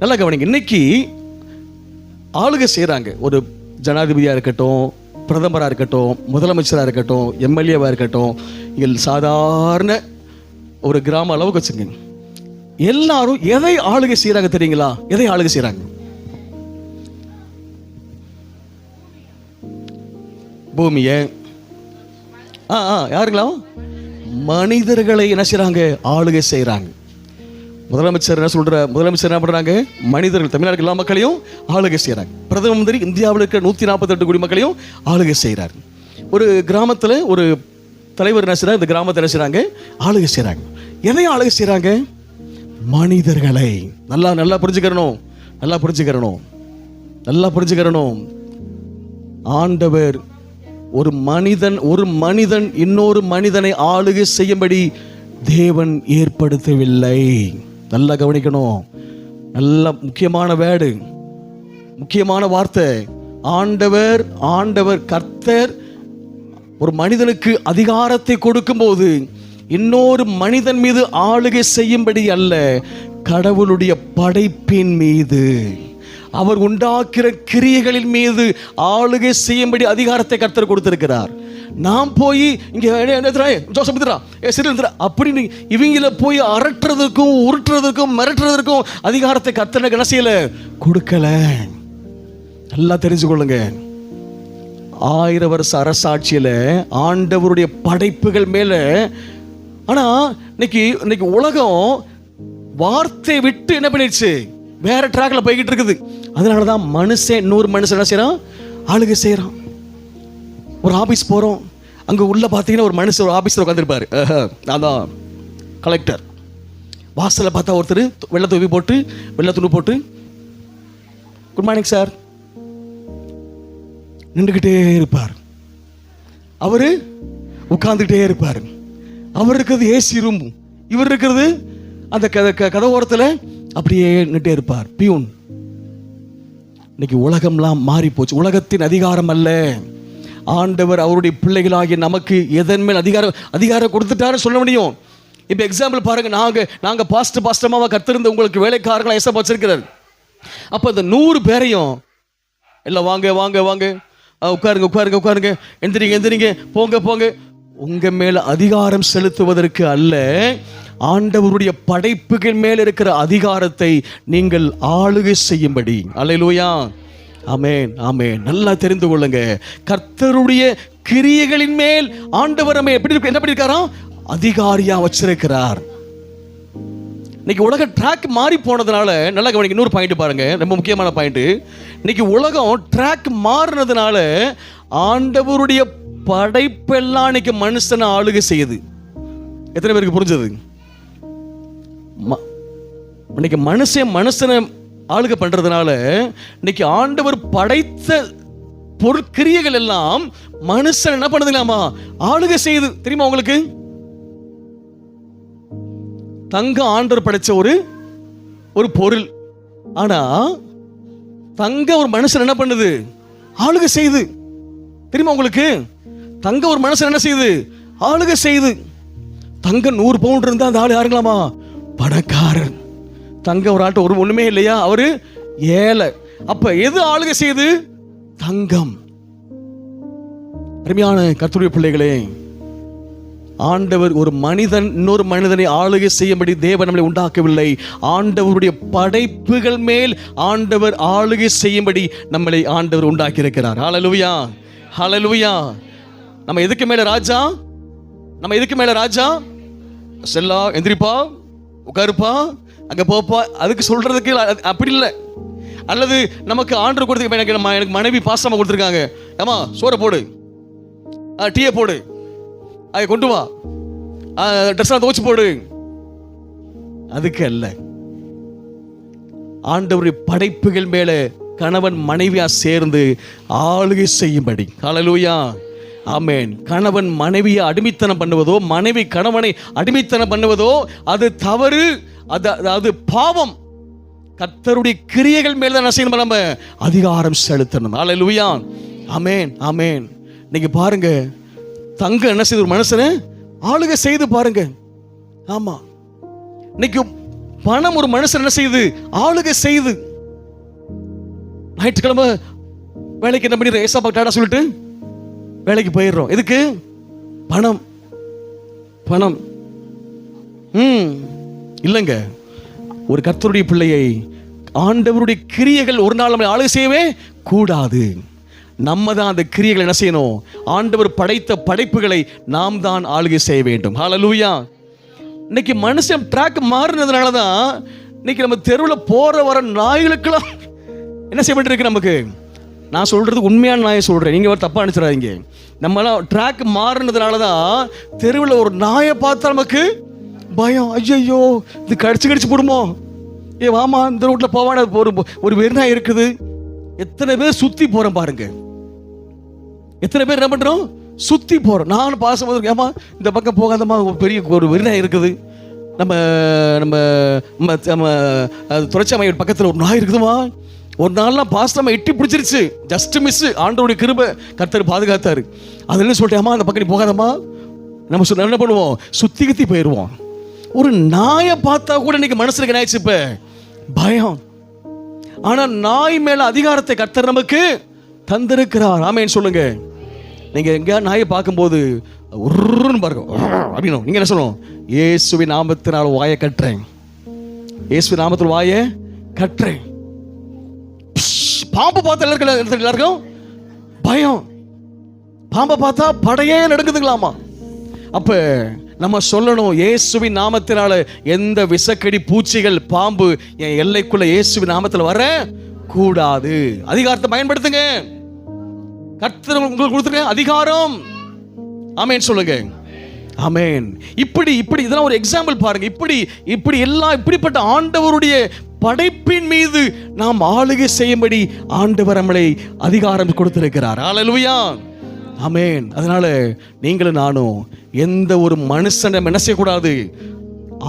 நல்லா கவனிங்க. இன்னைக்கு ஆளுகை செய்யறாங்க. ஒரு ஜனாதிபதியா இருக்கட்டும், பிரதமரா இருக்கட்டும், முதலமைச்சரா இருக்கட்டும், எம்எல்ஏவா இருக்கட்டும், சாதாரண ஒரு கிராம அளவுக்கு வச்சுங்க, எல்லாரும் எதை ஆளுகை செய்யறாங்க தெரியுங்களா? எதை ஆளுகை செய்யறாங்க? பூமியை, யாருங்களா? மனிதர்களை என்ன செய்யறாங்க? ஆளுகை செய்யறாங்க. முதலமைச்சர் என்ன பண்றாங்க? மனிதர்கள், தமிழ்நாடு எல்லா மக்களையும் ஆளுகை செய்யறாங்க. பிரதம மந்திரி இந்தியாவில் இருக்கிற 148 கோடி மக்களையும் ஆளுகை செய்யறாரு. ஒரு கிராமத்துல ஒரு தலைவர் என்ன செய்யறாங்க? இந்த கிராமத்தை என்ன செய்யறாங்க? ஆளுகை செய்யறாங்க. எதை ஆளுகை செய்யறாங்க? மனிதர்களை. நல்லா புரிஞ்சுக்கிறணும், நல்லா புரிஞ்சுக்கிறணும். நல்லா புரிஞ்சுக்கிறணும். ஆண்டவர் ஒரு மனிதன் இன்னொரு மனிதனை ஆளுகை செய்யும்படி தேவன் ஏற்படுத்தவில்லை. நல்லா கவனிக்கணும். நல்ல முக்கியமான வேர்டு, முக்கியமான வார்த்தை. ஆண்டவர் கர்த்தர் ஒரு மனிதனுக்கு அதிகாரத்தை கொடுக்கும்போது இன்னொரு மனிதன் மீது ஆளுகை செய்யும்படி அல்ல, கடவுளுடைய படைப்பின் மீது, அவர் உண்டாக்குற கிரியைகளின் மீது ஆளுகை செய்யும்படி அதிகாரத்தை கர்த்தர் கொடுத்திருக்கிறார். நாம் போய் இங்கே அப்படின்னு இவங்கள போய் அரட்டுறதுக்கும் உருட்டுறதுக்கும் மிரட்டுறதுக்கும் அதிகாரத்தை கர்த்தர் என்ன செய்யல, கொடுக்கல. நல்லா தெரிஞ்சுக்கொள்ளுங்க. 1000 வருஷ அரசாட்சியில ஆண்டவருடைய படைப்புகள் மேல, ஆனா இன்னைக்கு உலகம் வார்த்தை விட்டு என்ன பண்ணிடுச்சு, வேற ட்ராக்ல போய்கிட்டு இருக்குது. அதனாலதான் இன்னொரு மனுஷன் என்ன செய்யறான், ஆளுகை செய்யறான். ஒரு ஆபீஸ் போறோம், அங்க உள்ள பாத்தீங்கன்னா ஒரு மனுஷன் ஒரு ஆபீஸ்ல உட்காந்துருப்பாரு. அதான் கலெக்டர். வாசல்ல பார்த்தா ஒருத்தர் வெள்ளை துணி போட்டு குட் மார்னிங் சார் நின்றுகிட்டே இருப்பார். அவரு உட்கார்ந்துகிட்டே இருப்பார். அவர் இருக்கிறது ஏசி ரூம், இவர் இருக்கிறது அந்த கதை ஓரத்தில் அப்படியே நின்றுட்டே இருப்பார். பியூன். இன்னைக்கு உலகம்லாம் மாறி போச்சு. உலகத்தின் அதிகாரம் அல்ல, ஆண்டவர் அவருடைய பிள்ளைகளாகிய நமக்கு எதன் மேல் அதிகாரம் கொடுத்துட்டாரு சொல்ல முடியும். இப்போ எக்ஸாம்பிள் பாருங்க, நாங்கள் பாஸ்டமாவா கத்திருந்த உங்களுக்கு வேலைக்காரர்களாக ஏசப்பா வச்சிருக்கிறார். அப்போ இந்த 100 பேரையும் எல்லாம் வாங்க உட்காருங்க, எந்திரிங்க, போங்க, உங்க மேல அதிகாரம் செலுத்துவதற்கு அல்ல, ஆண்டவருடைய படைப்புகள் மேல் இருக்கிற அதிகாரத்தை நீங்கள் ஆளுகை செய்யும்படி. அல்லேலூயா, ஆமென். நல்லா தெரிந்து கொள்ளுங்க. கர்த்தருடைய கிரியைகளின் மேல் ஆண்டவர் என்ன பண்ணிருக்காராம், அதிகாரியா வச்சிருக்கிறார். இன்னைக்கு உலக ட்ராக் மாறி போனதுனால, நல்லா கவனிக்க, இன்னொரு பாயிண்ட் பாருங்க, ரொம்ப முக்கியமான பாயிண்ட். இன்னைக்கு உலகம் ட்ராக் மாறினதுனால ஆண்டவருடைய படைப்பெல்லாம் இன்னைக்கு மனுஷனை ஆளுகை செய்யுது. எத்தனை பேருக்கு புரிஞ்சது? இன்னைக்கு மனுஷனை ஆளுகை பண்றதுனால இன்னைக்கு ஆண்டவர் படைத்த பொருட்கிரியைகள் எல்லாம் மனுஷன் என்ன பண்ணுதுங்களாமா, ஆளுகை செய்யுது. தெரியுமா உங்களுக்கு? தங்கம் ஆண்டவர் படைச்ச ஒரு பொருள். ஆனா தங்கம் ஒரு மனுஷன் என்ன பண்ணுது, ஆளுகை செய்யுது. தெரியுமா உங்களுக்கு? தங்கம் ஒரு மனுஷன் என்ன செய்யுது, ஆளுகை செய்யுது. தங்கம் 100 பவுண்ட் இருந்தா அந்த ஆளு யாருங்களாமா, பணக்காரர். தங்கம் ஒரு ஆட்ட ஒண்ணுமே இல்லையா, அவரு ஏழை. அப்ப எது ஆளுகை செய்யுது? தங்கம். அருமையான கர்த்தருடைய பிள்ளைகளே, ஆண்டவர் ஒரு மனிதன் இன்னொரு மனிதனை ஆளுகை செய்யும்படி தேவன் நம்மளை உண்டாக்கவில்லை. ஆண்டவருடைய படைப்புகள் மேல் ஆண்டவர் ஆளுகை செய்யும்படி நம்மளை ஆண்டவர் உண்டாக்கி இருக்கிறார். ஹல்லேலூயா. நம்ம எதுக்கு மேல ராஜா? செல்லா, எந்திரிப்பா, உட்காருப்பா, அங்க போப்பா, அதுக்கு சொல்றதுக்கு அப்படி இல்லை. அல்லது நமக்கு ஆண்டவர் கொடுத்து, எனக்கு மனைவி பாசமா கொடுத்துருக்காங்க, ஏமா சோறை போடு, டீயை போடு, அதை கொண்டு வா, ட்ரெஸ்ஸாக துவச்சு போடு, அதுக்கு அல்ல. ஆண்டவருடைய படைப்புகள் மேல கணவன் மனைவியா சேர்ந்து ஆளுகை செய்யும்படி. ஹல்லேலூயா, ஆமென். கணவன் மனைவியை அடிமைத்தனம் பண்ணுவதோ, மனைவி கணவனை அடிமைத்தனம் பண்ணுவதோ அது தவறு, அது பாவம். கர்த்தருடைய கிரியைகள் மேல தான் செய்யணும், நம்ம அதிகாரம் செலுத்தணும். ஹல்லேலூயா, ஆமென். இன்னைக்கு பாருங்க, தங்கம் என்ன செய்து ஒரு மனுஷனை ஆளுகை செய்து பாருங்க. ஆமா, இன்னைக்கு பணம் ஒரு மனுஷன் என்ன செய்யுது, ஆளுகை செய்யுது. ஞாயிற்றுக்கிழமை வேலைக்கு என்ன பண்ணிடுறோம், ஏசப்பா டாடா சொல்லிட்டு வேலைக்கு போயிடுறோம். எதுக்கு? பணம். இல்லைங்க, ஒரு கர்த்தருடைய பிள்ளையை ஆண்டவருடைய கிரியைகள் ஒரு நாள் நம்ம ஆளுகை செய்யவே கூடாது. நம்ம தான் அந்த கிரியைகளை என்ன செய்யணும், ஆண்டவர் படைத்த படைப்புகளை நாம் தான் ஆளுகை செய்ய வேண்டும். ஹல்லேலூயா. இன்னைக்கு மனுஷன் ட்ராக் மாறினதுனால தான் இன்னைக்கு நம்ம தெருவில் போற வர நாய்களுக்கெல்லாம் என்ன செய்ய வேண்டியிருக்கு நமக்கு. நான் சொல்றது உண்மையான நாயை சொல்றேன், நீங்க தப்பா நினைச்சிடாதீங்க. நம்மளாம் ட்ராக் மாறினதுனால தான் தெருவில் ஒரு நாயை பார்த்தா நமக்கு பயம். ஐயோ, இது கடிச்சு போடுமோ, வாமா இந்த ரோட்ல போவான, ஒரு வெறிநாய் இருக்குது, எத்தனை பேர் சுத்தி போறோம் பாருங்க. எத்தனை பேர் என்ன பண்றோம்? சுத்தி போறோம். நான் பாசம் ஏமா இந்த பக்கம் போகாதமா, பெரிய ஒரு விருநாய் இருக்குது, நம்ம நம்ம நம்ம துறைச்சாமையோட பக்கத்தில் ஒரு நாய் இருக்குதுமா. ஒரு நாள்லாம் பாஸ்டமா எட்டி பிடிச்சிருச்சு, ஜஸ்ட் மிஸ். ஆண்டவருடைய கிருபை, கர்த்தர் பாதுகாத்தாரு. அதுன்னு சொல்லிட்டேம்மா அந்த பக்கம் நீ போகாதம்மா. நம்ம என்ன பண்ணுவோம்? சுத்தி கத்தி போயிடுவோம். ஒரு நாயை பார்த்தா கூட இன்னைக்கு மனசுக்கு என்ன ஆயிடுச்சு? இப்ப பயம். ஆனா நாய் மேல அதிகாரத்தை கர்த்தர் நமக்கு தந்திருக்கிறார். ஆமென் சொல்லுங்க. நீங்க எங்கேயா நாயை பார்க்கும்போது உருன்னு பாருங்க அப்படின்னு நீங்க என்ன சொல்லணும்? இயேசுவின் நாமத்தினால் வாயை கட்டுறேன், இயேசுவின் நாமத்தில் வாயை கட்டுறேன். பாம்பு பார்த்த எல்லாருக்கும் பயம். பாம்பை பார்த்தா படையே நடுங்குதுங்களாமா. அப்ப நம்ம சொல்லணும், இயேசுவின் நாமத்தினால எந்த விஷக்கடி பூச்சிகள் பாம்பு என் எல்லைக்குள்ள இயேசுவின் நாமத்தில் வர கூடாது. அதிகாரத்தை பயன்படுத்துங்க. கர்த்தர் உங்களுக்கு கொடுத்துருக்க அதிகாரம். ஆமென் சொல்லுங்க. ஆமென். இப்படி இதெல்லாம் ஒரு எக்ஸாம்பிள் பாருங்க. இப்படி எல்லாம் இப்படிப்பட்ட ஆண்டவருடைய படைப்பின் மீது நாம் ஆளுகை செய்யும்படி ஆண்டவர் நம்மளை அதிகாரம் கொடுத்திருக்கிறார். ஹல்லேலூயா. ஆமென். அதனால நீங்களும் நானும் எந்த ஒரு மனுஷனை என்ன செய்யக்கூடாது?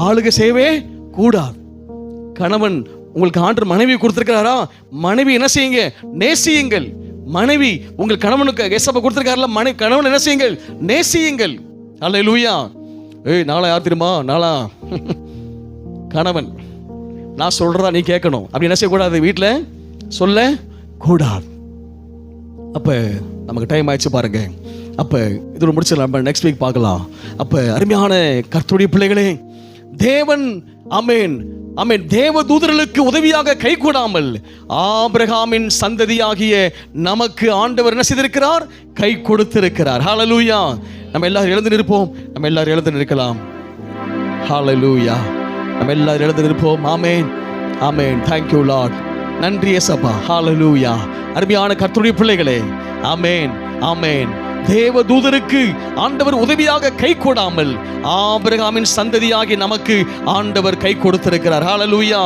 ஆளுகை செய்யவே கூடாது. கணவன் உங்களுக்கு ஆண்டவர் மனைவி கொடுத்திருக்கிறாரா? மனைவி என்ன செய்யுங்க? நேசியுங்கள். மனைவி உங்கள் கணவனுக்கு ஏசப்பா கொடுத்திருக்காருல, கணவன் என்ன செய்யுங்கள்? நேசியுங்கள். ஹல்லேலூயா. நாளா யார் தெரியுமா? நாளா கணவன். நான் சொல்றதா நீ கேட்கணும். அப்படி என்ன செய்யக்கூடாது? வீட்டில் சொல்ல கூடாது. அப்ப நமக்கு டைம் ஆயிடுச்சு பாருங்க. அப்ப இதோட முடிச்சிடலாம், நம்ம நெக்ஸ்ட் வீக் பார்க்கலாம். அப்ப அருமையான கர்த்தருடைய பிள்ளைகளே, தேவன் ஆமென் ஆமென் தேவ தூதர்களுக்கு உதவியாக கை கூடாமல் ஆபிரகாமின் சந்ததியாகிய நமக்கு ஆண்டவர் என்ன செய்திருக்கிறார்? கை கொடுத்திருக்கிறார். ஹல்லேலூயா. நம்ம எல்லாரும் எழுந்து நிற்போம். நம்ம எல்லாரும் எழுந்து நிற்கலாம். ஹல்லேலூயா. நம்ம எல்லாரும் எழுந்து நிற்போம். ஆமென் ஆமென். Thank you Lord. நன்றி இயேசப்பா. ஹல்லேலூயா. அருமையான கர்த்தருடைய பிள்ளைகளே, ஆமென் ஆமென். தேவ தூதருக்கு ஆண்டவர் உதவியாக கை கொடாமல் ஆபிரகாமின் சந்ததியாகி நமக்கு ஆண்டவர் கை கொடுத்திருக்கிறார். ஹல்லேலூயா.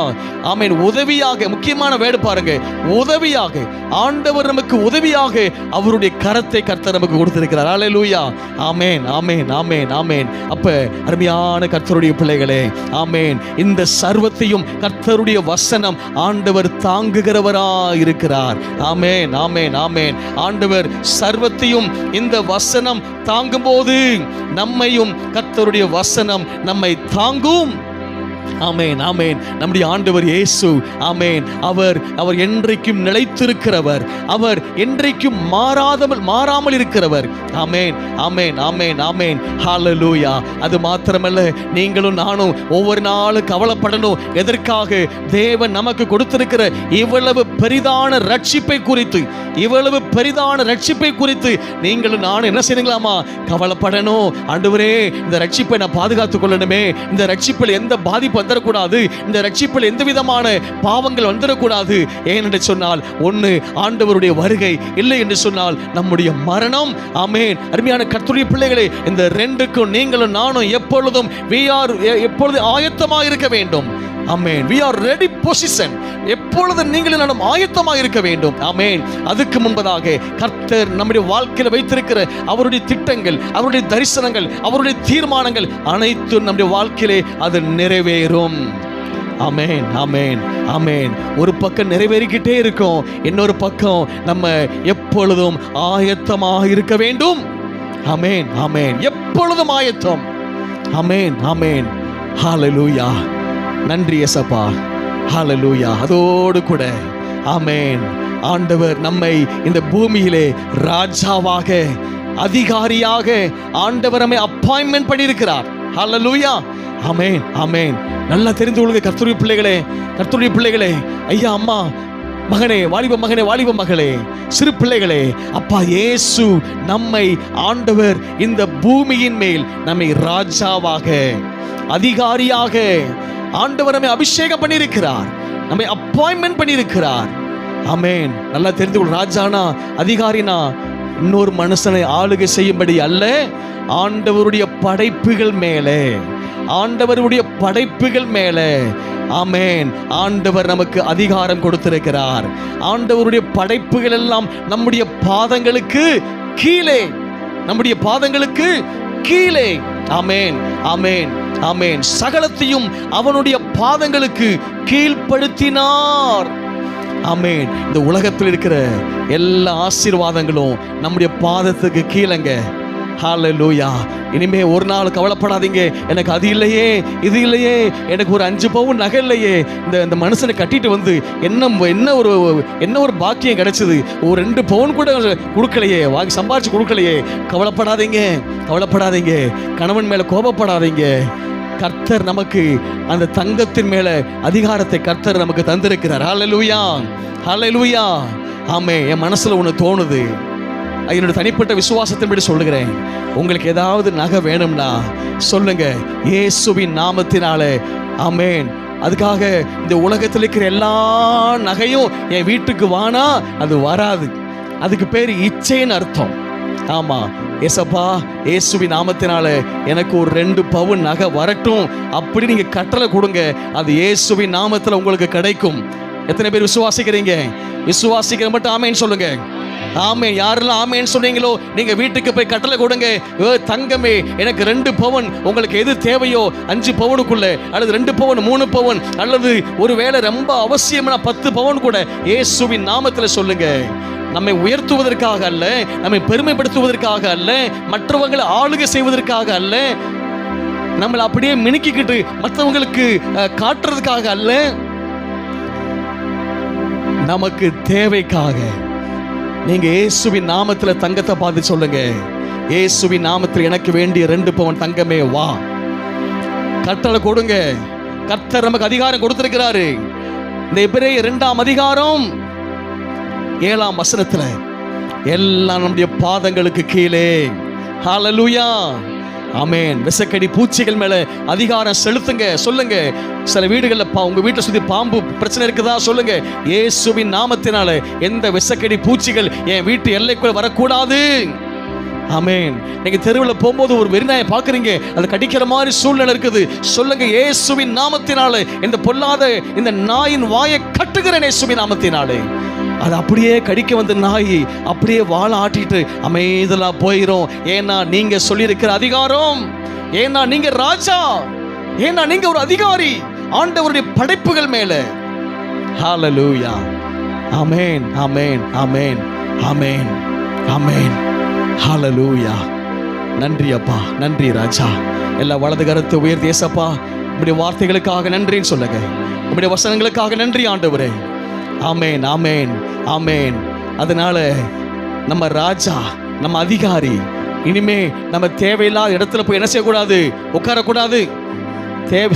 ஆமென். உதவியாக, முக்கியமான வேர்டு பாருங்க, உதவியாக. ஆண்டவர் நமக்கு உதவியாக அவருடைய கரத்தை கர்த்தர் நமக்கு கொடுத்திருக்கிறார். ஹல்லேலூயா. ஆமென் ஆமென் ஆமென் ஆமென். அப்ப அருமையான கர்த்தருடைய பிள்ளைகளே, ஆமென், இந்த சர்வத்தையும் கர்த்தருடைய வசனம் ஆண்டவர் தாங்குகிறவராய் இருக்கிறார். ஆமென் ஆமென் ஆமென். ஆண்டவர் சர்வத்தையும் இந்த வசனம் தாங்கும் போது நம்மையும் கர்த்தருடைய வசனம் நம்மை தாங்கும். ஆமென் ஆமென். நம்முடைய ஆண்டவர் இயேசு, ஆமென், அவர் என்றைக்கும் நிலைத்திருக்கிறவர். அவர் என்றைக்கும் மாறாமல் இருக்கிறவர். ஆமென் ஆமென் ஆமென் ஆமென். ஹல்லேலூயா. அது மாத்திரமல்ல, நீங்களும் நானும் ஒவ்வொரு நாளும் கவலைப்படணும். எதற்காக? தேவன் நமக்கு கொடுத்திருக்கிற இவ்வளவு பெரிதான ரட்சிப்பை குறித்து, இவ்வளவு பெரிதான ரட்சிப்பை குறித்து நீங்களும் நானும் என்ன செய்யணுங்களாமா? கவலைப்படணும். ஆண்டவரே, இந்த ரட்சிப்பை நான் பாதுகாத்துக் கொள்ளணுமே, இந்த ரட்சிப்பில் எந்த பாதிப்பு வந்துடக்கூடாது, இந்த ரட்சிப்பில் எந்த விதமான பாவங்கள் வந்துடக்கூடாது. ஏனென்று சொன்னால், ஒன்று ஆண்டவருடைய வருகை, இல்லை என்று சொன்னால் நம்முடைய மரணம். ஆமென். அருமையான கர்த்தருடைய பிள்ளைகளே, இந்த ரெண்டுக்கும் நீங்களும் நானும் எப்பொழுதும் எப்பொழுது ஆயத்தமாக இருக்க வேண்டும். ஆமென். we are ready position. எப்பொழுது நீங்களும் நானும் ஆயத்தமாக இருக்க வேண்டும். ஆமென். அதுக்கு முன்பதாக கர்த்தர் நம்முடைய வாழ்க்கையில் வைத்திருக்கிற அவருடைய திட்டங்கள், அவருடைய தரிசனங்கள், அவருடைய தீர்மானங்கள் அனைத்தும் நம்முடைய வாழ்க்கையிலே அது நிறைவேறும். ஆமென் ஆமென் ஆமென். ஒரு பக்கம் நிறைவேறிக்கிட்டே இருக்கும், இன்னொரு பக்கம் நம்ம எப்பொழுதும் ஆயத்தமாக இருக்க வேண்டும். ஆமென் ஆமென். எப்பொழுதும் ஆயத்தம். ஆமென் ஆமென். ஹல்லேலூயா. நன்றி இயேசப்பா. ஹல்லேலூயா. அதோடு கூட ஆமென், ஆண்டவர் நம்மை இந்த பூமியிலே ராஜாவாக, அதிகாரியாக ஆண்டவர் நம்மை அப்பாயின்மெண்ட் பண்ணியிருக்கிறார். ஹல்லேலூயா. ஆமென் ஆமென். நல்லா தெரிந்து கொள்ளுங்க கர்த்தருடைய பிள்ளைகளே, கர்த்தருடைய பிள்ளைகளே, ஐயா, அம்மா, மகனே, வாலிப மகனே, வாலிப மகளே, சிறு பிள்ளைகளே, அப்பா இயேசு நம்மை ஆண்டவர் இந்த பூமியின் மேல் நம்மை ராஜாவாக, அதிகாரியாக ஆண்டவர் நம்மை அபிஷேகம் பண்ணியிருக்கிறார், நம்மை அப்பாயின்மெண்ட் பண்ணியிருக்கிறார். ஆமென். நல்லா தெரிந்து கொள். ராஜானா, அதிகாரினா இன்னொரு மனுஷனை ஆளுகை செய்யும்படி அல்ல, ஆண்டவருடைய படைப்புகள் மேலே, ஆண்டவருடைய படைப்புகள் மேலே ஆமென். ஆண்டவர் நமக்கு அதிகாரம் கொடுத்திருக்கிறார். ஆண்டவருடைய படைப்புகள் எல்லாம் நம்முடைய பாதங்களுக்கு கீழே, நம்முடைய பாதங்களுக்கு கீழே. ஆமென், ஆமென், ஆமென். சகலத்தையும் அவனுடைய பாதங்களுக்கு கீழ்ப்படுத்தினார். ஆமென். இந்த உலகத்தில் இருக்கிற எல்லா ஆசீர்வாதங்களும் நம்முடைய பாதத்துக்கு கீழங்க. ஹல்லேலூயா. இனிமே ஒரு நாள் கவலைப்படாதீங்க, எனக்கு அது இல்லையே, இது இல்லையே, எனக்கு ஒரு 5 பவுன் நகை இல்லையே, இந்த மனுஷனை கட்டிட்டு வந்து என்ன ஒரு பாக்கியம் கிடைச்சது, ஒரு 2 பவுன் கூட கொடுக்கலையே, வாங்கி சம்பாரிச்சு கொடுக்கலையே. கவலைப்படாதீங்க, கவலைப்படாதீங்க. கணவன் மேல கோபப்படாதீங்க. கர்த்தர் நமக்கு அந்த தங்கத்தின் மேல அதிகாரத்தை கர்த்தர் நமக்கு தந்திருக்கிறார். ஹல்லேலூயா, ஹல்லேலூயா. ஆமே. என் மனசுல ஒன்று தோணுது, என்னோட தனிப்பட்ட விசுவாசத்தின்படி சொல்லுகிறேன். உங்களுக்கு ஏதாவது நகை வேணும்னா சொல்லுங்க, இயேசுவின் நாமத்தினாலே. ஆமென். அதுக்காக இந்த உலகத்தில் இருக்கிற எல்லா நகையும் என் வீட்டுக்கு வானா அது வராது. அதுக்கு பேர் இச்சைன்னு அர்த்தம். ஆமா, ஏசப்பா இயேசுவின் நாமத்தினால எனக்கு ஒரு 2 பவுன் நகை வரட்டும் அப்படி நீங்க கட்டளை கொடுங்க, அது இயேசுவின் நாமத்தில் உங்களுக்கு கிடைக்கும். எத்தனை பேர் விசுவாசிக்கிறீங்க? விசுவாசிக்கிற மட்டும் ஆமேன்னு சொல்லுங்க. ஆமே. யாரெல்லாம் ஆமேன்னு சொன்னீங்களோ நீங்க வீட்டுக்கு போய் கட்டளை கொடுங்க. தங்கமே, எனக்கு 2 பவுன், உங்களுக்கு எது தேவையோ 5 பவுனுக்குள்ள, அல்லது 2 பவுன், 3 பவுன், அல்லது ஒருவேளை ரொம்ப அவசியமான 10 பவுன் கூட இயேசுவின் நாமத்தில் சொல்லுங்க. நம்மை உயர்த்துவதற்காக அல்ல, நம்மை பெருமைப்படுத்துவதற்காக அல்ல, மற்றவங்களை ஆளுகை செய்வதற்காக அல்ல, நம்மளை அப்படியே மினுக்கிக்கிட்டு மற்றவங்களுக்கு காட்டுறதுக்காக அல்ல, நமக்கு தேவைக்காக. நீங்க இயேசுவின் நாமத்துல தங்கத்தை பார்த்து சொல்லுங்க, இயேசுவின் நாமத்தில் எனக்கு வேண்டிய 2 பவுன் தங்கமே வா. கட்டளை கொடுங்க. கர்த்தர் நமக்கு அதிகாரம் கொடுத்திருக்கிறாரு. இந்த எபிரேயர் 2ஆம் அதிகாரம் 7ஆம் வசனத்துல எல்லாம் நம்முடைய பாதங்களுக்கு கீழே. ஹல்லேலூயா, ஆமென். விசக்கடி பூச்சிகள் மேல அதிகாரம் செலுத்துங்க. சொல்லுங்க. சில வீடுகளில் உங்க வீட்டை சுத்தி பாம்பு பிரச்சனை இருக்குதா? சொல்லுங்க, இயேசுவின் நாமத்தினால எந்த விசக்கடி பூச்சிகள் என் வீட்டு எல்லைக்குள்ள வரக்கூடாது. ஆமென். நீங்க தெருவில் போகும்போது ஒரு வெறிநாயை பார்க்குறீங்க, அது கடிக்கிற மாதிரி சூழ்நிலை இருக்குது. சொல்லுங்க, இயேசுவின் நாமத்தினால இந்த பொல்லாத இந்த நாயின் வாயை கட்டுகிறேன் இயேசுவின் நாமத்தினாலே. அது அப்படியே கடிக்க வந்த நாய் அப்படியே வாழை ஆட்டிட்டு அமைதலா போயிடும். ஏன்னா நீங்க சொல்லியிருக்கிற அதிகாரம், ஏன்னா நீங்க ராஜா, ஏன்னா நீங்க ஒரு அதிகாரி ஆண்டவருடைய படைப்புகள் மேல. ஹல்லேலூயா, ஆமென், ஆமென், ஆமென், ஆமென், ஆமென். ஹல்லேலூயா. நன்றி அப்பா, நன்றி ராஜா. எல்லா வலது கரத்தை உயர்த்தி ஏசப்பா உம்முடைய வார்த்தைகளுக்காக நன்றின்னு சொல்லுங்க. உம்முடைய வசனங்களுக்காக நன்றி ஆண்டவரே. ஆமென், ஆமென், ஆமென். அதனால நம்ம ராஜா, நம்ம அதிகாரி, இனிமே நம்ம தேவையில்லாத இடத்துல போய் என்ன செய்யக்கூடாது? உட்காரக்கூடாது.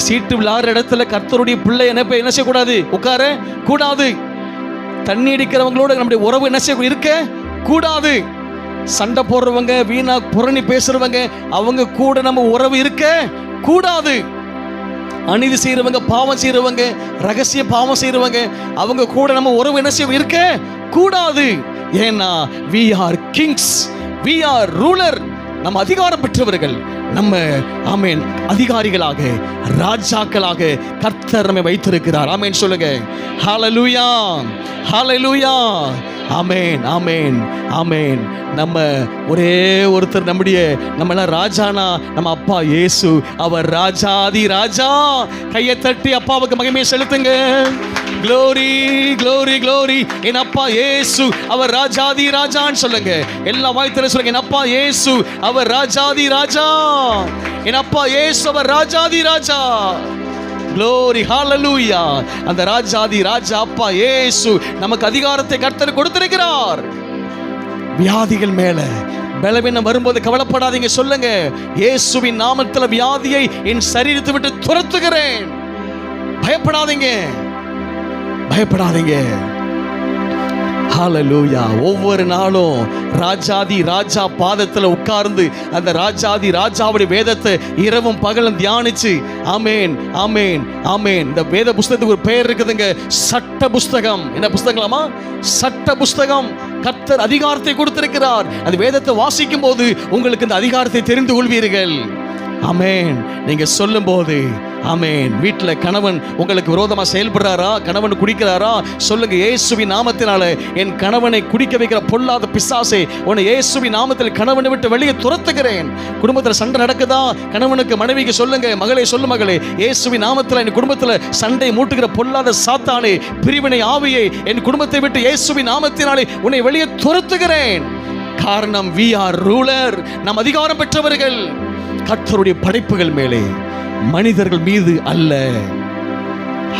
சீட்டு விளையாடுற இடத்துல கர்த்தருடைய பிள்ளை என்ன செய்யக்கூடாது? உட்கார கூடாது. தண்ணி அடிக்கிறவங்களோட நம்முடைய உறவு என்ன செய்ய இருக்க கூடாது. சண்டை போடுறவங்க, வீணா புரணி பேசுறவங்க, அவங்க கூட நம்ம உறவு இருக்க கூடாது. அநீதி செய்யறவங்க, பாவம் செய்யறவங்க, ரகசிய பாவம் செய்யறவங்க, அவங்க கூட நம்ம உறவு என்ன செய்ய இருக்க கூடாது. ஏன்னா we are kings, we are ruler. நம்ம அதிகாரம் பெற்றவர்கள். நம்ம ஆமென் அதிகாரிகளாக, ராஜாக்களாக கர்த்தர் நம்மை வைத்திருக்கிறார். ஆமென் சொல்லுங்க. ஹல்லேலூயா, ஹல்லேலூயா, ஆமென், ஆமென், ஆமென். நம்ம ஒரே ஒருத்தர் நம்மளாம் ராஜானா நம்ம அப்பா இயேசு. அவர் ராஜாதி ராஜா. கையை தட்டி அப்பாவுக்கு மகிமையை செலுத்துங்க. Glory, glory, glory. என் அப்பா இயேசு அவர் ராஜாதி ராஜான்னு சொல்லுங்க. எல்லா வாய்த்தில சொல்லுங்க, என் அப்பா இயேசு அவர் ராஜாதி ராஜா. என் அப்பா இயேசு அவர் ராஜாதி ராஜா. Glory, hallelujah. அந்த ராஜாதி ராஜா அப்பா இயேசு நமக்கு அதிகாரத்தை கர்த்தர் கொடுத்திருக்கிறார். வியாதிகள் மேல பலவீனம் வரும்போது கவலைப்படாதீங்க. சொல்லுங்க, இயேசுவின் நாமத்தில் வியாதியை என் சரீரத்தை விட்டு துரத்துகிறேன். பயப்படாதீங்க, பயப்படாதீங்க. ஹல்லேலூயா. ஒவ்வொரு நாளும் ராஜாதி ராஜா பாதத்தில் உட்கார்ந்து அந்த ராஜாதி ராஜாவுடைய வேதத்தை இரவும் பகலும் தியானிச்சு. ஆமேன், ஆமேன், ஆமேன். இந்த வேத புஸ்தகத்துக்கு ஒரு பெயர் இருக்குதுங்க, சட்ட புஸ்தகம். என்ன புஸ்தகங்களாமா? சட்ட புஸ்தகம். கர்த்தர் அதிகாரத்தை கொடுத்திருக்கிறார். அந்த வேதத்தை வாசிக்கும் போது உங்களுக்கு இந்த அதிகாரத்தை தெரிந்து கொள்வீர்கள். ஆமேன். நீங்க சொல்லும் போது ஆமென். வீட்டில் கணவன் உங்களுக்கு விரோதமாக செயல்படுறாரா, கணவன் குடிக்கிறாரா, சொல்லுங்க இயேசுவின் நாமத்தினால என் கணவனை குடிக்க வைக்கிற பொல்லாத பிசாசே, உன்னை இயேசுவின் நாமத்தில் கணவனை விட்டு வெளியே துரத்துகிறேன். குடும்பத்தில் சண்டை நடக்குதா, கணவனுக்கு மனைவிக்கு சொல்லுங்க, மகளே சொல்லு மகளே, இயேசுவின் நாமத்தில் என் குடும்பத்தில் சண்டை மூட்டுகிற பொல்லாத சாத்தானே, பிரிவினை ஆவியே, என் குடும்பத்தை விட்டு இயேசுவின் நாமத்தினாலே உன்னை வெளியே துரத்துகிறேன். காரணம் we are ruler, நாம் அதிகாரம் பெற்றவர்கள் கர்த்தருடைய படைப்புகள் மேலே, மனிதர்கள் மீது அல்ல.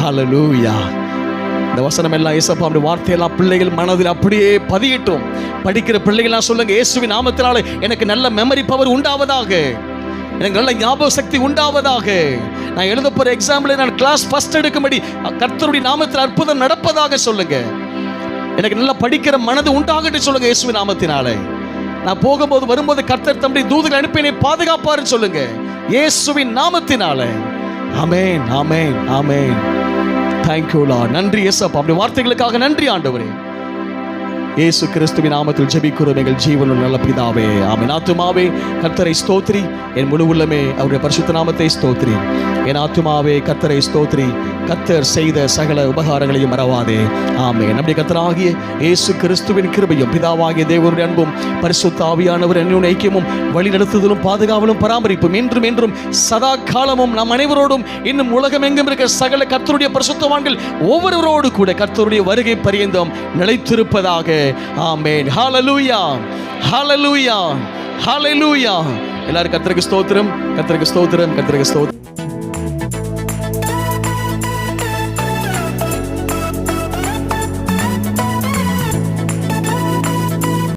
ஹல்லேலூயா. இந்த வசனம் எல்லாம் இயேசுவின் வார்த்தையெல்லாம் பிள்ளைகள் மனதில் அப்படியே பதியட்டும். படிக்கிற பிள்ளைகள்லாம் சொல்லுங்க, இயேசுவின் நாமத்தினாலே எனக்கு நல்ல மெமரி பவர் உண்டாவதாக, எனக்கு நல்ல ஞாபக சக்தி உண்டாவதாக, நான் எழுத போற எக்ஸாம்பிள் நான் கிளாஸ் ஃபர்ஸ்ட் எடுக்கும்படி கர்த்தருடைய நாமத்தில் அற்புதம் நடப்பதாக சொல்லுங்க. எனக்கு நல்லா படிக்கிற மனது உண்டாகட்டும் சொல்லுங்க இயேசுவின் நாமத்தினாலே. நான் போகும்போது வரும்போது கர்த்தர் தம்முடைய தூதர்களை அனுப்பி என்னை பாதுகாப்பாருன்னு சொல்லுங்க இயேசுவின் நாமத்தினாலே. Amen, amen, amen. Thank you Lord. நன்றி இயேசப்பா, அப்படி வார்த்தைகளுக்காக நன்றி ஆண்டவரே. இயேசு கிறிஸ்துவின் நாமத்தில் ஜெபிக்கிறோம் எங்கள் ஜீவனுள்ள நல்ல பிதாவே, ஆமென். ஆத்துமாவே கர்த்தரை ஸ்தோத்திரி, என் முழு உள்ளமே அவருடைய பரிசுத்த நாமத்தை ஸ்தோத்திரி. என் ஆத்துமாவே கர்த்தரை ஸ்தோத்திரி, கர்த்தர் செய்த சகல உபகாரங்களையும் மறவாதே. ஆமென். நம்முடைய கர்த்தராகிய இயேசு கிறிஸ்துவின் கிருபையும் பிதாவாகிய தேவனுடைய அன்பும் பரிசுத்த ஆவியானவர் என்னுடைய ஐக்கியமும் வழிநடத்துதலும் பாதுகாவலும் பராமரிப்பும் என்றும் என்றும் சதா காலமும் நம் அனைவரோடும் இன்னும் உலகம் எங்கும் இருக்கிற சகல கர்த்தருடைய பரிசுத்தவான்கள் ஒவ்வொருவரோடு கூட கர்த்தருடைய வருகை பரியந்தம் நிலைத்திருப்பதாக. ஆமென். ஹல்லேலூயா, ஹல்லேலூயா, ஹல்லேலூயா. எல்லாரும் கர்த்தருக்கு ஸ்தோத்திரம், கர்த்தருக்கு ஸ்தோத்திரம், கர்த்தருக்கு ஸ்தோத்திரம்.